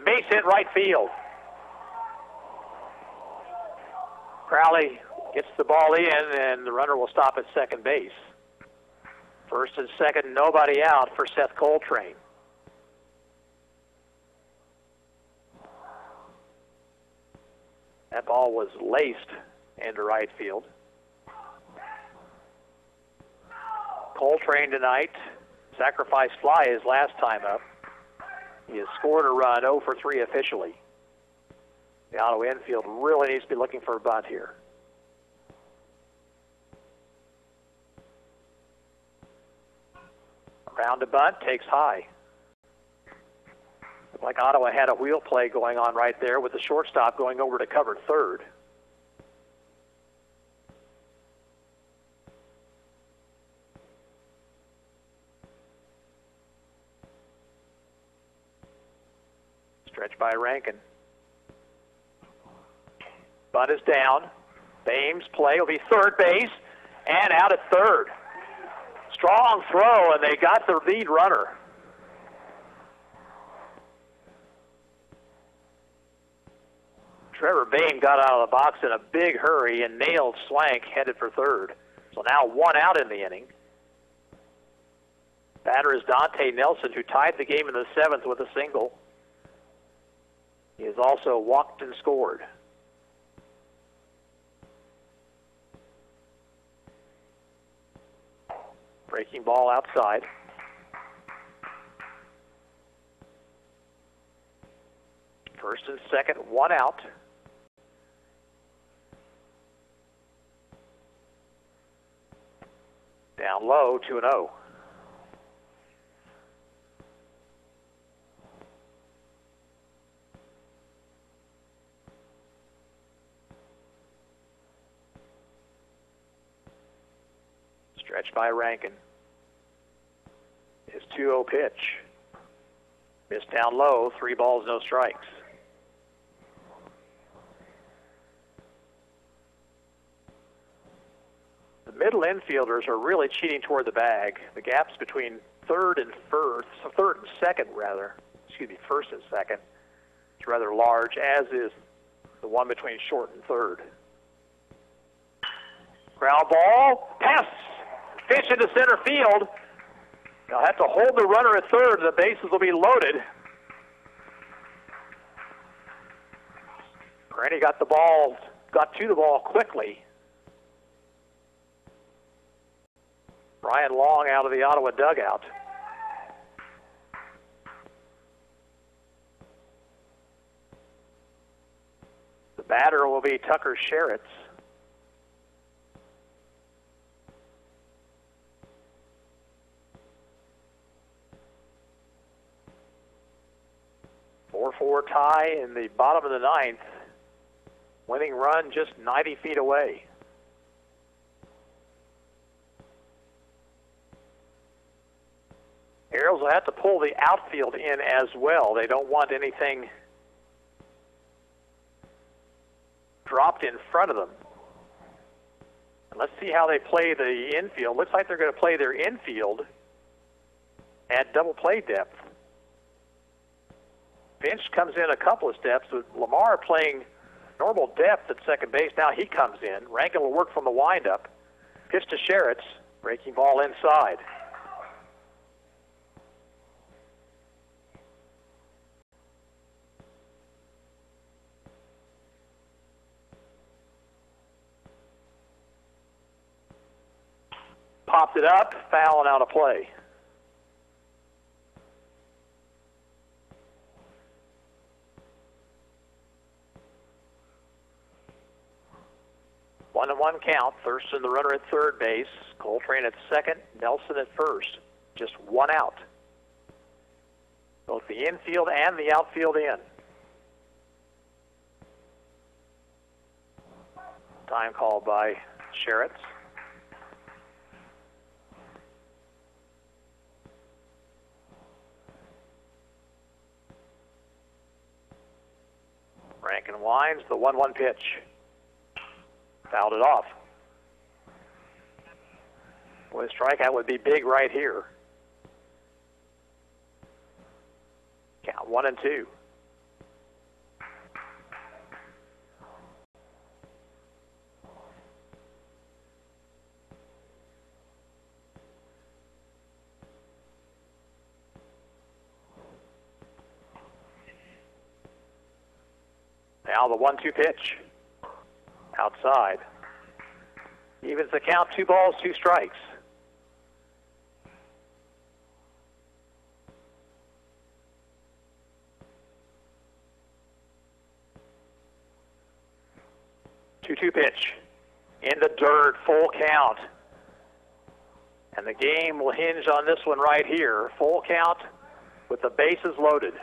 Base hit right field. Crowley gets the ball in, and the runner will stop at second base. First and second, nobody out for Seth Coltrane. That ball was laced into right field. Coltrane tonight, sacrifice fly his last time up. He has scored a run, 0 for 3 officially. The Ottawa infield really needs to be looking for a bunt here. Around to bunt, takes high. Looked like Ottawa had a wheel play going on right there with the shortstop going over to cover third. Stretch by Rankin. Bunt is down. Bames' play will be third base and out at third. Strong throw, and they got the lead runner. Trevor Bain got out of the box in a big hurry and nailed Swank, headed for third. So now 1 out in the inning. Batter is Dante Nelson, who tied the game in the 7th with a single. He has also walked and scored. Breaking ball outside. First and second, 1 out. Down low, 2-0. Stretch by Rankin. His 2-0 pitch. Missed down low, 3 balls, no strikes. The middle infielders are really cheating toward the bag. The gaps between first and second, first and second, is rather large, as is the one between short and third. Ground ball, pass, pitch into center field. They'll have to hold the runner at third. The bases will be loaded. Granny got to the ball quickly. Brian Long out of the Ottawa dugout. The batter will be Tucker Sherritts. Four tie in the bottom of the 9th. Winning run just 90 feet away. Arrows will have to pull the outfield in as well. They don't want anything dropped in front of them. And let's see how they play the infield. Looks like they're going to play their infield at double play depth. Finch comes in a couple of steps with Lamar playing normal depth at second base. Now he comes in. Rankin will work from the windup. Pitch to Sherritts. Breaking ball inside. Popped it up, foul and out of play. One and one count. Thurston, the runner at third base. Coltrane at second. Nelson at first. Just 1 out. Both the infield and the outfield in. Time called by Sherritts. Rankin winds the 1-1 pitch. Fouled it off. Boy, strikeout would be big right here. Count 1-2. Now the 1-2 pitch. outside. Evens the count, 2 balls, 2 strikes. Two pitch. In the dirt, full count. And the game will hinge on this one right here. Full count with the bases loaded.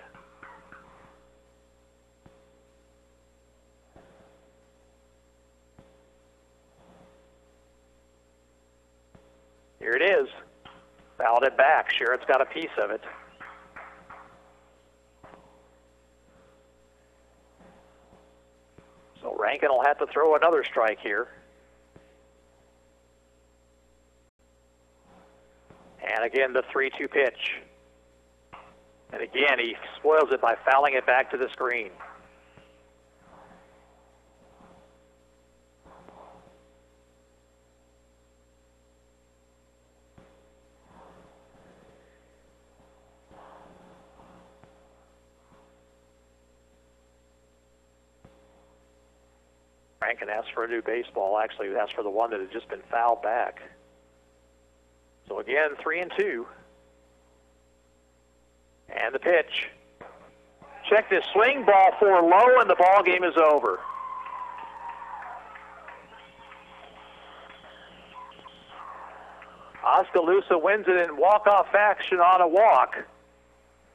Here it is. Fouled it back. Sherritt's got a piece of it. So Rankin will have to throw another strike here. And again, the 3-2 pitch. And again, he spoils it by fouling it back to the screen. Rankin asked for a new baseball. Actually, he asked for the one that had just been fouled back. So again, 3-2. And the pitch. Check this swing, ball 4 low, and the ball game is over. Oskaloosa wins it in walk-off action on a walk.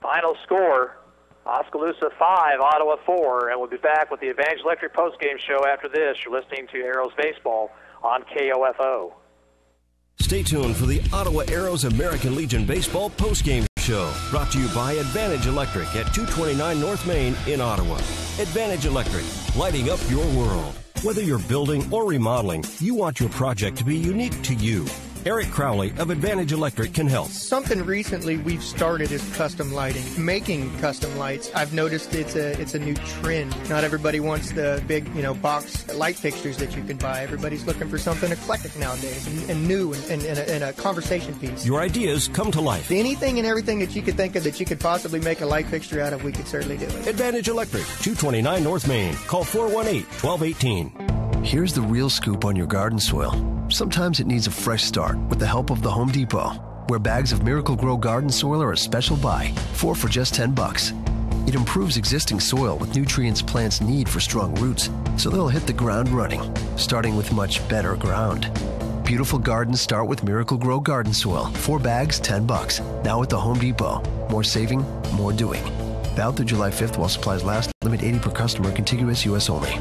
Final score, Oskaloosa 5, Ottawa 4, and we'll be back with the Advantage Electric postgame show after this. You're listening to Arrows Baseball on KOFO. Stay tuned for the Ottawa Arrows American Legion Baseball postgame show, brought to you by Advantage Electric at 229 North Main in Ottawa. Advantage Electric, lighting up your world. Whether you're building or remodeling, you want your project to be unique to you. Eric Crowley of Advantage Electric can help. Something recently we've started is custom lighting, making custom lights. I've noticed it's a new trend. Not everybody wants the big, box light fixtures that you can buy. Everybody's looking for something eclectic nowadays and new and a conversation piece. Your ideas come to life. Anything and everything that you could think of that you could possibly make a light fixture out of, we could certainly do it. Advantage Electric, 229 North Main. Call 418-1218. Here's the real scoop on your garden soil. Sometimes it needs a fresh start with the help of the Home Depot, where bags of Miracle Grow garden soil are a special buy, 4 for just $10. It improves existing soil with nutrients plants need for strong roots, so they'll hit the ground running, starting with much better ground. Beautiful gardens start with Miracle Grow garden soil, 4 bags, $10. Now at the Home Depot. More saving, more doing. Valid through July 5th while supplies last. Limit 80 per customer. Contiguous U.S. only.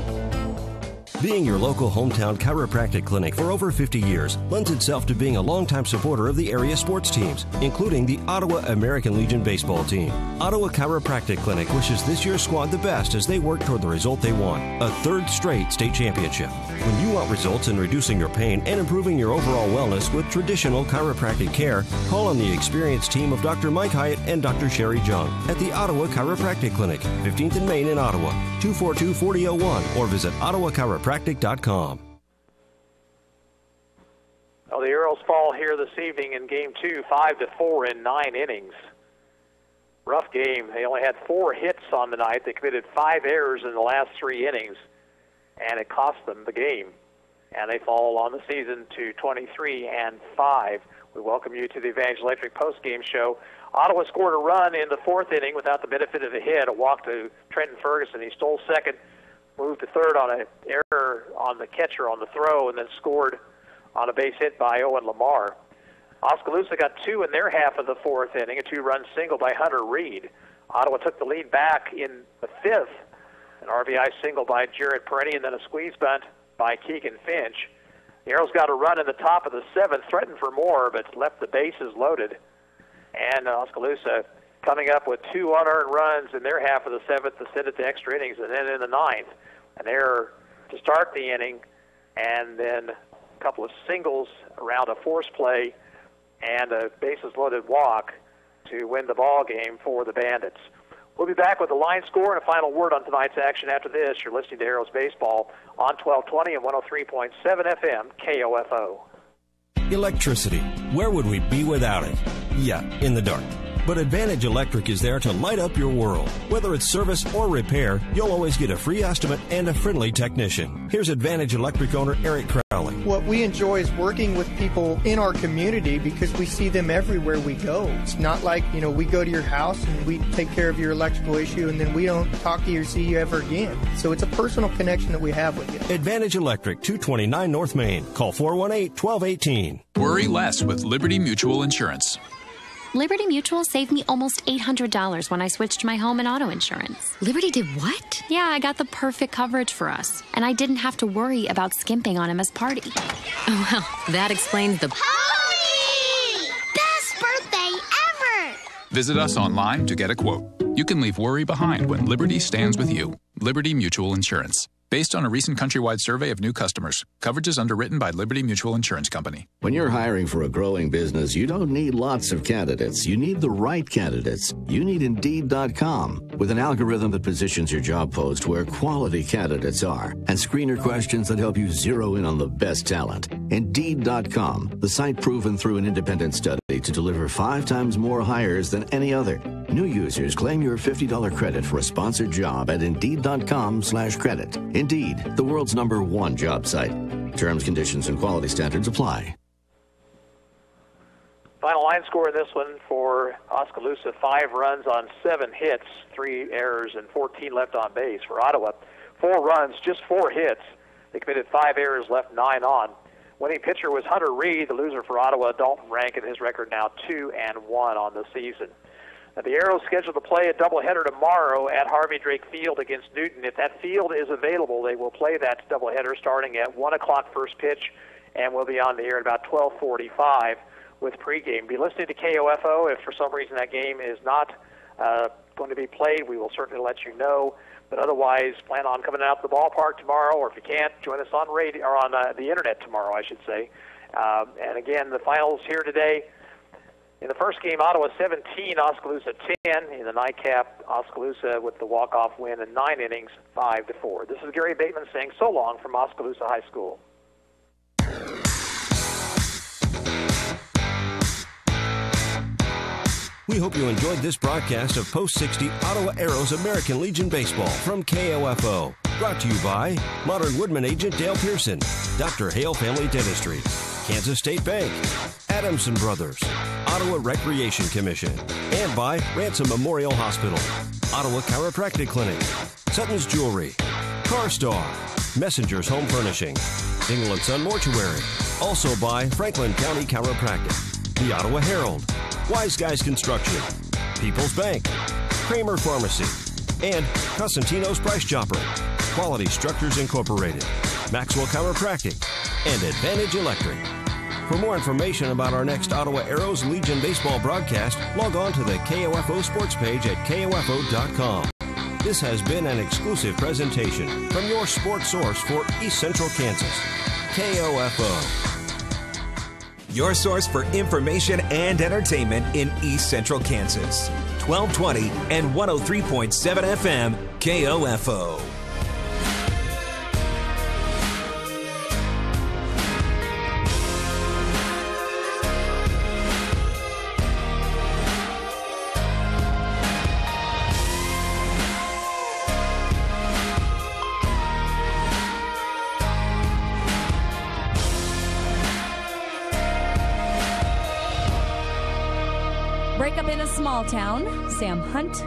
Being your local hometown chiropractic clinic for over 50 years lends itself to being a longtime supporter of the area sports teams, including the Ottawa American Legion baseball team. Ottawa Chiropractic Clinic wishes this year's squad the best as they work toward the result they want, a 3rd straight state championship. When you want results in reducing your pain and improving your overall wellness with traditional chiropractic care, call on the experienced team of Dr. Mike Hyatt and Dr. Sherry Jung at the Ottawa Chiropractic Clinic, 15th and Main in Ottawa, 242-4001, or visit ottawachiropractic.com. Well, the Arrows fall here this evening in Game 2, 5-4 in 9 innings. Rough game. They only had 4 hits on the night. They committed 5 errors in the last 3 innings, and it cost them the game. And they fall on the season to 23-5. We welcome you to the Advantage Electric postgame show. Ottawa scored a run in the 4th inning without the benefit of a hit, a walk to Trenton Ferguson. He stole second, moved to third on an error on the catcher on the throw, and then scored on a base hit by Owen Lamar. Oskaloosa got 2 in their half of the 4th inning, a 2-run single by Hunter Reed. Ottawa took the lead back in the 5th, an RBI single by Jarrett Perenni, and then a squeeze bunt by Keegan Finch. The Arrows got a run in the top of the 7th, threatened for more, but left the bases loaded. And Oskaloosa coming up with 2 unearned runs in their half of the 7th to send it to extra innings, and then in the 9th, an error to start the inning, and then a couple of singles around a force play and a bases-loaded walk to win the ball game for the Bandits. We'll be back with the line score and a final word on tonight's action after this. You're listening to Arrows Baseball on 1220 and 103.7 FM KOFO. Electricity. Where would we be without it? Yeah, in the dark. But Advantage Electric is there to light up your world. Whether it's service or repair, you'll always get a free estimate and a friendly technician. Here's Advantage Electric owner Eric Crowley. What we enjoy is working with people in our community because we see them everywhere we go. It's not like, we go to your house and we take care of your electrical issue and then we don't talk to you or see you ever again. So it's a personal connection that we have with you. Advantage Electric, 229 North Main. Call 418-1218. Worry less with Liberty Mutual Insurance. Liberty Mutual saved me almost $800 when I switched my home and auto insurance. Liberty did what? Yeah, I got the perfect coverage for us, and I didn't have to worry about skimping on Emma's party. Oh, well, that explains the... Homie! Best birthday ever! Visit us online to get a quote. You can leave worry behind when Liberty stands with you. Liberty Mutual Insurance. Based on a recent countrywide survey of new customers. Coverage is underwritten by Liberty Mutual Insurance Company. When you're hiring for a growing business, you don't need lots of candidates. You need the right candidates. You need Indeed.com. With an algorithm that positions your job post where quality candidates are and screener questions that help you zero in on the best talent. Indeed.com, the site proven through an independent study to deliver 5 times more hires than any other. New users claim your $50 credit for a sponsored job at Indeed.com/credit. Indeed, the world's #1 job site. Terms, conditions, and quality standards apply. Final line score in this one for Oskaloosa, 5 runs on 7 hits, 3 errors, and 14 left on base. For Ottawa, 4 runs, just 4 hits. They committed 5 errors, left 9 on. Winning pitcher was Hunter Reed. The loser for Ottawa, Dalton Rankin. His record now 2-1 on the season. Now, the Arrows scheduled to play a doubleheader tomorrow at Harvey Drake Field against Newton. If that field is available, they will play that doubleheader starting at 1 o'clock first pitch, and will be on the air at about 12:45 with pregame. Be listening to KOFO. If for some reason that game is not going to be played, we will certainly let you know. But otherwise, plan on coming out to the ballpark tomorrow, or if you can't, join us on radio or on the internet tomorrow, I should say. And again, the finals here today. In the first game, Ottawa 17, Oskaloosa 10. In the nightcap, Oskaloosa with the walk-off win in 9 innings, 5-4. This is Gary Bateman saying so long from Oskaloosa High School. We hope you enjoyed this broadcast of Post 60 Ottawa Arrows American Legion Baseball from KOFO. Brought to you by Modern Woodman agent Dale Pearson, Dr. Hale Family Dentistry, Kansas State Bank, Adamson Brothers, Ottawa Recreation Commission, and by Ransom Memorial Hospital, Ottawa Chiropractic Clinic, Sutton's Jewelry, CarStar, Messenger's Home Furnishing, Dingle & Son Mortuary, also by Franklin County Chiropractic, the Ottawa Herald, Wise Guys Construction, People's Bank, Kramer Pharmacy, and Costantino's Price Chopper, Quality Structures Incorporated, Maxwell Chiropractic, and Advantage Electric. For more information about our next Ottawa Arrows Legion baseball broadcast, log on to the KOFO sports page at KOFO.com. This has been an exclusive presentation from your sports source for East Central Kansas, KOFO. Your source for information and entertainment in East Central Kansas. 1220 and 103.7 FM, KOFO. Break up in a small town. Sam Hunt